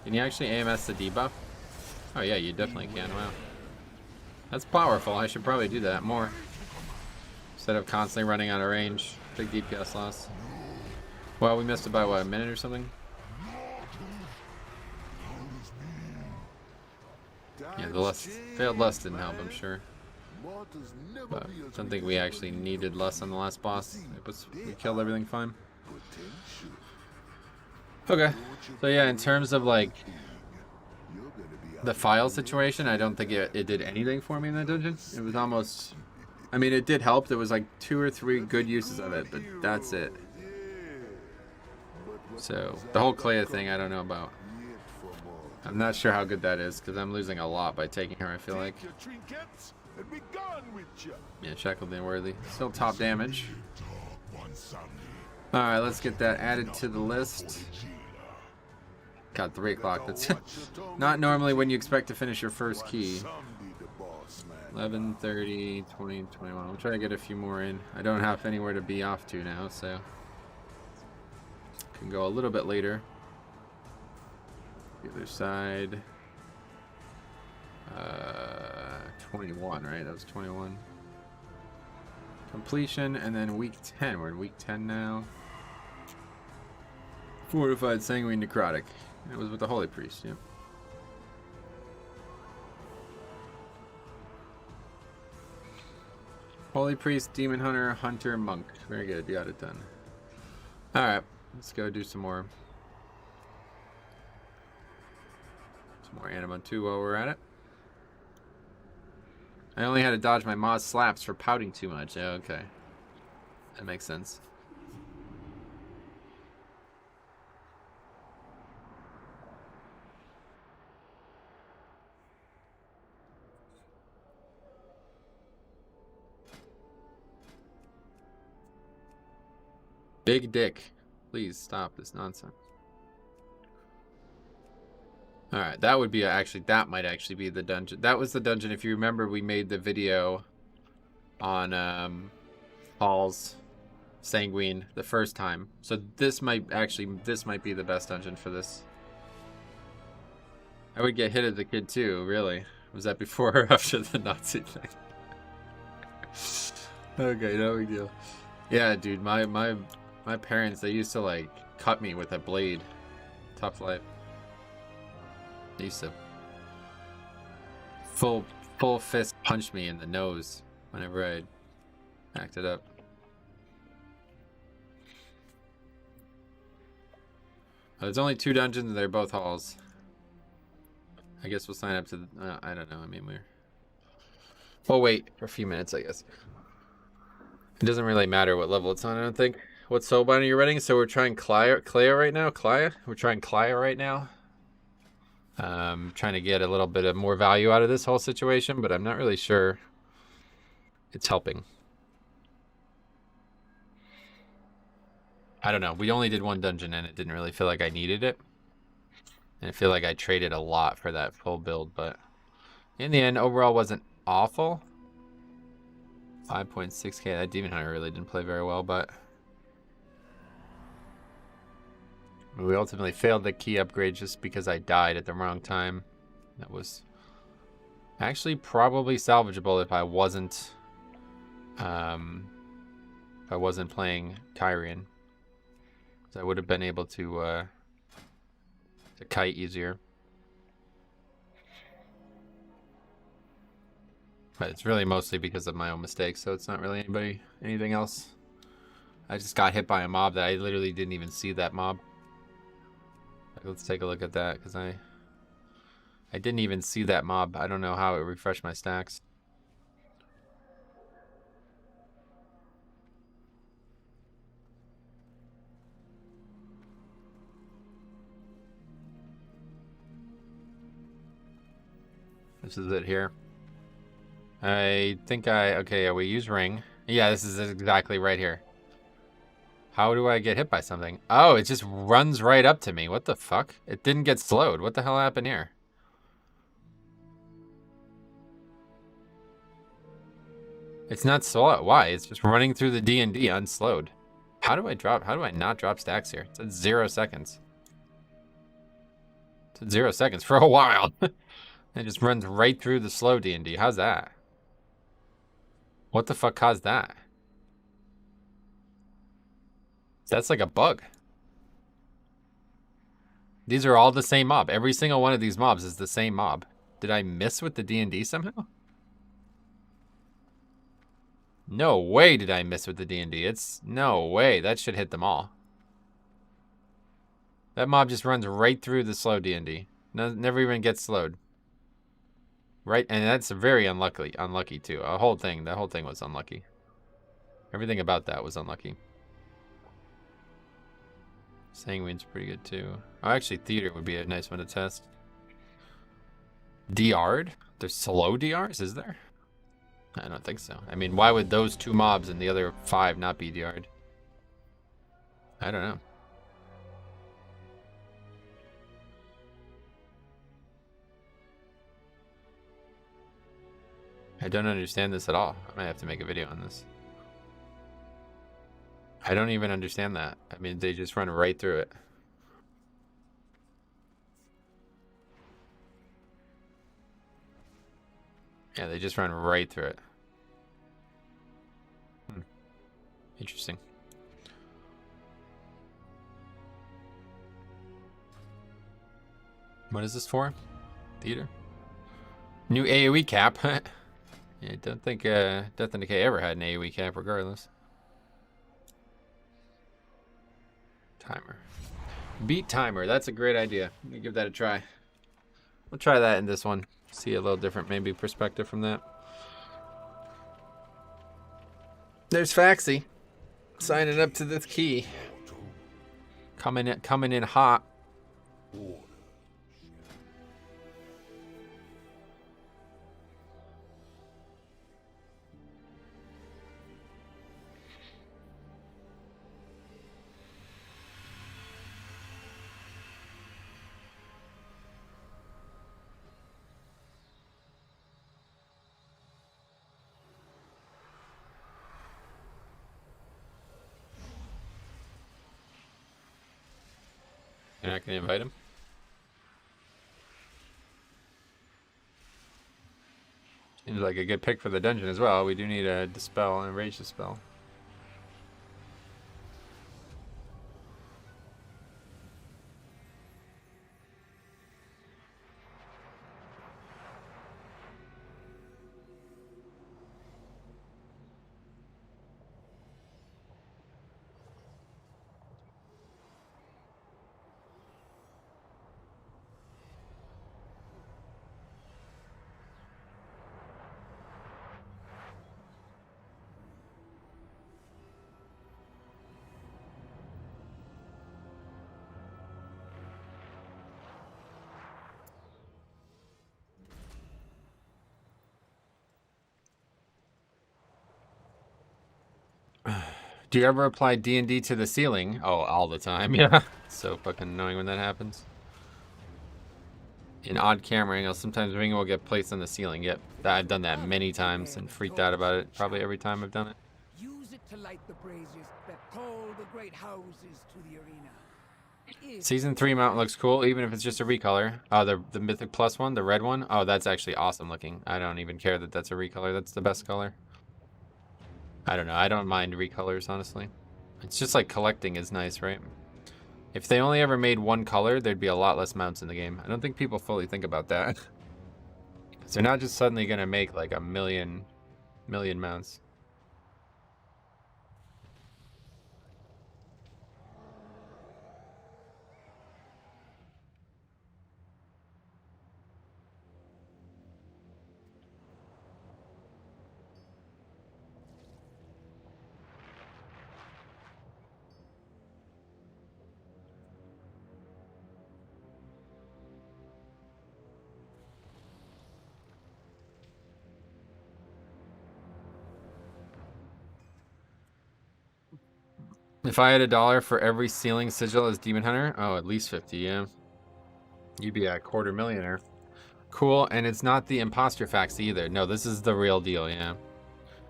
can you actually AMS the debuff? Oh yeah, you definitely can. Wow, that's powerful. I should probably do that more instead of constantly running out of range. Big DPS loss. Well, we missed it by what, a minute or something? Yeah, the failed lust didn't help, I'm sure. But I don't think we actually needed lust on the last boss. We killed everything fine. Okay, so yeah, in terms of like the file situation, I don't think it did anything for me in that dungeon. It was almost, I mean, it did help. There was like 2 or 3 good uses of it, but that's it. So the whole Clea thing, I don't know about. I'm not sure how good that is because I'm losing a lot by taking her, I feel like. Yeah, Shackled the Unworthy. Still top damage. Alright, let's get that added to the list. God, 3 o'clock. That's not normally when you expect to finish your first key. 11, 30, 20, 21. I'll try to get a few more in. I don't have anywhere to be off to now, so can go a little bit later. The other side. 21, right? That was 21. Completion, and then week 10. We're in week 10 now. Fortified Sanguine Necrotic. It was with the Holy Priest, yeah. Holy Priest, Demon Hunter, Hunter, Monk. Very good, got it done. Alright, let's go do some more. Some more Animal 2 while we're at it. I only had to dodge my Moz slaps for pouting too much. Yeah, okay. That makes sense. Big dick. Please stop this nonsense. Alright, that would be actually, that might actually be the dungeon. That was the dungeon, if you remember, we made the video on Paul's Sanguine the first time. So this might be the best dungeon for this. I would get hit as a kid too, really. Was that before or after the Nazi thing? Okay, no big deal. Yeah, dude, my parents, they used to like cut me with a blade. Tough life. They used to full fist punch me in the nose whenever I acted up. There's only 2 dungeons and they're both halls. I guess we'll sign up to the, I don't know, I mean we'll wait for a few minutes, I guess. It doesn't really matter what level it's on, I don't think. What soulbind are you running? So we're trying Clea right now. We're trying Clea right now. Trying to get a little bit of more value out of this whole situation, but I'm not really sure it's helping. I don't know. We only did 1 dungeon and it didn't really feel like I needed it. And I feel like I traded a lot for that full build, but in the end, overall wasn't awful. 5.6k. That Demon Hunter really didn't play very well, but we ultimately failed the key upgrade just because I died at the wrong time. That was actually probably salvageable if I wasn't playing Kyrian. So I would have been able to kite easier. But it's really mostly because of my own mistakes, so it's not really anything else. I just got hit by a mob that I literally didn't even see that mob. Let's take a look at that, because I didn't even see that mob. I don't know how it refreshed my stacks. This is it here. I think okay, yeah, we use ring. Yeah, this is exactly right here. How do I get hit by something? Oh, it just runs right up to me. What the fuck? It didn't get slowed. What the hell happened here? It's not slow. Why? It's just running through the D&D unslowed. How do I not drop stacks here? It's at 0 seconds. It's at 0 seconds for a while. It just runs right through the slow D&D. How's that? What the fuck caused that? That's like a bug. These are all the same mob. Every single one of these mobs is the same mob. Did I miss with the D&D somehow? No way did I miss with the D&D. It's no way. That should hit them all. That mob just runs right through the slow D&D. Never even gets slowed. Right, and that's very unlucky too. The whole thing was unlucky. Everything about that was unlucky. Sanguine's pretty good too. Oh, actually, Theater would be a nice one to test. DR'd? There's slow DRs, is there? I don't think so. I mean, why would those 2 mobs and the other 5 not be DR'd? I don't know. I don't understand this at all. I might have to make a video on this. I don't even understand that. I mean, they just run right through it. Yeah, they just run right through it. Interesting. What is this for? Theater? New AoE cap. Yeah, I don't think Death and Decay ever had an AoE cap regardless. Timer. Beat timer. That's a great idea. Let me give that a try. We'll try that in this one. See a little different maybe perspective from that. There's Faxi signing up to this key. Coming in hot. You're not going to invite him? Seems like a good pick for the dungeon as well. We do need a dispel and a rage dispel. Do you ever apply D&D to the ceiling? Oh, all the time, yeah. So fucking annoying when that happens. In odd camera angles, sometimes ring will get placed on the ceiling. Yep, I've done that many times and freaked out about it probably every time I've done it. Use it to light the braziers that call the great houses to the arena. Season 3 mount looks cool, even if it's just a recolor. Oh, the Mythic Plus one, the red one? Oh, that's actually awesome looking. I don't even care that that's a recolor. That's the best color. I don't know. I don't mind recolors, honestly. It's just like collecting is nice, right? If they only ever made one color, there'd be a lot less mounts in the game. I don't think people fully think about that. So they're not just suddenly going to make like a million mounts. If I had $1 for every ceiling sigil as Demon Hunter, oh, at least 50, yeah. You'd be a $250,000. Cool, and it's not the imposter fax either. No, this is the real deal, yeah.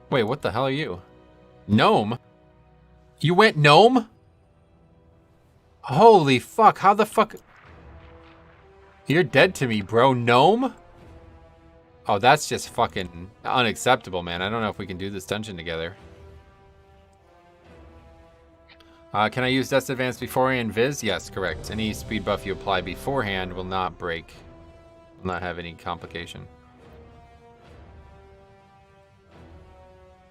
Wait, what the hell are you? Gnome? You went gnome? Holy fuck, how the fuck? You're dead to me, bro. Gnome? Oh, that's just fucking unacceptable, man. I don't know if we can do this dungeon together. Can I use Death's Advance beforehand Viz? Yes, correct. Any speed buff you apply beforehand will not break. Will not have any complication.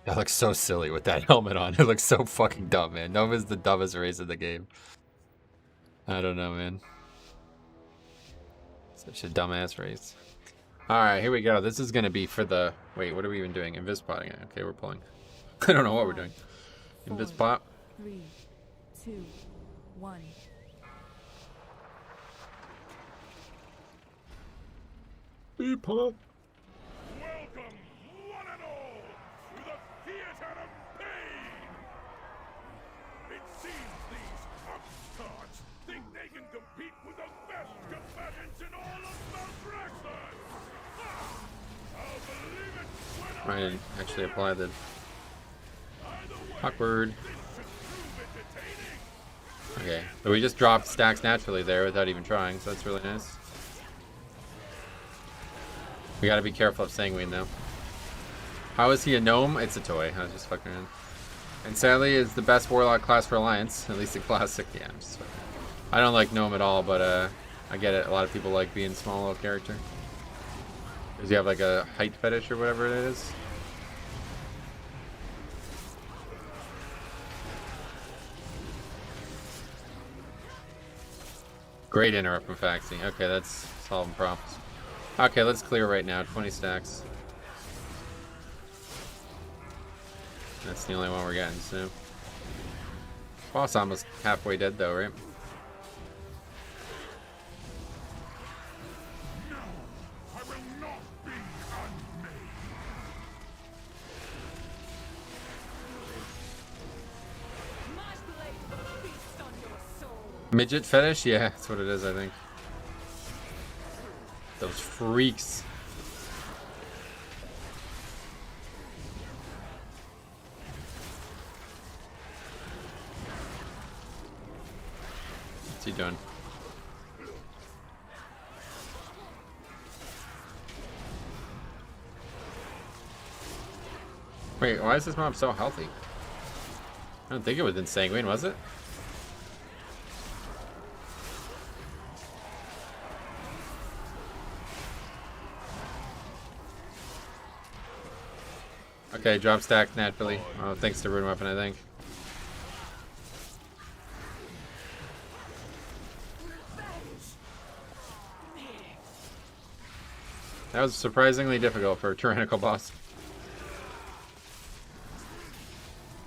That looks so silly with that helmet on. It looks so fucking dumb, man. Gnome is the dumbest race in the game. I don't know, man. Such a dumbass race. Alright, here we go. This is going to be for the... Wait, what are we even doing? Invis potting. Okay, we're pulling. I don't know what we're doing. Invis pot. 3, 2, 1. Beep pot. Welcome, one and all, to the theater of pain! It seems these upstarts think they can compete with the best combatants in all of Mount Wrestling! I'll believe it when I didn't actually apply the... Awkward. Okay, so we just dropped stacks naturally there without even trying, so that's really nice. We gotta be careful of Sanguine though. How is he a gnome? It's a toy. I was just fucking around. And sadly, is the best warlock class for Alliance, at least the classic. Yeah, I'm just fucking around. I don't like gnome at all, but I get it. A lot of people like being small little character. Does he have like a height fetish or whatever it is? Great interrupt from Faxi. Okay, that's solving problems. Okay, let's clear right now. 20 stacks. That's the only one we're getting, so. Boss almost halfway dead though, right? Midget fetish? Yeah, that's what it is, I think. Those freaks. What's he doing? Wait, why is this mob so healthy? I don't think it was Insanguine, was it? Okay, drop stack naturally. Oh, thanks to Rune Weapon, I think. That was surprisingly difficult for a tyrannical boss.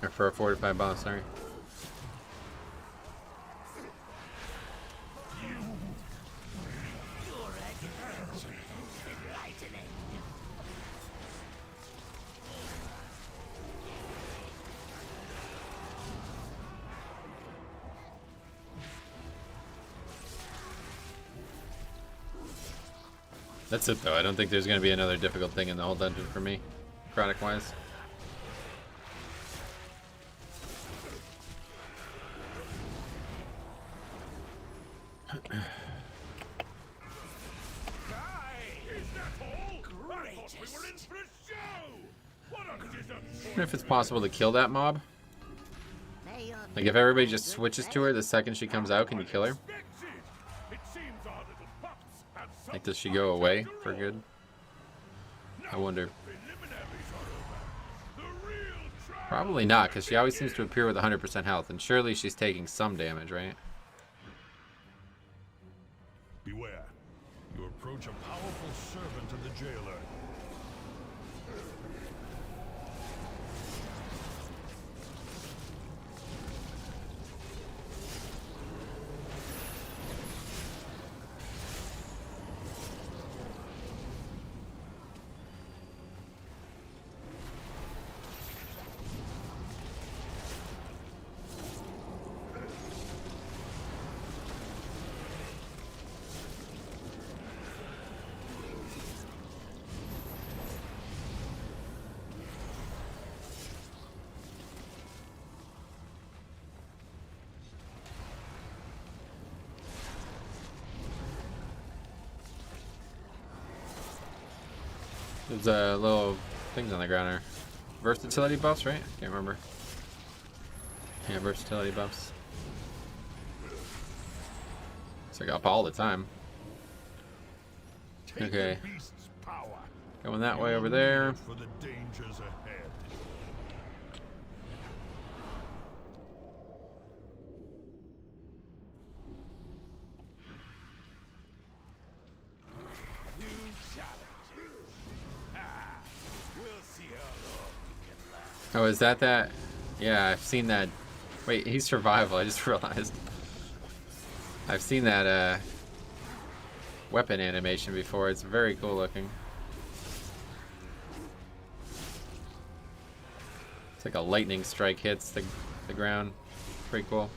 Or for a fortified boss, sorry. That's it though. I don't think there's going to be another difficult thing in the whole dungeon for me, product wise. Even if it's possible to kill that mob. Like if everybody just switches to her the second she comes out, can you kill her? Like, does she go away for good? I wonder. Probably not, because she always seems to appear with 100% health, and surely she's taking some damage, right? Beware. You approach a powerful servant of the jailer. There's little things on the ground there. Versatility buffs, right? Can't remember. Yeah, versatility buffs. It's like up all the time. Okay. Going that way over there. For the dangers ahead. Oh, is that? Yeah, I've seen that. Wait, he's survival. I just realized. I've seen that weapon animation before. It's very cool looking. It's like a lightning strike hits the ground. Pretty cool.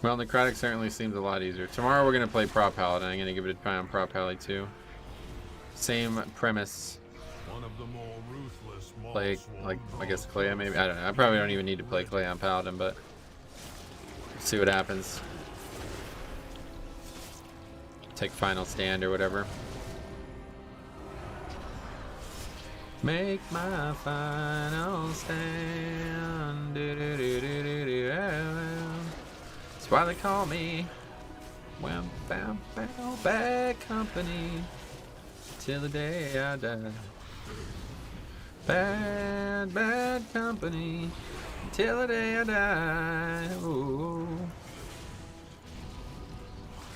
Well, necrotic certainly seems a lot easier. Tomorrow we're gonna play Prop Paladin. I'm gonna give it a try on Prop Pally too. Same premise. One of the more ruthless Play like I guess Clay maybe. I don't know. I probably don't even need to play Clay on Paladin, but see what happens. Take final stand or whatever. Make my final stand. That's why they call me bad company till the day I die. Bad company. Till the day I die. Ooh.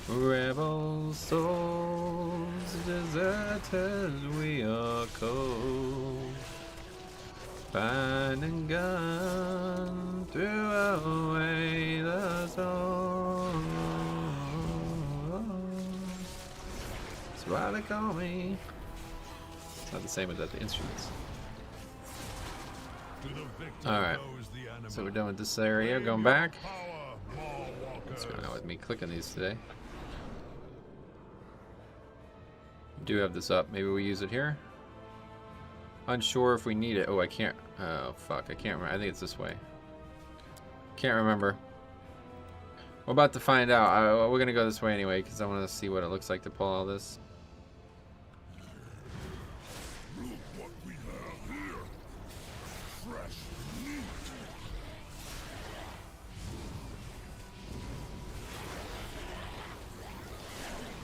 Rebel souls, deserters, we are cold. Finding gun, threw away the soul. That's why they call me. It's not the same without the instruments. Alright, so we're done with this area. Going back. What's going on with me clicking these today? Do have this up. Maybe we use it here. Unsure if we need it. Oh, I can't. Oh, fuck. I can't remember. I think it's this way. Can't remember. We're about to find out. We're going to go this way anyway because I want to see what it looks like to pull all this.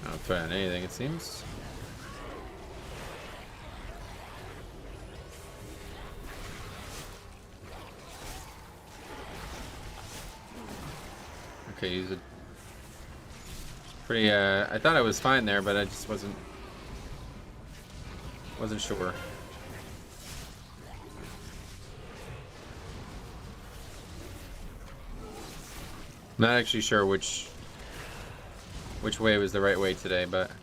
Not finding anything, it seems. Okay, use it. Pretty, I thought I was fine there, but I just wasn't sure. Not actually sure which way was the right way today, but I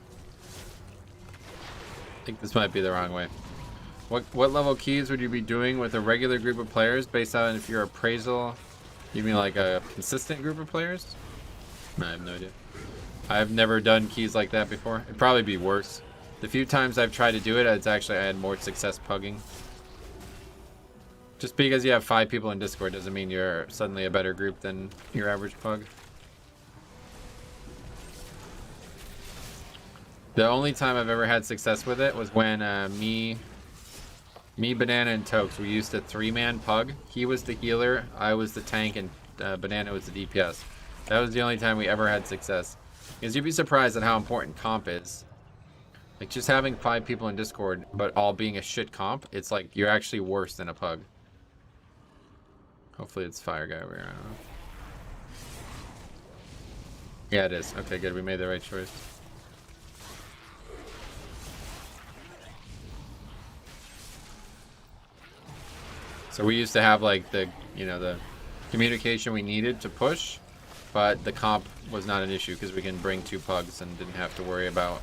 think this might be the wrong way. What level keys would you be doing with a regular group of players based on if your appraisal? You mean like a consistent group of players? I have no idea. I've never done keys like that before. It'd probably be worse. The few times I've tried to do it, it's actually I had more success pugging. Just because you have 5 people in Discord doesn't mean you're suddenly a better group than your average pug. The only time I've ever had success with it was when me, Banana, and Tokes, we used a 3-man pug. He was the healer, I was the tank, and Banana was the DPS. That was the only time we ever had success. Because you'd be surprised at how important comp is. Like, just having 5 people in Discord, but all being a shit comp, it's like you're actually worse than a pug. Hopefully it's fire guy over here, I don't know. Yeah, it is. Okay, good, we made the right choice. So we used to have like the, you know, the communication we needed to push, but the comp was not an issue because we can bring 2 pugs and didn't have to worry about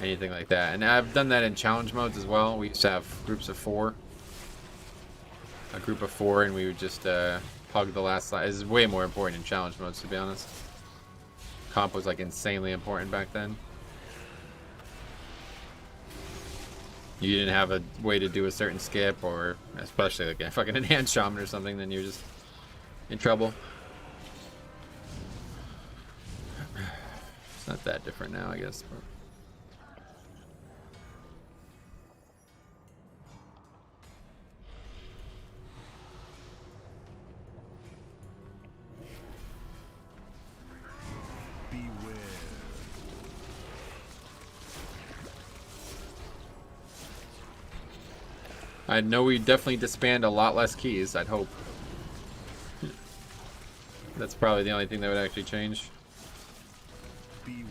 anything like that. And I've done that in challenge modes as well. We used to have groups of 4. A group of 4, and we would just pug the last slide. This is way more important in challenge modes, to be honest. Comp was like insanely important back then. You didn't have a way to do a certain skip, or especially like a fucking enhanced shaman or something, then you're just in trouble. It's not that different now, I guess. But... I know we definitely disband a lot less keys, I'd hope. That's probably the only thing that would actually change. Beware.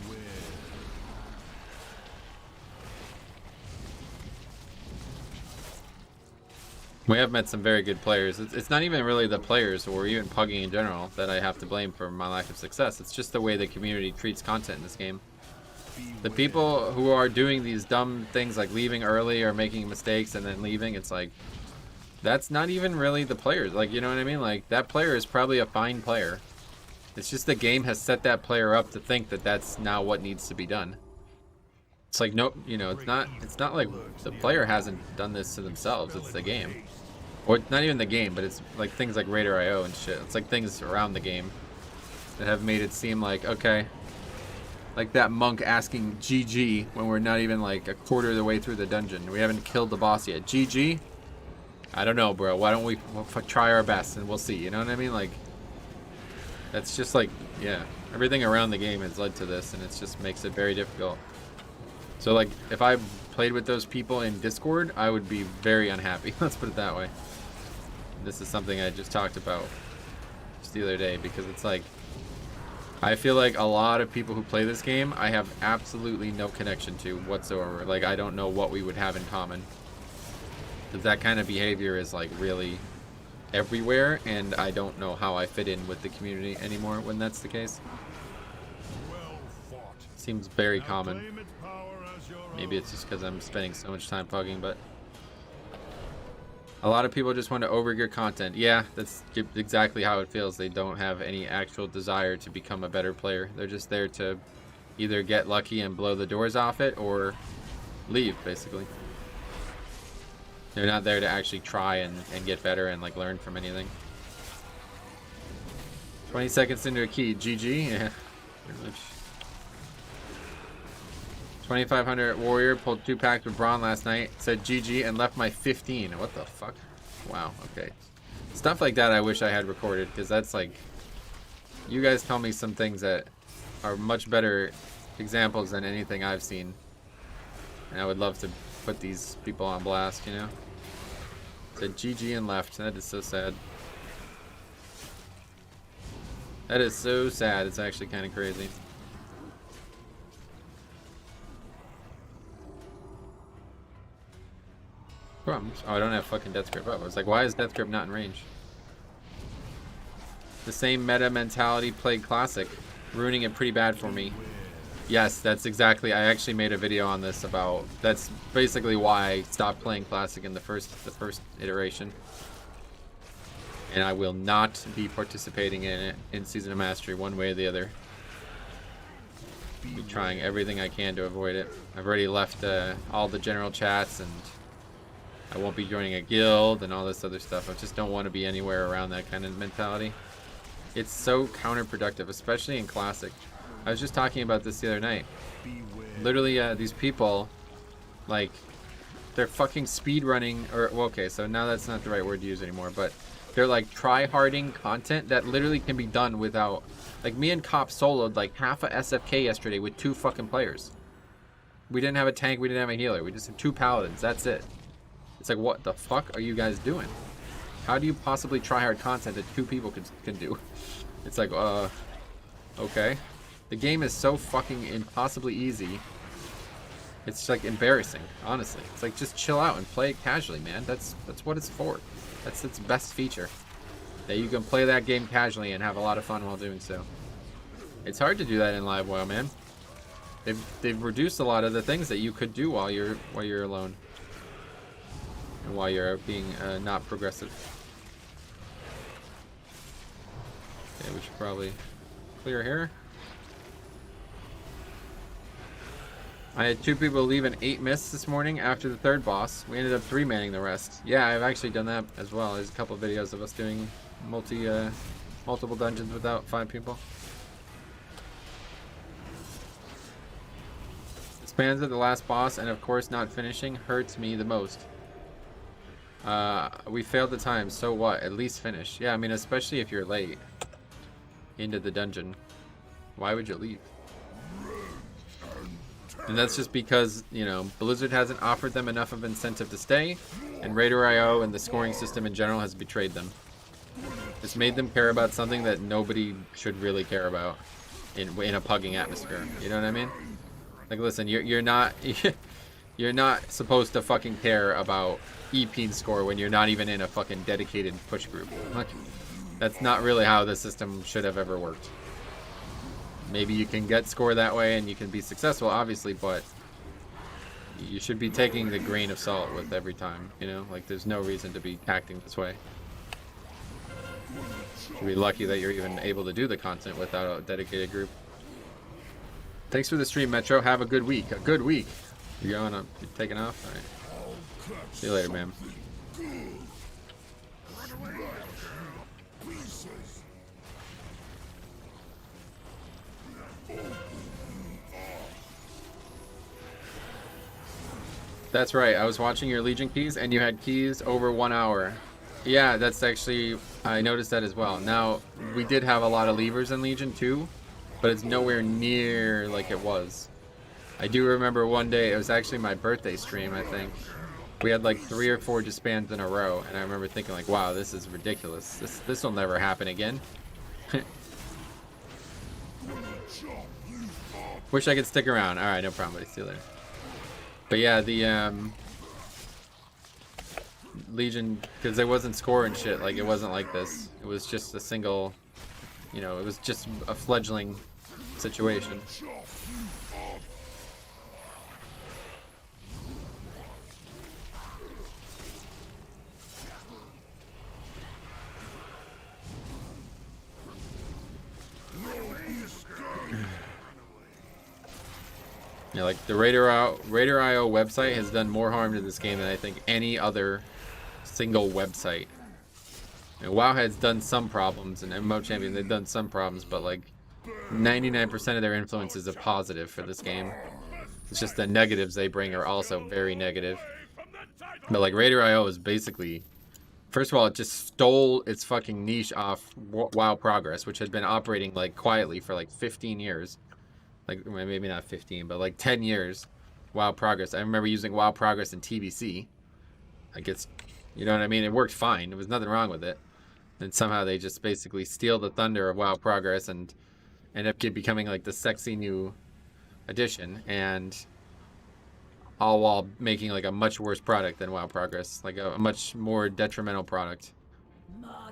We have met some very good players. It's not even really the players or even pugging in general that I have to blame for my lack of success. It's just the way the community treats content in this game. The people who are doing these dumb things like leaving early or making mistakes and then leaving, it's like, that's not even really the players. Like, you know what I mean? Like, that player is probably a fine player. It's just the game has set that player up to think that that's now what needs to be done. It's like, no, you know, it's not like the player hasn't done this to themselves. It's the game. Or not even the game, but it's like things like Raider IO and shit. It's like things around the game that have made it seem like, okay, like that monk asking GG when we're not even like a quarter of the way through the dungeon. We haven't killed the boss yet. GG? I don't know, bro. Why don't we'll try our best and we'll see. You know what I mean? Like, that's just like, yeah. Everything around the game has led to this, and it just makes it very difficult. So like, if I played with those people in Discord, I would be very unhappy. Let's put it that way. This is something I just talked about just the other day, because it's like, I feel like a lot of people who play this game, I have absolutely no connection to whatsoever. Like, I don't know what we would have in common. Because that kind of behavior is like really everywhere, and I don't know how I fit in with the community anymore when that's the case. Seems very common. Maybe it's just because I'm spending so much time pugging, but a lot of people just want to overgear content. Yeah, that's exactly how it feels. They don't have any actual desire to become a better player. They're just there to either get lucky and blow the doors off it, or leave, basically. They're not there to actually try and get better and like learn from anything. 20 seconds into a key. GG? Yeah, pretty much. 2500 warrior pulled 2 packs with Braun last night. Said GG and left my 15. What the fuck? Wow, okay. Stuff like that I wish I had recorded, because that's like, you guys tell me some things that are much better examples than anything I've seen. And I would love to put these people on blast, you know? Said GG and left. That is so sad. That is so sad. It's actually kind of crazy. Oh, I don't have fucking Death Grip up. I was like, why is Death Grip not in range? The same meta mentality played Classic, ruining it pretty bad for me. Yes, that's exactly. I actually made a video on this about. That's basically why I stopped playing Classic in the first iteration. And I will not be participating in it in Season of Mastery one way or the other. Be trying everything I can to avoid it. I've already left all the general chats, and I won't be joining a guild and all this other stuff. I just don't want to be anywhere around that kind of mentality. It's so counterproductive, especially in Classic. I was just talking about this the other night. Literally, these people, like, they're fucking speedrunning, or, well, okay, so now that's not the right word to use anymore, but they're like try-harding content that literally can be done without, like, me and Cop soloed like half a SFK yesterday with 2 fucking players. We didn't have a tank, we didn't have a healer, we just had 2 paladins, that's it. It's like, what the fuck are you guys doing? How do you possibly try hard content that 2 people can do? It's like, okay. The game is so fucking impossibly easy. It's like embarrassing, honestly. It's like, just chill out and play it casually, man. That's what it's for. That's its best feature. That you can play that game casually and have a lot of fun while doing so. It's hard to do that in Live WoW, man. They've reduced a lot of the things that you could do while you're alone. And while you're being not progressive. Okay, we should probably clear here. I had 2 people leave an 8 miss this morning after the 3rd boss. We ended up 3-manning the rest. Yeah, I've actually done that as well. There's a couple of videos of us doing multiple dungeons without 5 people. Spans at the last boss, and of course not finishing hurts me the most. We failed the time, so what? At least finish. Yeah, I mean, especially if you're late into the dungeon. Why would you leave? And that's just because, you know, Blizzard hasn't offered them enough of incentive to stay, and Raider.io and the scoring system in general has betrayed them. It's made them care about something that nobody should really care about in a pugging atmosphere. You know what I mean? Like, listen, you're not you're not supposed to fucking care about EP score when you're not even in a fucking dedicated push group. Like, that's not really how the system should have ever worked. Maybe you can get score that way and you can be successful, obviously, but you should be taking the grain of salt with every time, you know? Like, there's no reason to be acting this way. You should be lucky that you're even able to do the content without a dedicated group. Thanks for the stream, Metro. Have a good week. A good week. You going up? You taking off? All right. See you later, man. That's right. I was watching your Legion keys, and you had keys over 1 hour. Yeah, that's actually, I noticed that as well. Now, we did have a lot of levers in Legion too, but it's nowhere near like it was. I do remember one day, it was actually my birthday stream, I think. We had like 3 or 4 disbands in a row, and I remember thinking like, wow, this is ridiculous. This will never happen again. Wish I could stick around. All right, no problem, buddy. See you later. But yeah, the Legion, because it wasn't scoring shit. Like it wasn't like this. It was just a single, you know, it was just a fledgling situation. Yeah, like the Raider.io website has done more harm to this game than I think any other single website. And Wowhead's done some problems, and MMO Champion, they've done some problems, but like 99% of their influence is a positive for this game. It's just the negatives they bring are also very negative. But like Raider.io is basically, first of all, it just stole its fucking niche off WoW Progress, which had been operating like quietly for like 15 years. Like, maybe not 15, but like 10 years. WoW Progress. I remember using WoW Progress in TBC. Like, it's, you know what I mean? It worked fine. There was nothing wrong with it. And somehow they just basically steal the thunder of WoW Progress and end up becoming like the sexy new addition. And all while making like a much worse product than WoW Progress. Like a much more detrimental product.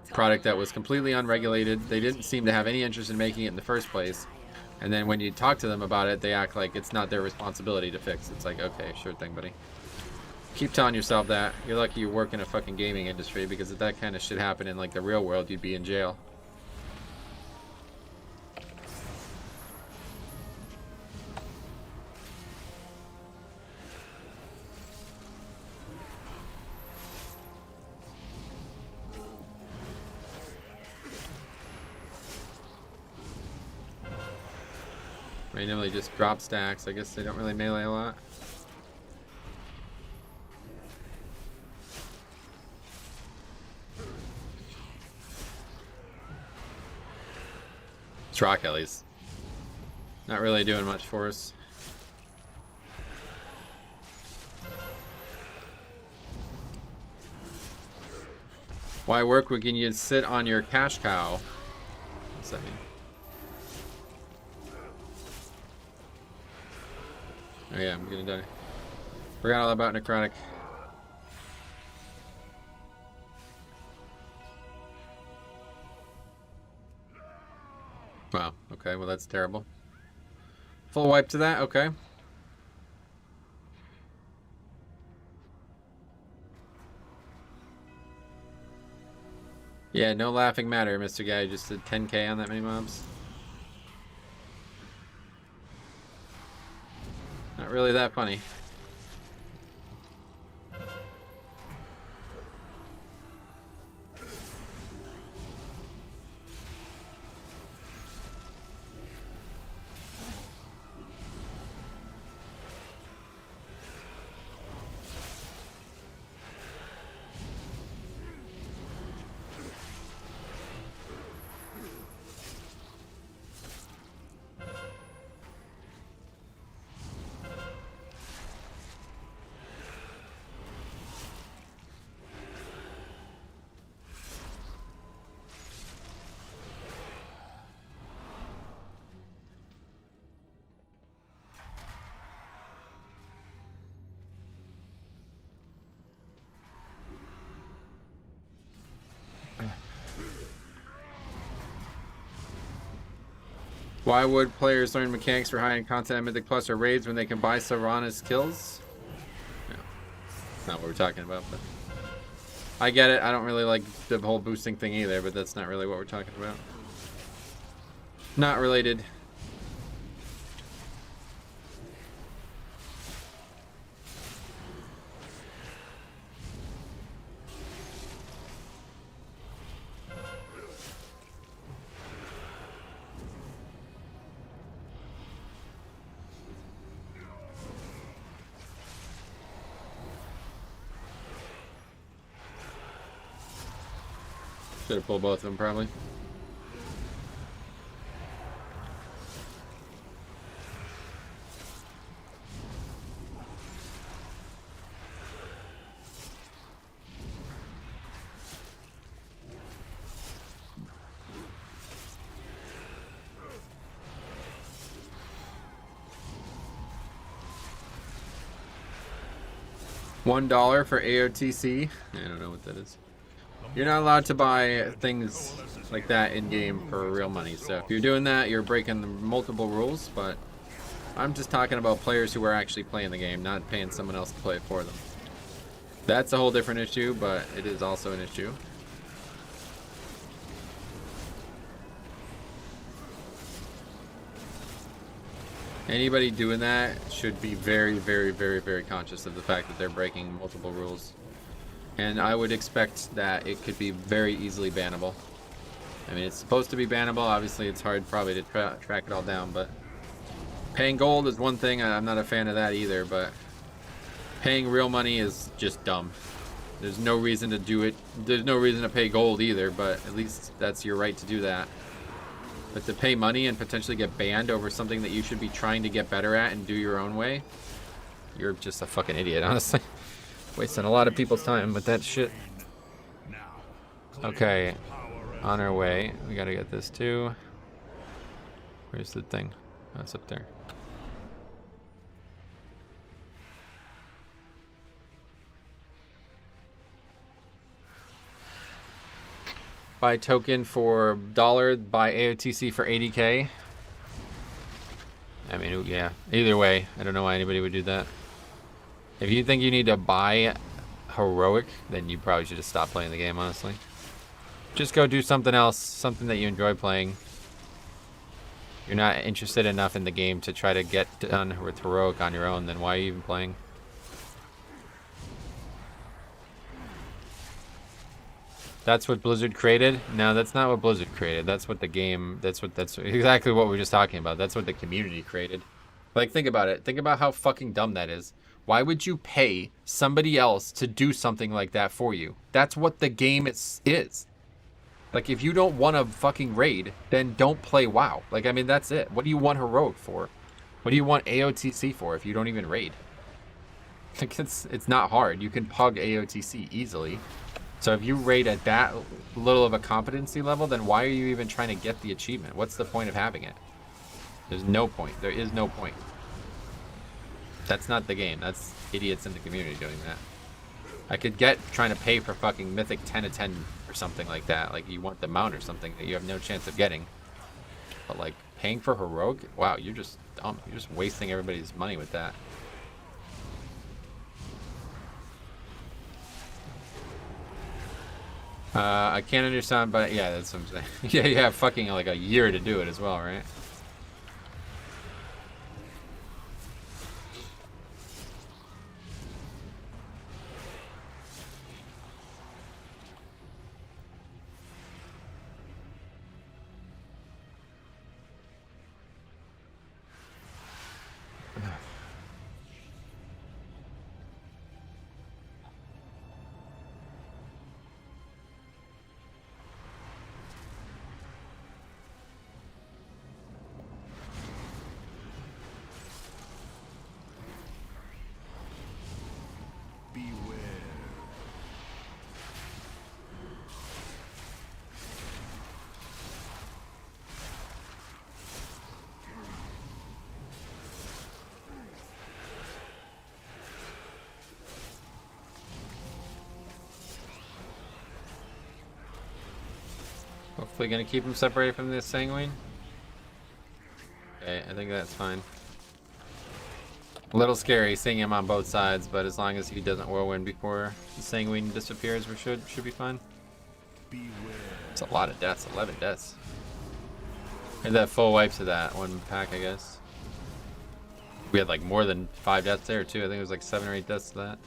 Product that was completely unregulated. They didn't seem to have any interest in making it in the first place. And then when you talk to them about it, they act like it's not their responsibility to fix. It's like, okay, sure thing, buddy. Keep telling yourself that. You're lucky you work in a fucking gaming industry, because if that kind of shit happened in like the real world, you'd be in jail. Randomly just drop stacks. I guess they don't really melee a lot. It's rock at least. Not really doing much for us. Why work when you sit on your cash cow? What's that mean? Oh yeah, I'm gonna die. Forgot all about necrotic. Wow, okay, well that's terrible. Full wipe to that, okay. Yeah, no laughing matter, Mr. Guy. Just did 10k on that many mobs. Not really that funny. Why would players learn mechanics for high-end content in Mythic Plus or raids when they can buy Sylvanas kills? No, not what we're talking about, but I get it. I don't really like the whole boosting thing either, but that's not really what we're talking about. Not related. Should have pulled both of them, probably. $1 for AOTC. I don't know what that is. You're not allowed to buy things like that in game for real money. So if you're doing that, you're breaking the multiple rules. But I'm just talking about players who are actually playing the game, not paying someone else to play it for them. That's a whole different issue, but it is also an issue. Anybody doing that should be very, very, very, very conscious of the fact that they're breaking multiple rules. And I would expect that it could be very easily bannable. I mean, it's supposed to be bannable. Obviously, it's hard probably to track it all down, but paying gold is one thing. I'm not a fan of that either, but paying real money is just dumb. There's no reason to do it. There's no reason to pay gold either, but at least that's your right to do that. But to pay money and potentially get banned over something that you should be trying to get better at and do your own way, you're just a fucking idiot, honestly. Wasting a lot of people's time with that shit. Okay, on our way. We gotta get this too. Where's the thing? Oh, it's up there. Buy token for $1, buy AOTC for 80k. I mean, yeah, either way, I don't know why anybody would do that. If you think you need to buy heroic, then you probably should just stop playing the game, honestly. Just go do something else, something that you enjoy playing. You're not interested enough in the game to try to get done with heroic on your own, then why are you even playing? That's what Blizzard created? No, that's not what Blizzard created. That's what the game, that's exactly what we were just talking about. That's what the community created. Like, think about it. Think about how fucking dumb that is. Why would you pay somebody else to do something like that for you? That's what the game is. Like, if you don't want to fucking raid, then don't play WoW. Like, I mean, that's it. What do you want heroic for? What do you want AOTC for if you don't even raid? Like, it's not hard. You can pug AOTC easily. So if you raid at that little of a competency level, then why are you even trying to get the achievement? What's the point of having it? There's no point. There is no point. That's not the game. That's idiots in the community doing that. I could get trying to pay for fucking Mythic 10 of 10 or something like that. Like you want the mount or something that you have no chance of getting. But like paying for heroic? Wow, you're just dumb. You're just wasting everybody's money with that. I can't understand, but yeah, that's what I'm saying. Yeah, you have fucking like a year to do it as well, right? Hopefully gonna keep him separated from this sanguine. Okay, I think that's fine. A little scary seeing him on both sides, but as long as he doesn't whirlwind before the sanguine disappears, we should be fine. It's a lot of deaths, 11 deaths. And that full wipes of that one pack, I guess. We had like more than 5 deaths there too. I think it was like 7 or 8 deaths to that.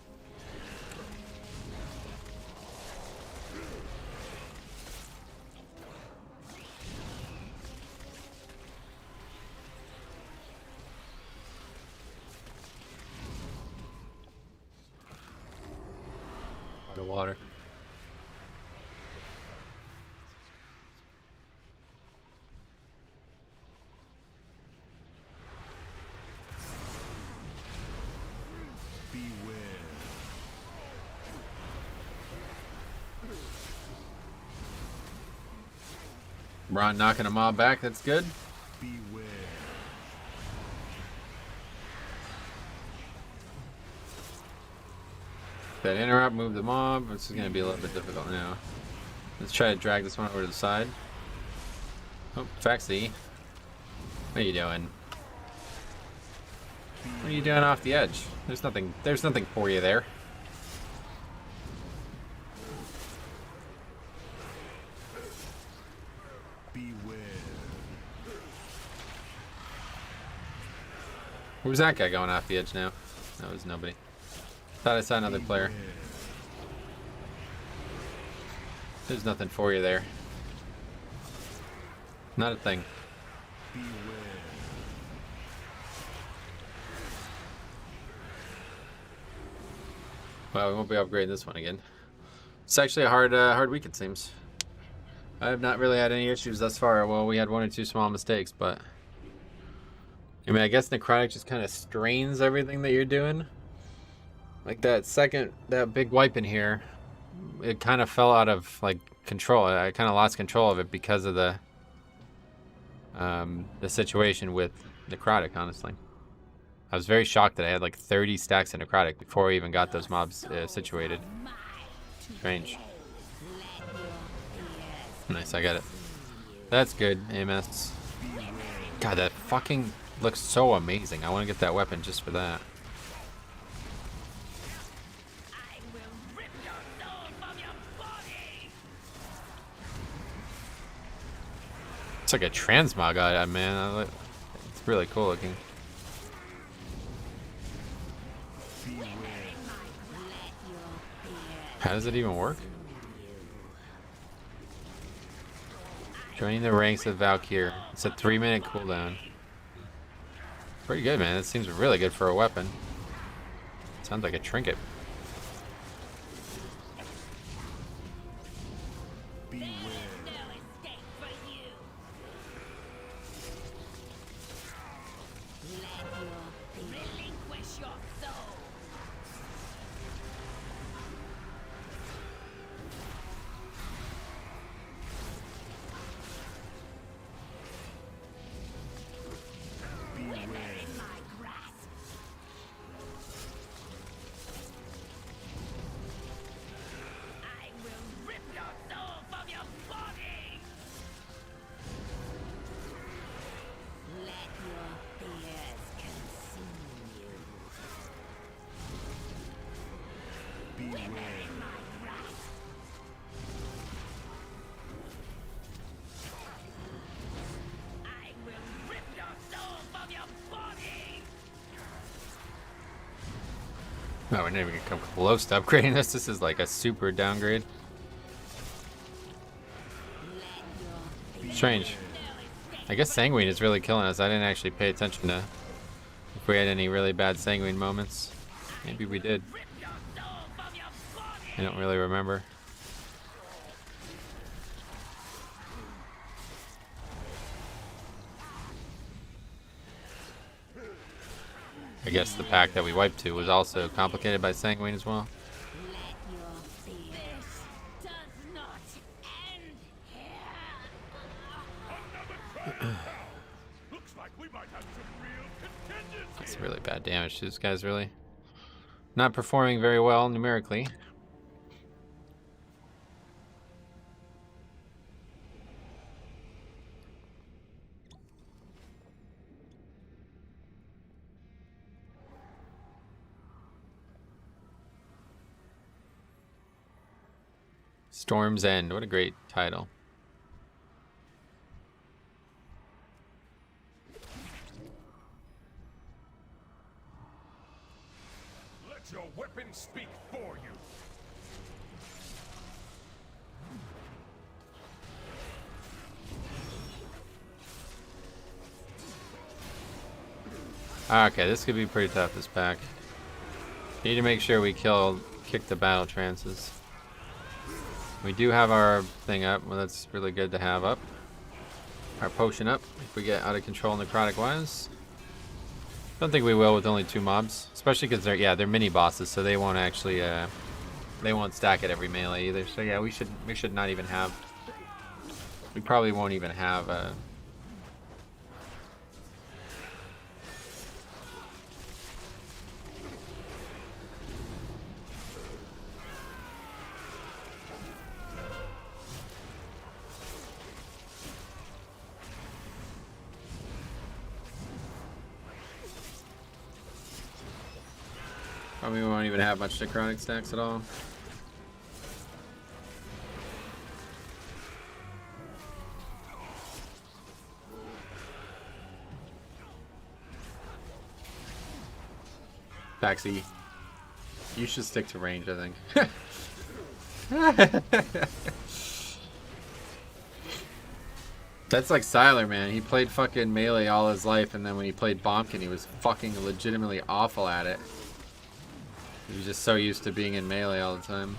Water. Beware. Ron knocking a mob back, that's good. Beware. That interrupt, move the mob. This is going to be a little bit difficult now. Let's try to drag this one over to the side. Oh, Faxi. What are you doing? What are you doing off the edge? There's nothing for you there. Beware. Where's that guy going off the edge now? That was nobody. Thought I saw another player. There's nothing for you there. Not a thing. Well, we won't be upgrading this one again. It's actually a hard week, it seems. I have not really had any issues thus far. Well, we had one or two small mistakes, but I mean, I guess necrotic just kind of strains everything that you're doing. Like that big wipe in here, it kind of fell out of like control. I kind of lost control of it because of the situation with necrotic, honestly. I was very shocked that I had like 30 stacks of necrotic before I even got those mobs situated. Strange. Nice, I got it. That's good, AMS. God, that fucking looks so amazing. I want to get that weapon just for that. It's like a transmog item, man. It's really cool looking. How does it even work? Joining the ranks of Valkyr. It's a 3-minute cooldown. Pretty good, man. It seems really good for a weapon. Sounds like a trinket. No, we're never gonna come close to upgrading this. This is like a super downgrade. Strange. I guess Sanguine is really killing us. I didn't actually pay attention to if we had any really bad Sanguine moments. Maybe we did. I don't really remember. I guess the pack that we wiped to was also complicated by Sanguine as well. That's really bad damage. This guy's really not performing very well numerically. Storm's End. What a great title. Let your weapon speak for you. Okay, this could be pretty tough, this pack. Need to make sure we kick the battle trances. We do have our thing up. Well, that's really good to have up. Our potion up if we get out of control necrotic wise. Don't think we will with only 2 mobs, especially because they're mini bosses, so they won't actually they won't stack at every melee either. So yeah, we should not even have. We probably won't even have Probably won't even have much necrotic stacks at all. Paxi, you should stick to range, I think. That's like Siler, man. He played fucking melee all his life, and then when he played Bombkin, he was fucking legitimately awful at it. He was just so used to being in melee all the time.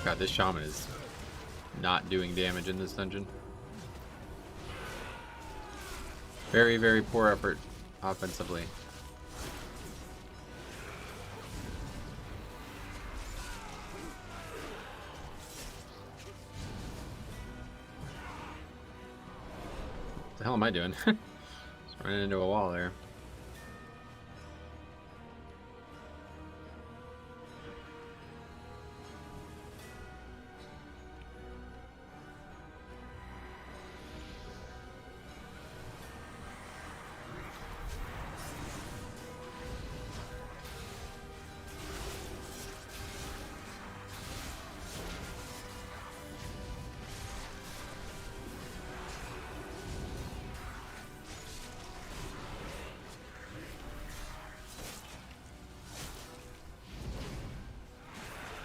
God, this shaman is not doing damage in this dungeon. Very, very poor effort offensively. What the hell am I doing? Just running into a wall there.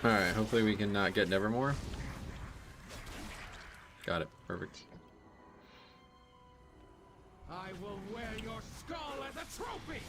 Alright, hopefully we can not get Nevermore. Got it. Perfect. I will wear your skull as a trophy!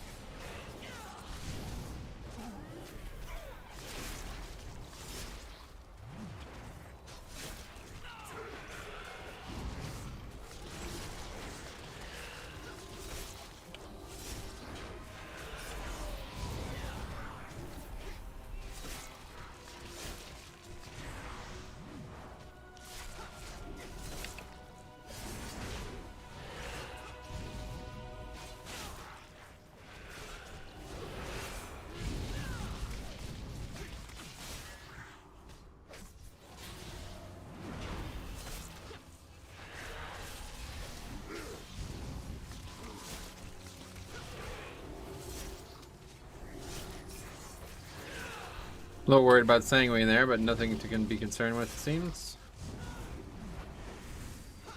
A little worried about Sanguine there, but nothing to be concerned with, it seems.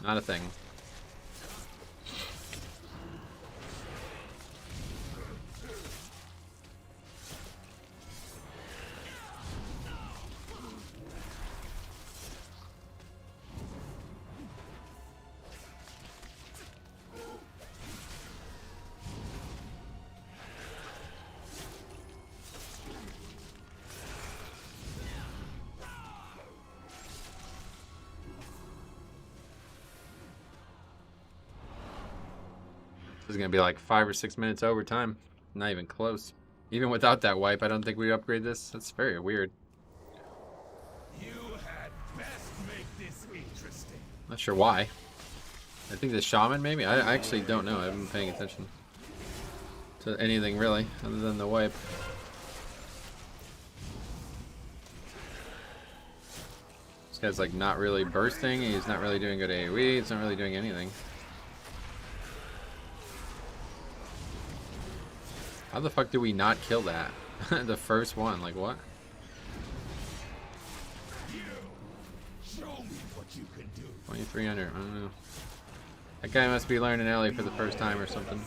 Not a thing. This is going to be like 5 or 6 minutes overtime. Not even close. Even without that wipe, I don't think we upgrade this. That's very weird. You had best make this interesting. Not sure why. I think the shaman maybe? I actually don't know. I haven't been paying attention to anything really, other than the wipe. This guy's like not really bursting. He's not really doing good AoE. He's not really doing anything. How the fuck did we not kill that? The first one, like what? Show me what you can do. 2300, I don't know. That guy must be learning Ellie for the first time or something.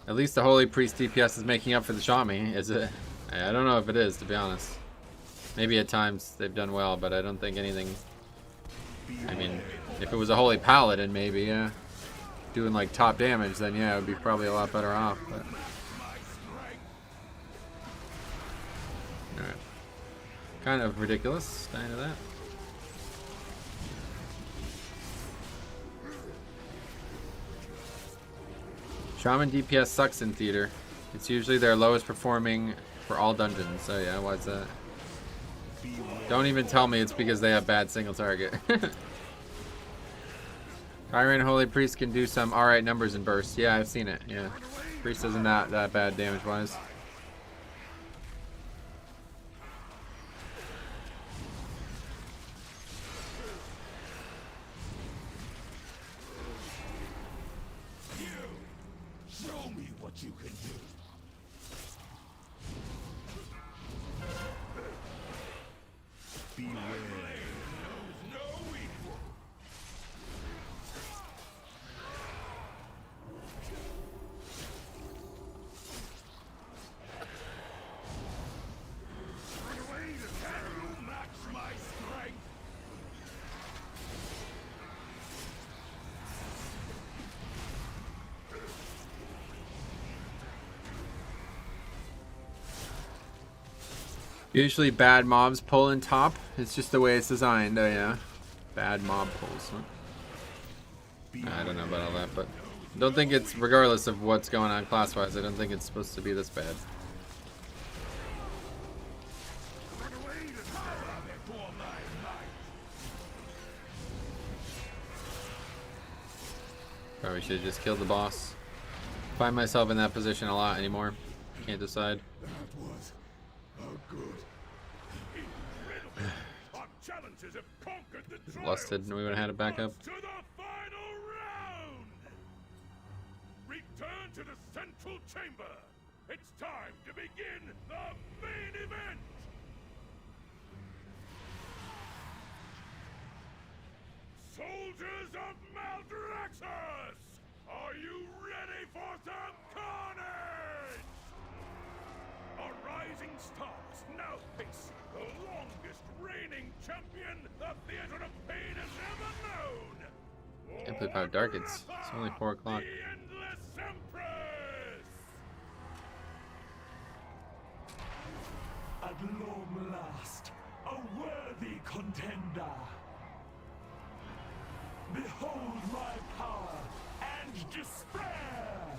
At least the Holy Priest DPS is making up for the Shami, is it? I don't know if it is, to be honest. Maybe at times they've done well, but I don't think anything... I mean, if it was a Holy Paladin, maybe, yeah. Doing like top damage, then yeah, it would be probably a lot better off, but... Alright. Kind of ridiculous, dying to that. Shaman DPS sucks in theater. It's usually their lowest performing for all dungeons, so yeah, why's that? Don't even tell me it's because they have bad single target. Kyrian Holy Priest can do some alright numbers in burst. Yeah, I've seen it, yeah. Priest isn't that bad damage-wise. what you can do. Beware. No equal. Match my strength. Usually bad mobs pull in top. It's just the way it's designed. Oh yeah, bad mob pulls. I don't know about all that, but don't think it's, regardless of what's going on class-wise, I don't think it's supposed to be this bad. Probably should have just killed the boss. Find myself in that position a lot anymore. Can't decide. That was a good. Our challenges have conquered the trials. Lusted, and we would have had it back up. To the final round. Return to the central chamber. It's time to begin the main event. Soldiers of Maldraxxus, are you ready for some carnage? Our rising stars now face the longest reigning champion the Theater of Pain has ever known. Can't believe how dark it's. It's only 4 o'clock. The Endless Empress. At long last, a worthy contender. Behold my power and despair!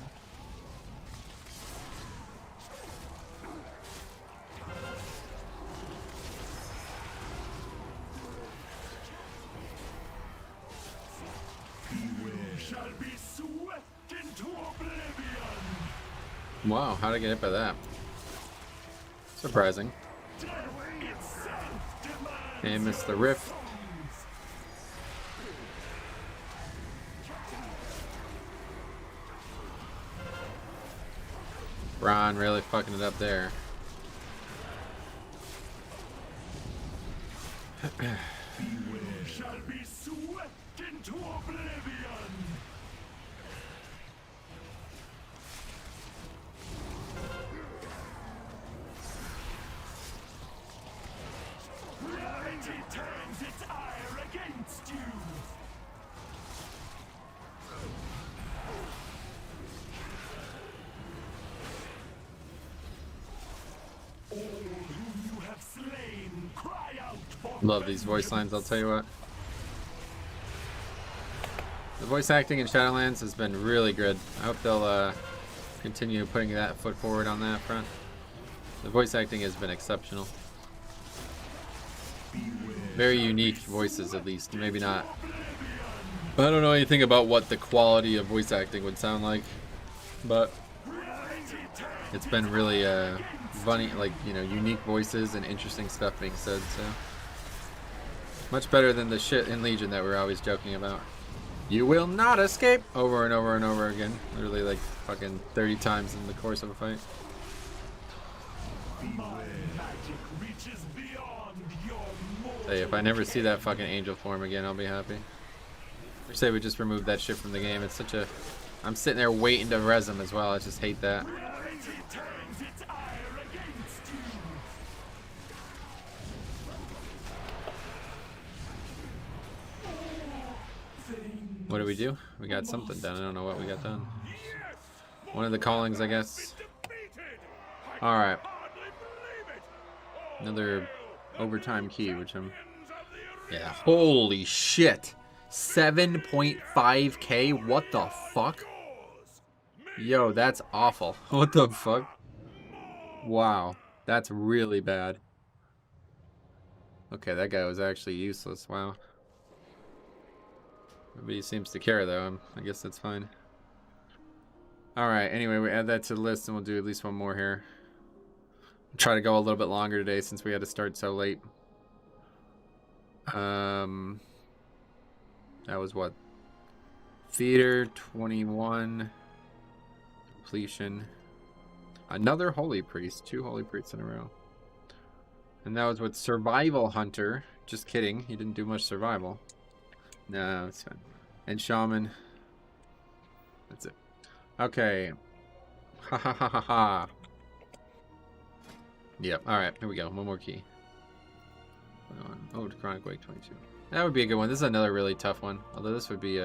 You shall be swept into oblivion! Wow, how'd I get hit by that? Surprising. And missed the rift. Ron really fucking it up there. You shall be swept into oblivion! Reality turns its ire against you! All whom you have slain, cry out for Love these voice lines, I'll tell you what. The voice acting in Shadowlands has been really good. I hope they'll continue putting that foot forward on that front. The voice acting has been exceptional. Very unique voices, at least. Maybe not. I don't know anything about what the quality of voice acting would sound like, but it's been really funny, like, you know, unique voices and interesting stuff being said, so much better than the shit in Legion that we're always joking about. You will not escape over and over and over again, literally like fucking 30 times in the course of a fight. Hey, if I never see that fucking angel form again, I'll be happy. Or say we just removed that shit from the game. It's such a... I'm sitting there waiting to res him as well. I just hate that. What do we do? We got something done. I don't know what we got done. One of the callings, I guess. Alright. Another overtime key, which I'm... Yeah. Holy shit. 7.5k? What the fuck? Yo, that's awful. What the fuck? Wow. That's really bad. Okay, that guy was actually useless. Wow. Nobody seems to care, though. I guess that's fine. Alright, anyway, we add that to the list, and we'll do at least one more here. Try to go a little bit longer today since we had to start so late. That was what? Theater 21. depletion. Another Holy Priest. 2 Holy Priests in a row. And that was with Survival Hunter. Just kidding. He didn't do much survival. No, it's fine. And Shaman. That's it. Okay. Ha ha ha ha ha. Yep. Alright, here we go. One more key. Oh, Chronic Wake 22. That would be a good one. This is another really tough one. Although this would be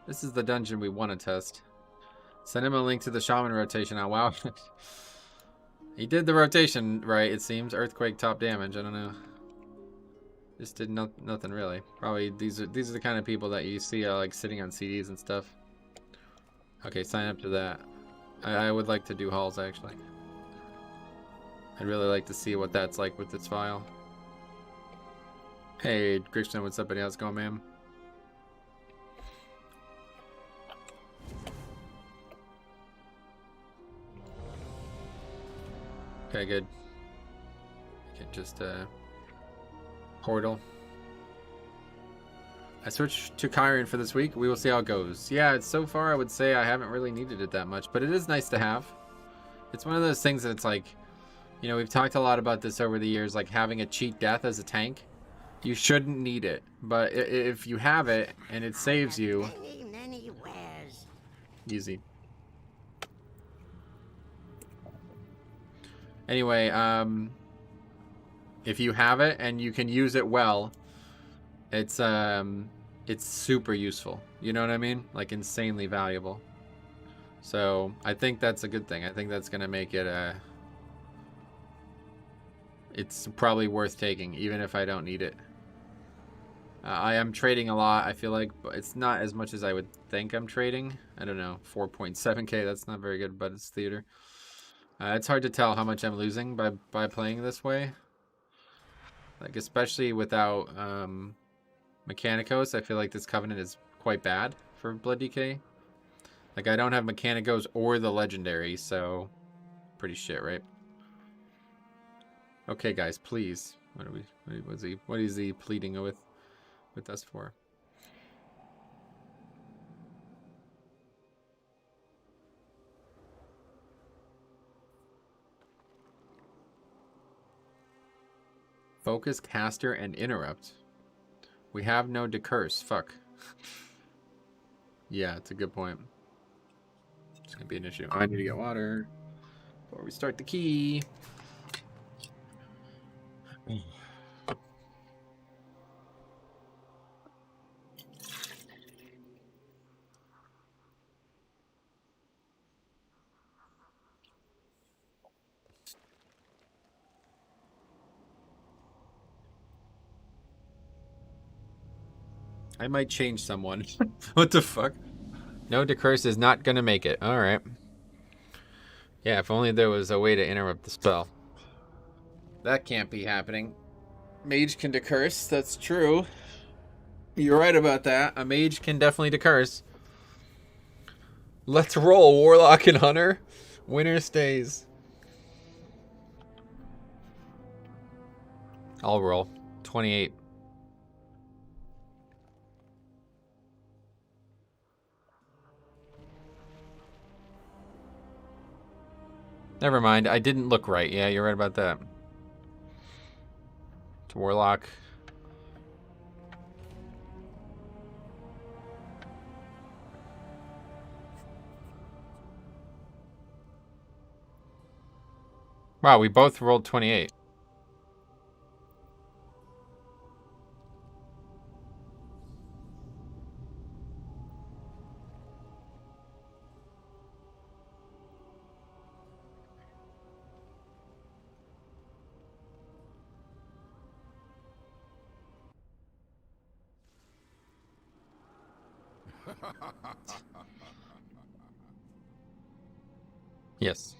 this is the dungeon we want to test. Send him a link to the Shaman rotation. Oh, wow. He did the rotation right, it seems. Earthquake top damage. I don't know. Just did nothing really. Probably these are the kind of people that you see like sitting on CDs and stuff. Okay, sign up to that. I would like to do hauls actually. I'd really like to see what that's like with this file. Hey, Christian, what's up, buddy? How's it going, man? Okay, good. You can just portal. I switched to Kyrian for this week. We will see how it goes. Yeah, so far I would say I haven't really needed it that much, but it is nice to have. It's one of those things that it's like, you know, we've talked a lot about this over the years, like having a cheat death as a tank. You shouldn't need it, but if you have it and it saves you, easy. Anyway, if you have it and you can use it well, it's super useful. You know what I mean? Like insanely valuable. So I think that's a good thing. I think that's gonna make it it's probably worth taking, even if I don't need it. I am trading a lot, I feel like, but it's not as much as I would think I'm trading. I don't know, 4.7k, that's not very good, but it's theater. It's hard to tell how much I'm losing by playing this way. Like, especially without Mechanicos, I feel like this Covenant is quite bad for Blood DK. Like, I don't have Mechanicos or the Legendary, so pretty shit, right? Okay, guys, please. What is he pleading with us for? Focus, caster, and interrupt. We have no decurse. Fuck. Yeah, it's a good point. It's gonna be an issue. I need to get water before we start the key. I might change someone. What the fuck? No decurse is not gonna make it. Alright. Yeah, if only there was a way to interrupt the spell. That can't be happening. Mage can decurse, that's true. You're right about that. A mage can definitely decurse. Let's roll, Warlock and Hunter. Winner stays. I'll roll. 28. Never mind, I didn't look right. Yeah, you're right about that. To Warlock. Wow, we both rolled 28. Yes.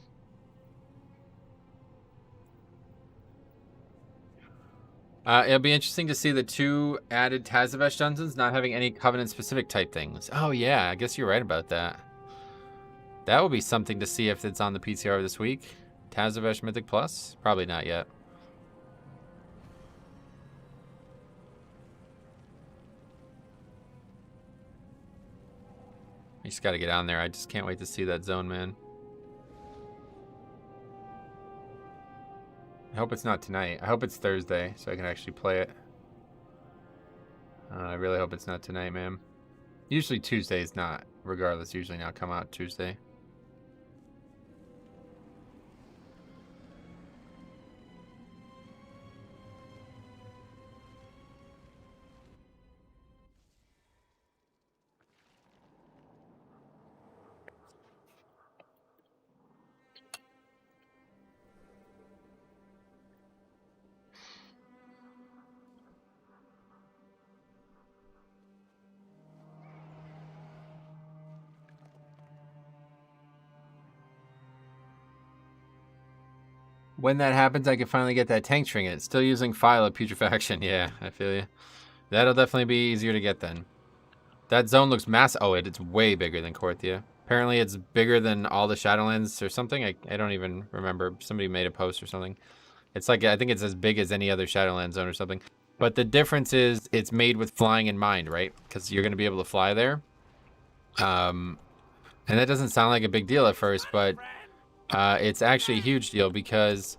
It'll be interesting to see the 2 added Tazavesh dungeons not having any Covenant-specific type things. Oh yeah, I guess you're right about that. That will be something to see if it's on the PTR this week. Tazavesh Mythic Plus? Probably not yet. just got to get on there. I just can't wait to see that zone, man. I hope it's not tonight. I hope it's Thursday so I can actually play it. I really hope it's not tonight, man. Usually Tuesday's not, regardless, usually not come out Tuesday. When that happens, I can finally get that tank trinket. Still using File of Putrefaction. Yeah, I feel you. That'll definitely be easier to get then. That zone looks massive. Oh, it's way bigger than Korthia. Apparently, it's bigger than all the Shadowlands or something. I don't even remember. Somebody made a post or something. It's like, I think it's as big as any other Shadowlands zone or something. But the difference is it's made with flying in mind, right? Because you're going to be able to fly there. And that doesn't sound like a big deal at first, but it's actually a huge deal because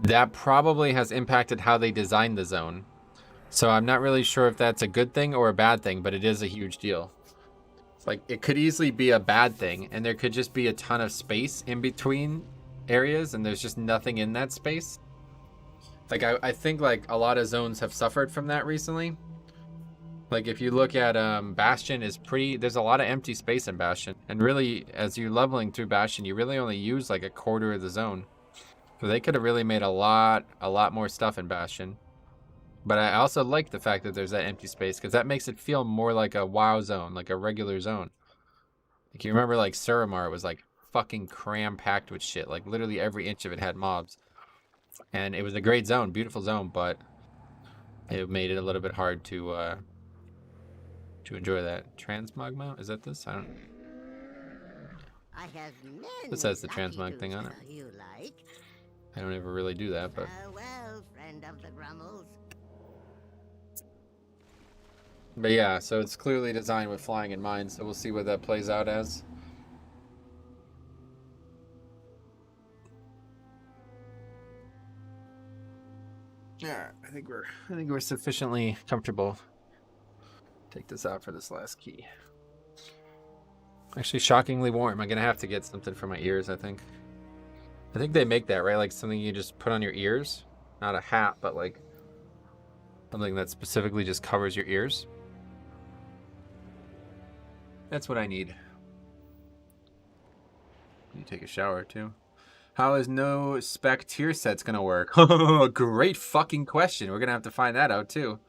that probably has impacted how they designed the zone. So I'm not really sure if that's a good thing or a bad thing, but it is a huge deal. It's like, it could easily be a bad thing, and there could just be a ton of space in between areas, and there's just nothing in that space. Like, I think, like, a lot of zones have suffered from that recently. Like, if you look at Bastion, is pretty, there's a lot of empty space in Bastion. And really, as you're leveling through Bastion, you really only use, like, a quarter of the zone. So they could have really made a lot more stuff in Bastion. But I also like the fact that there's that empty space, because that makes it feel more like a WoW zone, like a regular zone. Like, you remember, like, Suramar was, like, fucking cram-packed with shit. Like, literally every inch of it had mobs. And it was a great zone, beautiful zone, but it made it a little bit hard to enjoy that. Transmogma? Is that this? I don't know. This has the transmog thing on it. I don't ever really do that, but... Well, friend of the Grummels. But yeah, so it's clearly designed with flying in mind, so we'll see what that plays out as. Yeah, I think we're sufficiently comfortable. Take this out for this last key. Actually, shockingly warm. I'm gonna have to get something for my ears, I think. I think they make that, right? Like something you just put on your ears. Not a hat, but like something that specifically just covers your ears. That's what I need. You take a shower too. How is no spec tier sets gonna work? Great fucking question. We're gonna have to find that out too.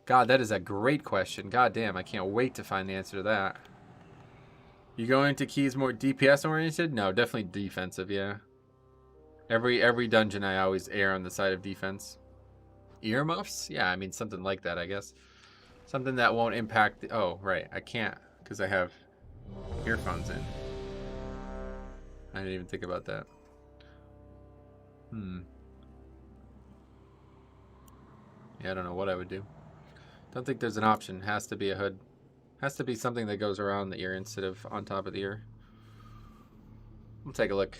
God, that is a great question. God damn, I can't wait to find the answer to that. You going to keys more DPS oriented? No, definitely defensive, yeah. Every dungeon I always err on the side of defense. Earmuffs? Yeah, I mean something like that, I guess. Something that won't impact the, oh, right, I can't because I have earphones in. I didn't even think about that. Yeah, I don't know what I would do. Don't think there's an option. Has to be a hood. Has to be something that goes around the ear instead of on top of the ear. We'll take a look.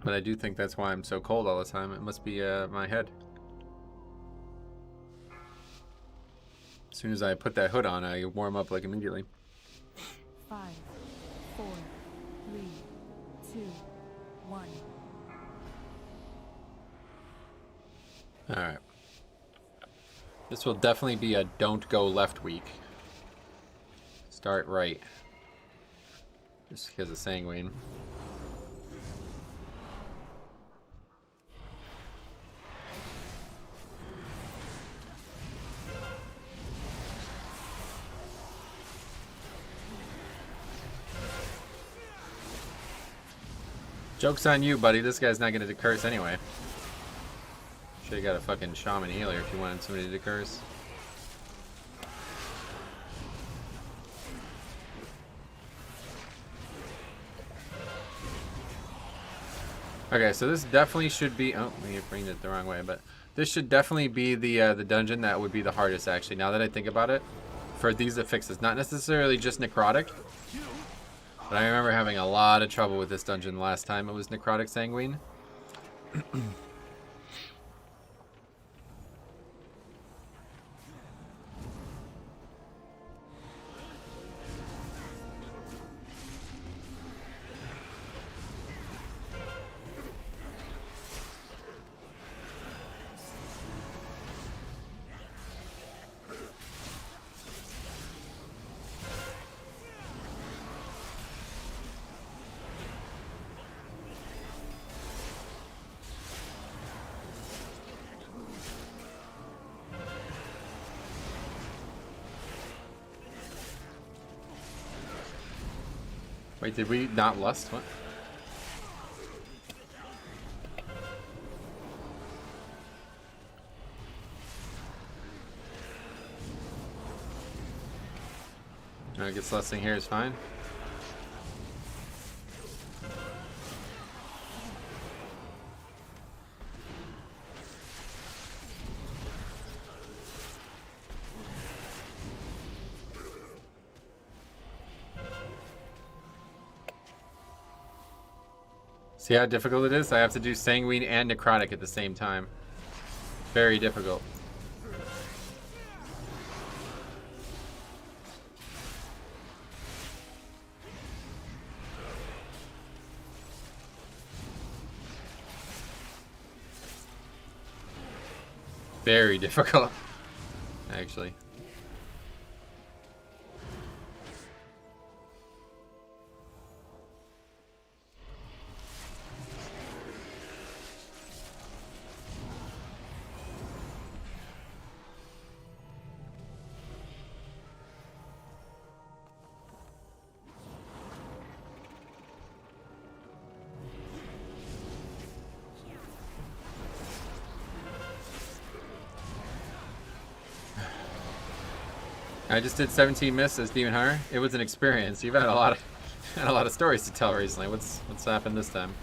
But I do think that's why I'm so cold all the time. It must be my head. As soon as I put that hood on, I warm up like immediately. 5, 4, 3, 2, 1. Alright. This will definitely be a don't go left week. Start right. Just because of Sanguine. Joke's on you, buddy. This guy's not going to curse anyway. Should've got a fucking shaman healer if you wanted somebody to curse. Okay, so this definitely should be... Oh, we bring it the wrong way, but... This should definitely be the dungeon that would be the hardest, actually, now that I think about it. for these affixes. Not necessarily just necrotic, but I remember having a lot of trouble with this dungeon last time it was necrotic sanguine. Wait, did we not lust? What? I guess lusting here is fine. See how difficult it is? I have to do sanguine and necrotic at the same time. Very difficult. Very difficult, actually. I just did 17 miss as Demon Hunter. It was an experience. You've had a lot of stories to tell recently. What's happened this time?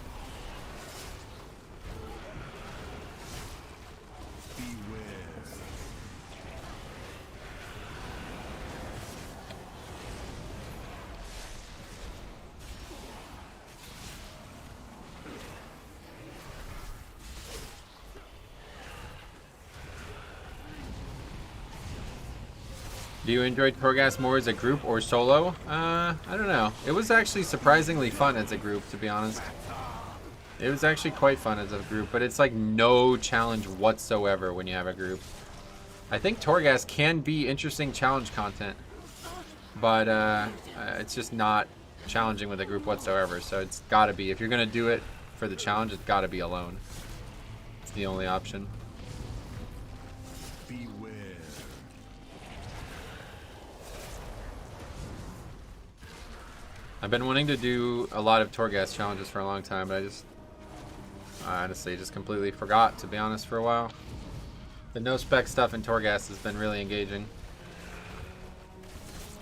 Do you enjoy Torghast more as a group or solo? I don't know. It was actually surprisingly fun as a group, to be honest. It was actually quite fun as a group, but it's like no challenge whatsoever when you have a group. I think Torghast can be interesting challenge content, but it's just not challenging with a group whatsoever. So it's gotta be, if you're gonna do it for the challenge, it's gotta be alone. It's the only option. I've been wanting to do a lot of Torghast challenges for a long time, but I honestly just completely forgot, to be honest, for a while. The no-spec stuff in Torghast has been really engaging.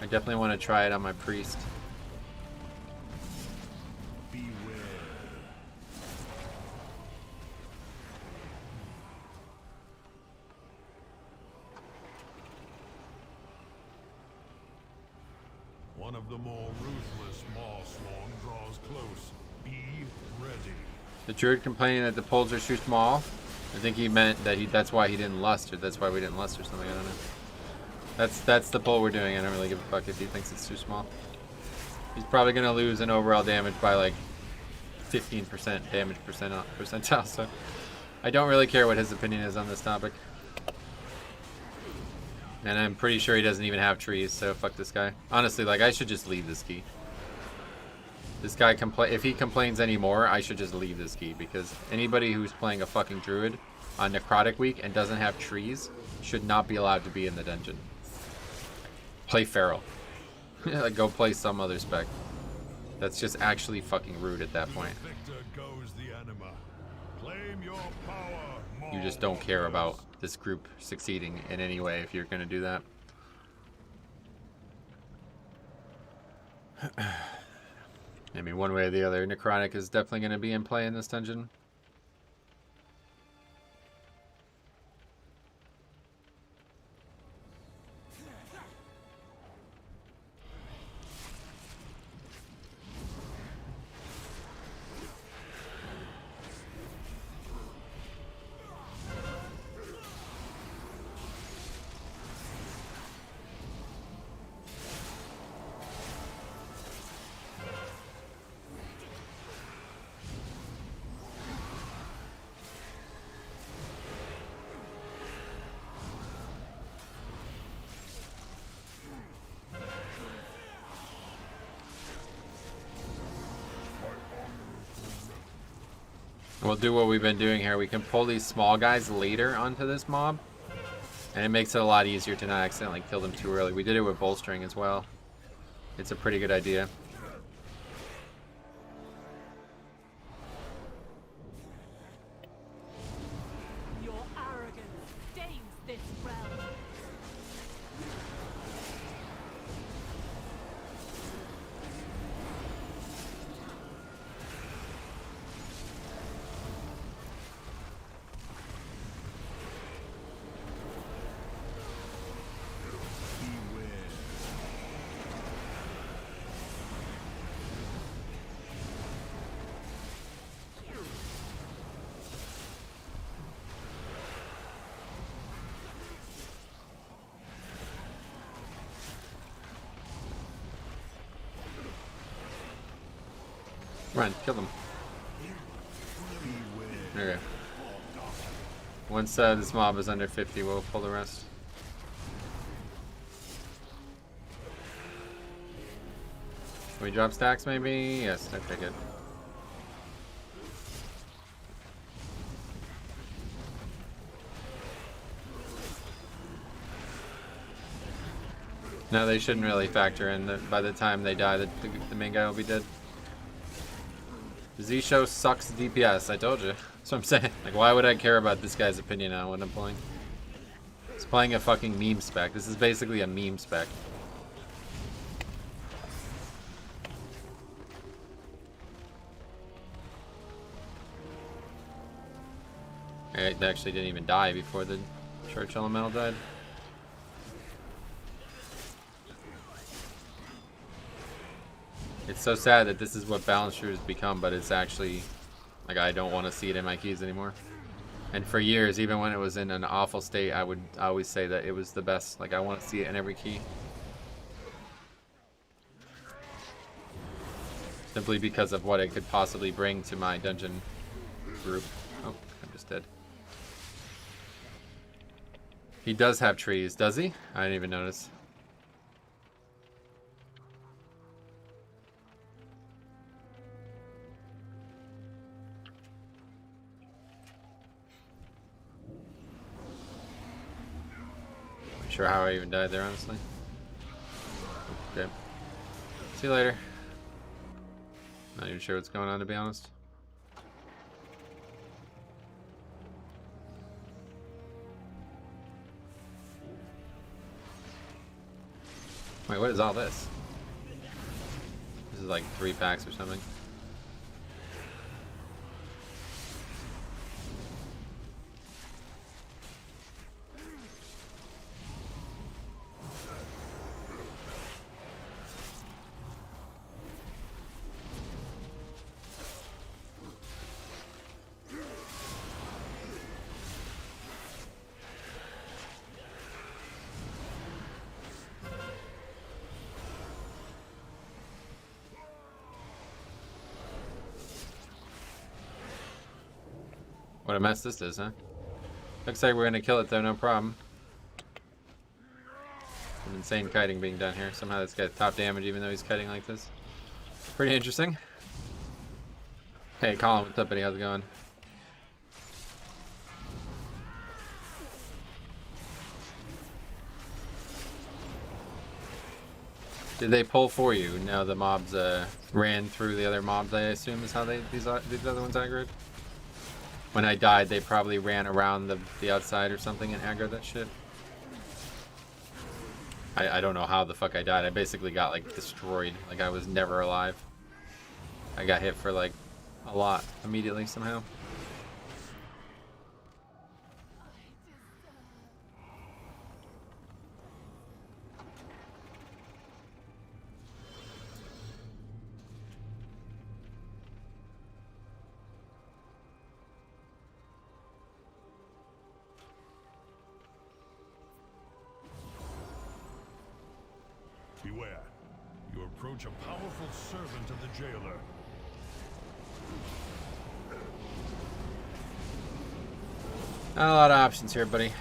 I definitely want to try it on my priest. One of the more ruthless Marsworn draws close. Be ready. The druid complaining that the poles are too small. I think he meant that that's why he didn't lust, or that's why we didn't lust or something. I don't know. That's the poll we're doing. I don't really give a fuck if he thinks it's too small. He's probably gonna lose in overall damage by like 15% damage percentile. So I don't really care what his opinion is on this topic. And I'm pretty sure he doesn't even have trees, so fuck this guy. Honestly, like, I should just leave this key. This guy, if he complains anymore, I should just leave this key, because anybody who's playing a fucking druid on Necrotic Week and doesn't have trees should not be allowed to be in the dungeon. Play Feral. Like, go play some other spec. That's just actually fucking rude at that point. You just don't care about this group succeeding in any way if you're going to do that. I mean, one way or the other, Necrotic is definitely going to be in play in this dungeon. We'll do what we've been doing here. We can pull these small guys later onto this mob, and it makes it a lot easier to not accidentally kill them too early. We did it with bolstering as well. It's a pretty good idea. Your arrogance stains this realm. Run, kill them. Okay. Once this mob is under 50, we'll pull the rest. Can we drop stacks maybe? Yes, okay, good. No, they shouldn't really factor in that by the time they die, the main guy will be dead. Z-Show sucks DPS, I told you. That's what I'm saying. Like, why would I care about this guy's opinion on what I'm playing? He's playing a fucking meme spec. This is basically a meme spec. They actually didn't even die before the Church Elemental died. It's so sad that this is what Balance Shrews become, but it's actually, like, I don't want to see it in my keys anymore. And for years, even when it was in an awful state, I would always say that it was the best. Like, I want to see it in every key. Simply because of what it could possibly bring to my dungeon group. Oh, I'm just dead. He does have trees, does he? I didn't even notice. Not sure how I even died there, honestly. Okay. See you later. Not even sure what's going on, to be honest. Wait, what is all this? This is like 3 packs or something. What a mess this is, huh? Looks like we're gonna kill it though, no problem. Some insane kiting being done here. Somehow this guy's top damage even though he's kiting like this. Pretty interesting. Hey Colin, what's up buddy? How's it going? Did they pull for you? No, the mobs ran through the other mobs, I assume is how these other ones aggroed. When I died, they probably ran around the outside or something and aggroed that shit. I don't know how the fuck I died. I basically got like destroyed. Like I was never alive. I got hit for like a lot immediately somehow. Beware. You approach a powerful servant of the jailer. Not a lot of options here, buddy.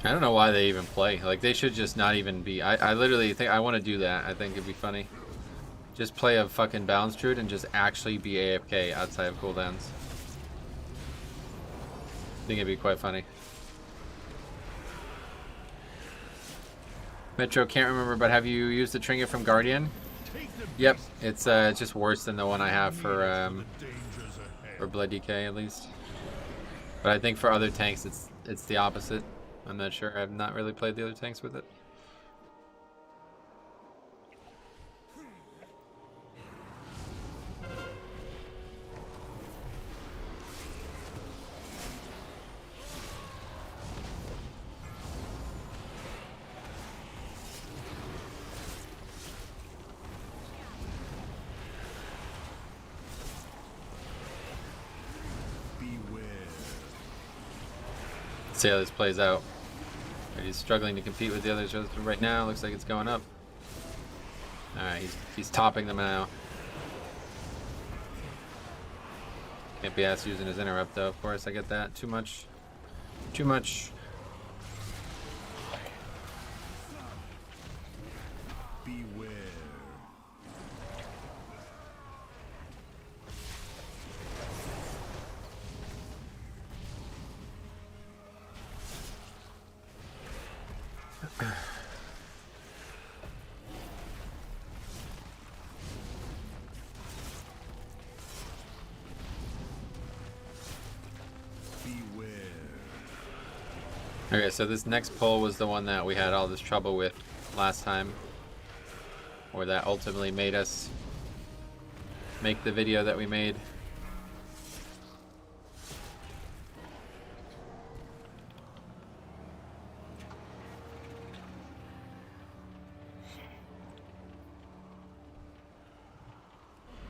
I don't know why they even play. Like, they should just not even be. I literally think I want to do that. I think it'd be funny. Just play a fucking Balance Druid and just actually be AFK outside of cooldowns. I think it'd be quite funny. Metro, can't remember, but have you used the trinket from Guardian? Yep, it's just worse than the one I have for Blood DK at least. But I think for other tanks it's the opposite. I'm not sure. I've not really played the other tanks with it. See how this plays out. He's struggling to compete with the others right now. Looks like it's going up. Alright, he's topping them now. Can't be asked using his interrupt though, of course. I get that. Too much. Too much. Beware. Okay, so this next pull was the one that we had all this trouble with last time. Or that ultimately made us make the video that we made.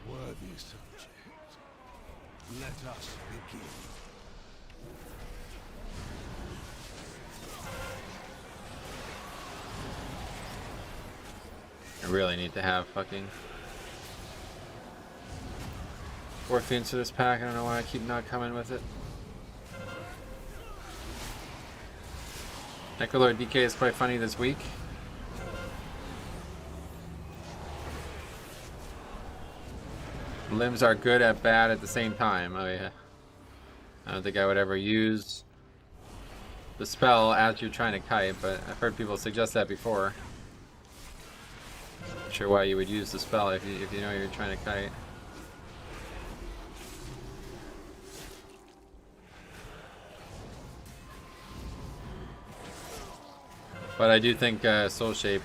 Worthy subject, let us begin. I really need to have fucking 4 fiends for this pack. I don't know why I keep not coming with it. Necrolord DK is quite funny this week. Limbs are good at bad at the same time. Oh yeah. I don't think I would ever use the spell as you're trying to kite, but I've heard people suggest that before. Not sure why you would use the spell if you know you're trying to kite. But I do think Soul Shape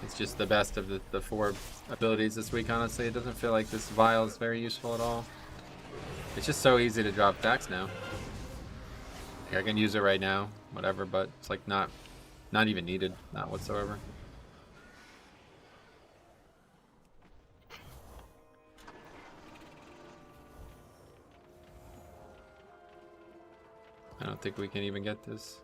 is just the best of the 4 abilities this week, honestly. It doesn't feel like this vial is very useful at all. It's just so easy to drop stacks now. Like, I can use it right now, whatever, but it's like not even needed, not whatsoever. I don't think we can even get this.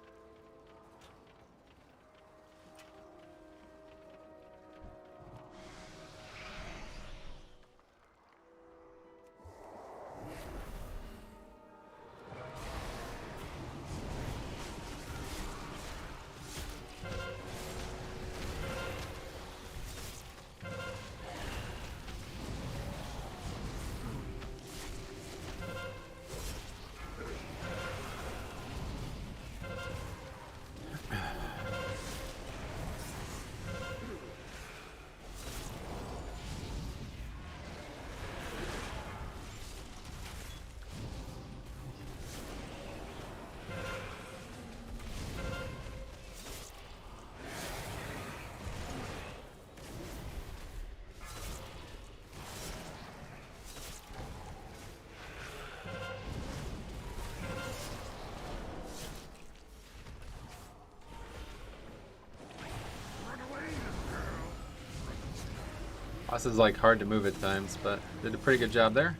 Boss is like hard to move at times, but did a pretty good job there.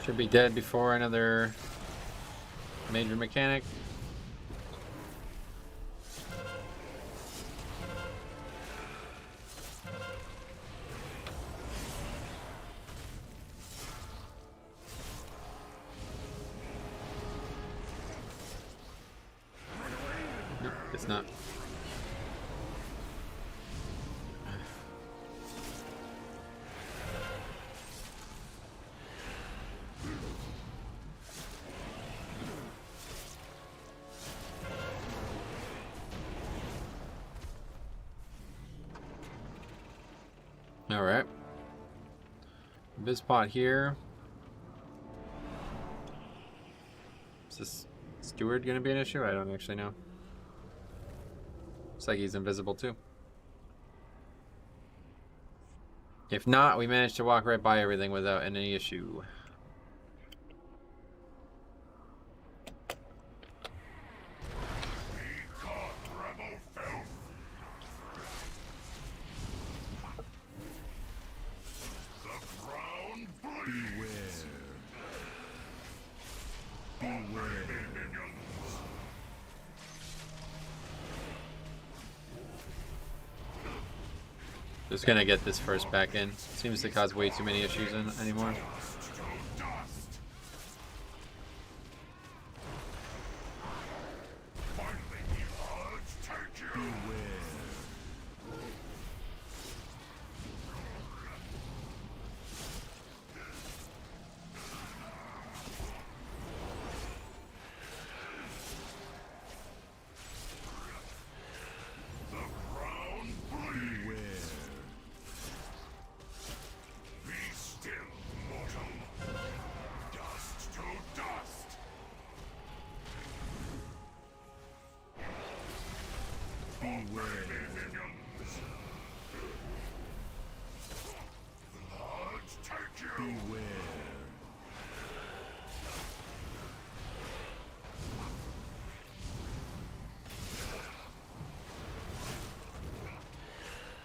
Should be dead before another major mechanic. Nope, it's not. All right. This pot here. Is this steward going to be an issue? I don't actually know. Looks like he's invisible too. If not, we managed to walk right by everything without any issue. Just gonna get this first back in. Seems to cause way too many issues anymore.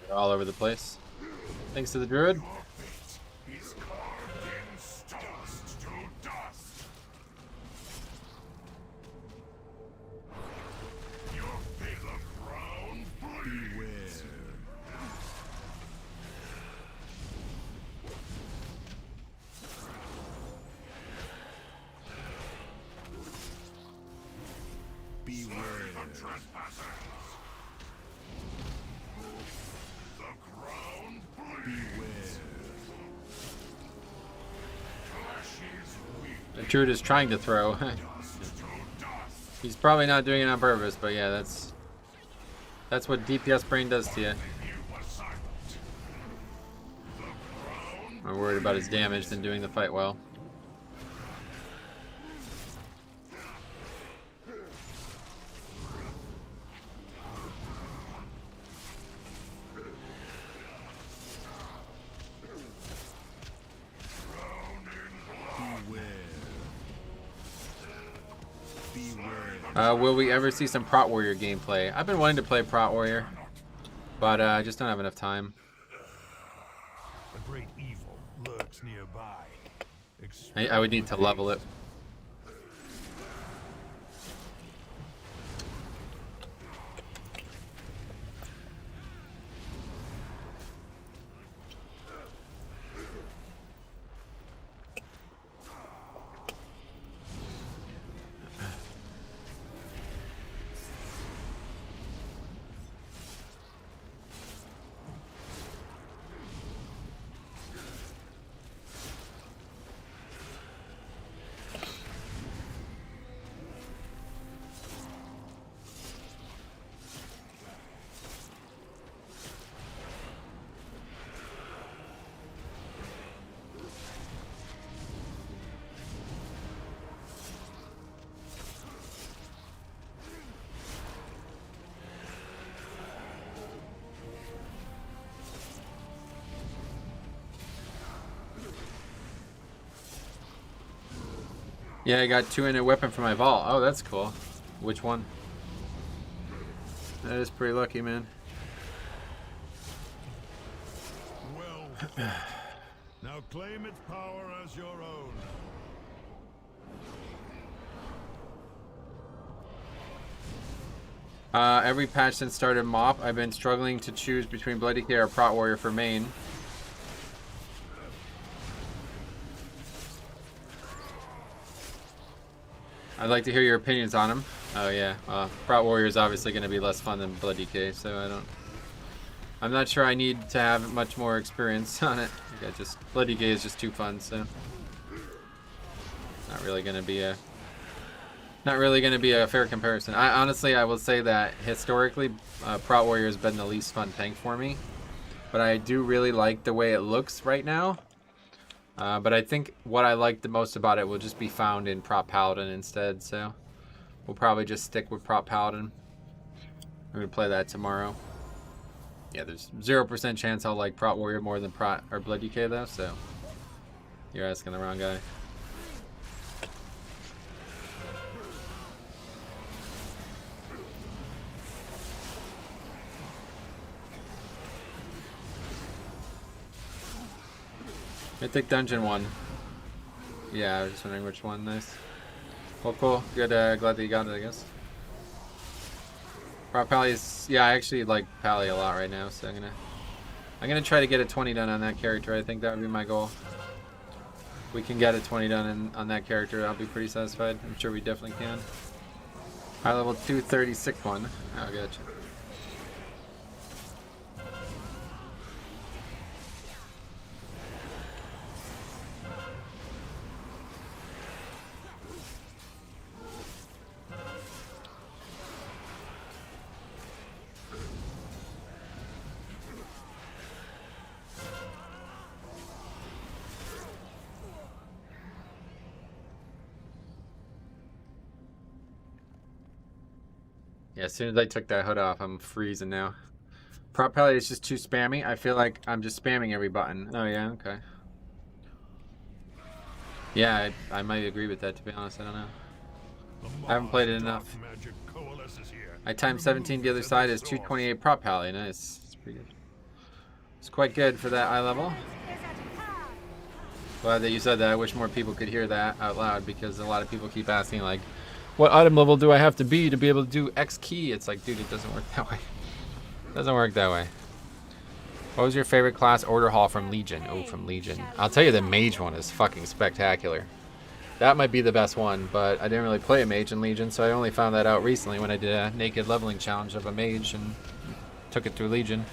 They're all over the place. Thanks to the druid. The druid is trying to throw. He's probably not doing it on purpose, but yeah, that's what DPS brain does to you. More worried about his damage than doing the fight well. Will we ever see some Prot Warrior gameplay? I've been wanting to play Prot Warrior, but I just don't have enough time. A great evil lurks nearby. I would need to level it. Yeah, I got 2-init weapon for my vault. Oh, that's cool. Which one? That is pretty lucky, man. Well, now claim its power as your own. Every patch since started Mop, I've been struggling to choose between Blood DK or Prot Warrior for main. I'd like to hear your opinions on him. Oh yeah, Prot Warrior is obviously going to be less fun than Blood DK, so I'm not sure I need to have much more experience on it. Blood DK is just too fun, so not really going to be a fair comparison. Honestly, I will say that historically, Prot Warrior has been the least fun tank for me, but I do really like the way it looks right now. But I think what I like the most about it will just be found in Prot Paladin instead, so we'll probably just stick with Prot Paladin. I'm going to play that tomorrow. Yeah, there's 0% chance I'll like Prot Warrior more than Prot or Blood DK though, so you're asking the wrong guy. Mythic Dungeon 1. Yeah, I was just wondering which one. Nice. Well, cool. Good. Glad that you got it, I guess. Prot Pally is... Yeah, I actually like Pally a lot right now, so I'm gonna try to get a 20 done on that character. I think that would be my goal. If we can get a 20 done on that character, I'll be pretty satisfied. I'm sure we definitely can. High level 236 one. Oh, gotcha. Yeah, as soon as I took that hood off, I'm freezing now. Prot Pally is just too spammy. I feel like I'm just spamming every button. Oh yeah, okay. Yeah, I might agree with that, to be honest. I don't know. I haven't played it enough. I timed 17 the other side is 228 Prot Pally. Nice. It's pretty good. It's quite good for that eye level. Glad that you said that. I wish more people could hear that out loud, because a lot of people keep asking, like, what item level do I have to be able to do X key? It's like, dude, it doesn't work that way. It doesn't work that way. What was your favorite class order hall from Legion? Oh, from Legion. I'll tell you, the mage one is fucking spectacular. That might be the best one, but I didn't really play a mage in Legion, so I only found that out recently when I did a naked leveling challenge of a mage and took it through Legion.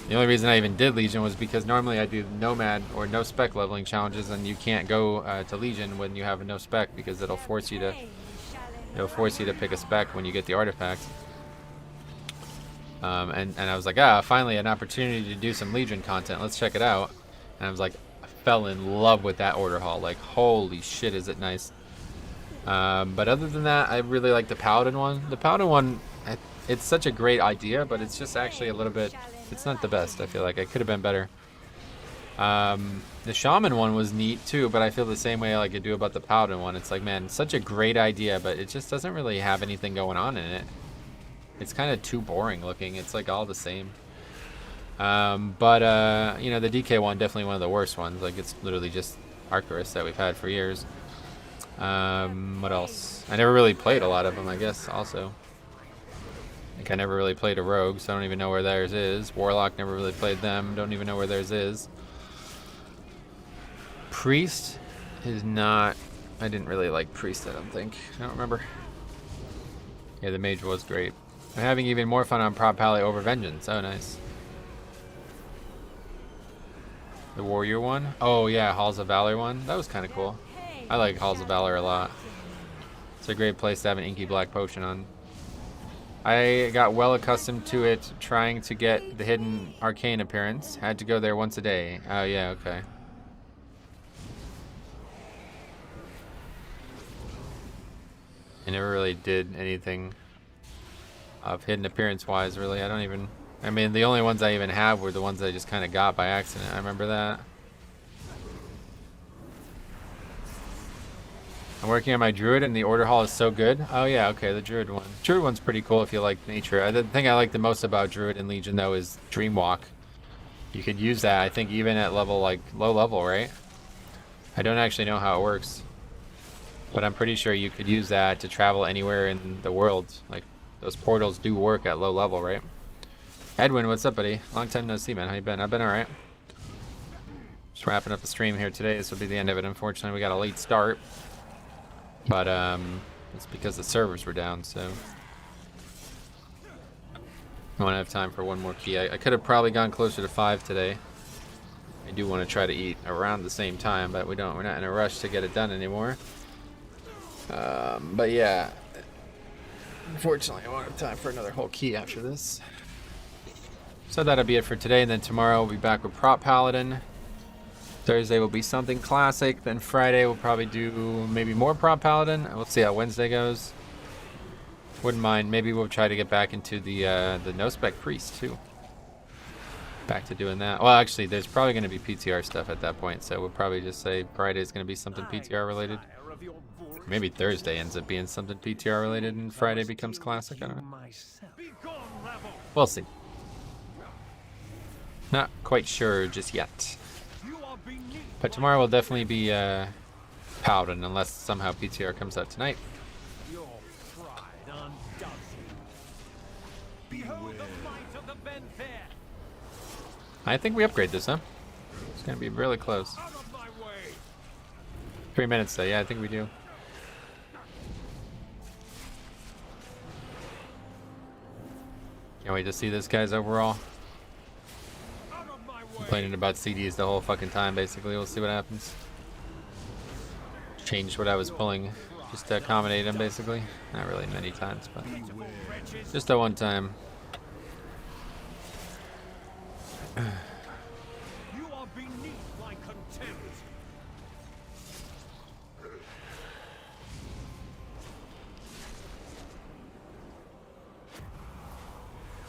The only reason I even did Legion was because normally I do nomad or no spec leveling challenges, and you can't go to Legion when you have a no spec, because it'll force you to pick a spec when you get the artifacts. And I was like, finally an opportunity to do some Legion content. Let's check it out. And I was like, I fell in love with that order hall. Like, holy shit, is it nice. But other than that, I really like the Paladin one. The Paladin one, it's such a great idea, but it's just actually a little bit, it's not the best. I feel like it could have been better. The Shaman one was neat too, but I feel the same way like I do about the Paladin one. It's like, man, such a great idea, but it just doesn't really have anything going on in it. It's kind of too boring looking. It's like all the same. You know, the DK one, definitely one of the worst ones. Like, it's literally just Arcturus that we've had for years. What else? I never really played a lot of them, I guess, also. Like, I never really played a Rogue, so I don't even know where theirs is. Warlock, never really played them. Don't even know where theirs is. Priest is not... I didn't really like Priest, I don't think. I don't remember. Yeah, the Mage was great. I'm having even more fun on Prot Pally over Vengeance. Oh, nice. The Warrior one? Oh, yeah, Halls of Valor one. That was kind of cool. I like Halls of Valor a lot. It's a great place to have an Inky Black Potion on. I got well accustomed to it trying to get the hidden arcane appearance. Had to go there once a day. Oh, yeah, okay. I never really did anything of hidden appearance wise, really. I mean, the only ones I even have were the ones I just kind of got by accident. I remember that. I'm working on my Druid, and the Order Hall is so good. Oh yeah, okay, the Druid one. Druid one's pretty cool if you like nature. The thing I like the most about Druid and Legion, though, is Dreamwalk. You could use that, I think, even at level, like, low level, right? I don't actually know how it works, but I'm pretty sure you could use that to travel anywhere in the world, like, Those portals do work at low level, right? Edwin, what's up, buddy? Long time no see, man. How you been? I've been alright. Just wrapping up the stream here today. This will be the end of it. Unfortunately, we got a late start. But, it's because the servers were down, so... I won't have time for one more key. I could have probably gone closer to 5 today. I do want to try to eat around the same time, but we're not in a rush to get it done anymore. But yeah... Unfortunately, I won't have time for another whole key after this. So that'll be it for today, and then tomorrow we'll be back with Prop Paladin. Thursday will be something classic, then Friday we'll probably do maybe more Prop Paladin. We'll see how Wednesday goes. Wouldn't mind, maybe we'll try to get back into the no-spec Priest too. Back to doing that. Well, actually, there's probably going to be PTR stuff at that point, so we'll probably just say Friday's going to be something PTR related. Maybe Thursday ends up being something PTR related and Friday becomes classic. I don't know. We'll see. Not quite sure just yet. But tomorrow will definitely be Paladin unless somehow PTR comes out tonight. I think we upgrade this, huh? It's going to be really close. 3 minutes though, yeah, I think we do. Can't wait to see this guy's overall. Complaining about CDs the whole fucking time, basically. We'll see what happens. Changed what I was pulling just to accommodate him, basically. Not really many times, but just that one time. You are beneath my contempt.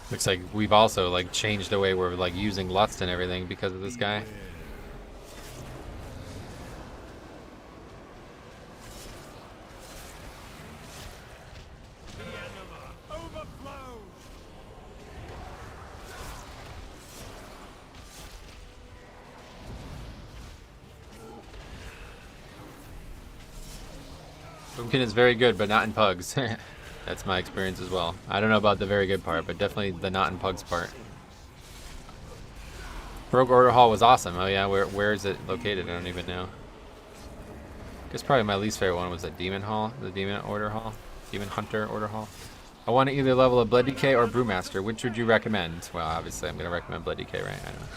Looks like we've also like changed the way we're like using Lust and everything because of this guy. Boomkin is very good, but not in pugs. That's my experience as well. I don't know about the very good part, but definitely the not in pugs part. Rogue Order Hall was awesome. Oh yeah, where is it located? I don't even know. I guess probably my least favorite one was the Demon Hall, the Demon Order Hall, Demon Hunter Order Hall. I want to either level a Blood DK or Brewmaster. Which would you recommend? Well, obviously I'm gonna recommend Blood DK, right? I don't know.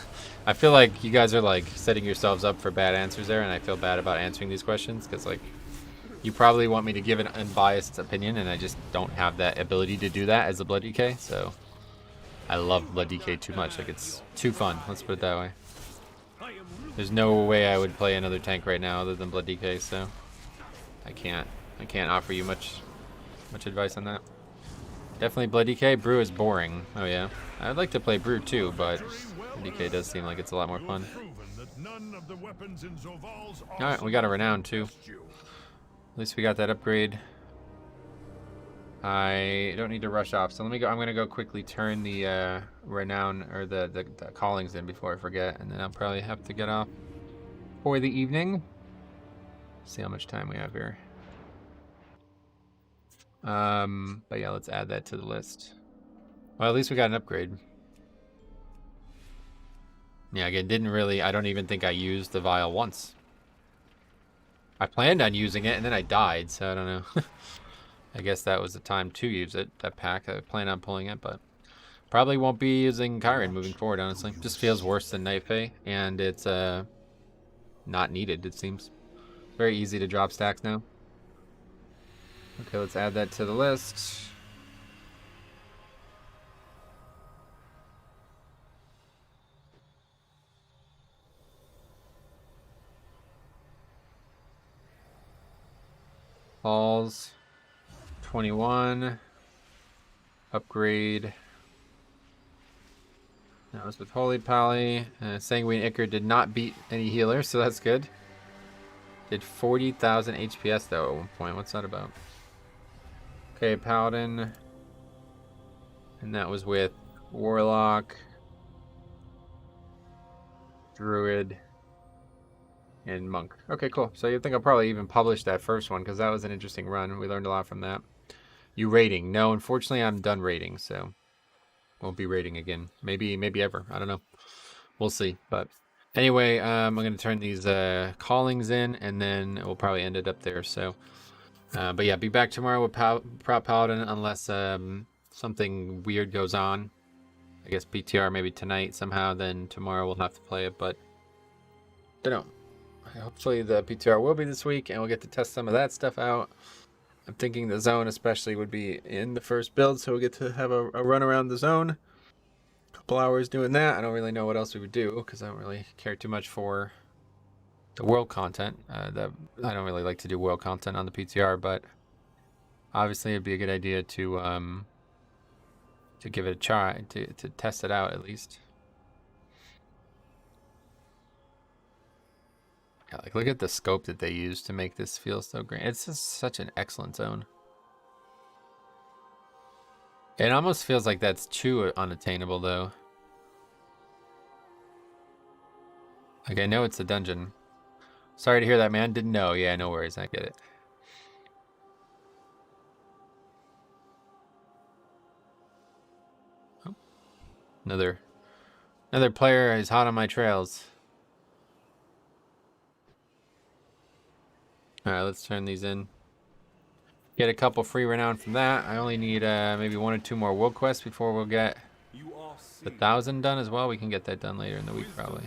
I feel like you guys are like setting yourselves up for bad answers there, and I feel bad about answering these questions because like. You probably want me to give an unbiased opinion, and I just don't have that ability to do that as a Blood DK, so I love Blood DK too much. Like, it's too fun, let's put it that way. There's no way I would play another tank right now other than Blood DK, so I can't offer you much advice on that. Definitely Blood DK. Brew is boring. Oh yeah. I'd like to play Brew too, but DK does seem like it's a lot more fun. Alright, we got a Renown too. At least we got that upgrade. I don't need to rush off, so let me go. I'm gonna go quickly turn the Renown or the callings in before I forget, and then I'll probably have to get off for the evening. See how much time we have here. But yeah, let's add that to the list. Well, at least we got an upgrade. Yeah, again, I don't even think I used the vial once. I planned on using it, and then I died, so I don't know. I guess that was the time to use it, that pack. I planned on pulling it, but probably won't be using Kyrian moving forward, honestly. Just feels worse than Night Fae, and it's not needed, it seems. Very easy to drop stacks now. Okay, let's add that to the list. Balls 21 upgrade. That was with Holy Pally. Sanguine Ichor did not beat any healer, so that's good. Did 40,000 HPS though at one point. What's that about? Okay, Paladin. And that was with Warlock, Druid, and Monk. Okay, cool. So you think I'll probably even publish that first one because that was an interesting run. We learned a lot from that. You raiding? No, unfortunately, I'm done raiding, so won't be raiding again. Maybe ever. I don't know. We'll see. But anyway, I'm gonna turn these callings in, and then we'll probably end it up there. So, but yeah, be back tomorrow with Prop Paladin, unless something weird goes on. I guess PTR maybe tonight somehow. Then tomorrow we'll have to play it, but don't know. Hopefully the PTR will be this week, and we'll get to test some of that stuff out. I'm thinking the zone especially would be in the first build, so we'll get to have a run around the zone. A couple hours doing that. I don't really know what else we would do, because I don't really care too much for the world content. I don't really like to do world content on the PTR, but obviously it'd be a good idea to give it a try, to test it out at least. Yeah, like look at the scope that they use to make this feel so great. It's just such an excellent zone. It almost feels like that's too unattainable though. Like I know it's a dungeon. Sorry to hear that, man. Didn't know. Yeah, no worries. I get it. Oh. Another player is hot on my trails. Alright, let's turn these in. Get a couple free renown from that. I only need maybe 1 or 2 more world quests before we'll get the 1,000 done as well. We can get that done later in the week probably.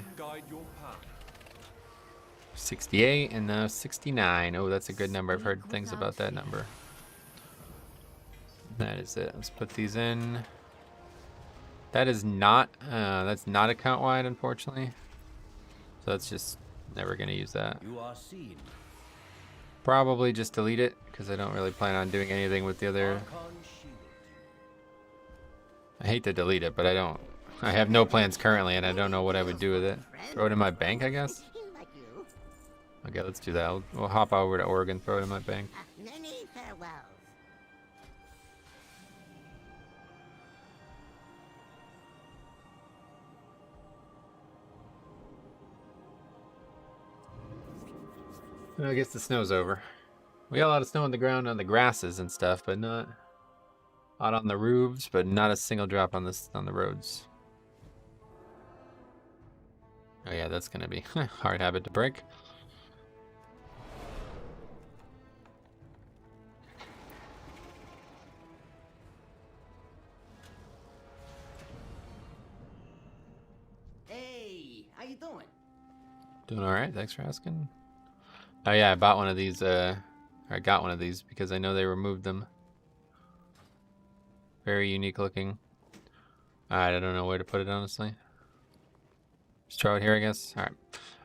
68 and now 69. Oh, that's a good number. I've heard things about that number. That is it. Let's put these in. That is not that's not account wide, unfortunately. So that's just never gonna use that. You are seen. Probably just delete it because I don't really plan on doing anything with the other. I hate to delete it, but I don't. I have no plans currently, and I don't know what I would do with it. Throw it in my bank, I guess. Okay, let's do that. We'll hop over to Oregon, throw it in my bank. Many farewells. I guess the snow's over. We got a lot of snow on the ground on the grasses and stuff, but not on the roofs, but not a single drop on the roads. Oh yeah, that's gonna be a hard habit to break. Hey, how you doing? Doing all right. Thanks for asking. Oh yeah, I bought one of these. I got one of these because I know they removed them. Very unique looking. Alright, I don't know where to put it honestly. Just throw it here, I guess. Alright.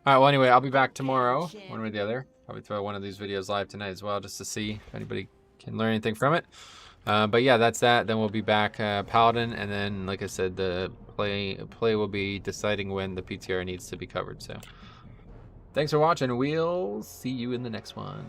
Alright, well anyway, I'll be back tomorrow, one way or the other. Probably throw one of these videos live tonight as well, just to see if anybody can learn anything from it. But yeah, that's that. Then we'll be back Paladin, and then, like I said, the play will be deciding when the PTR needs to be covered. So, thanks for watching. We'll see you in the next one.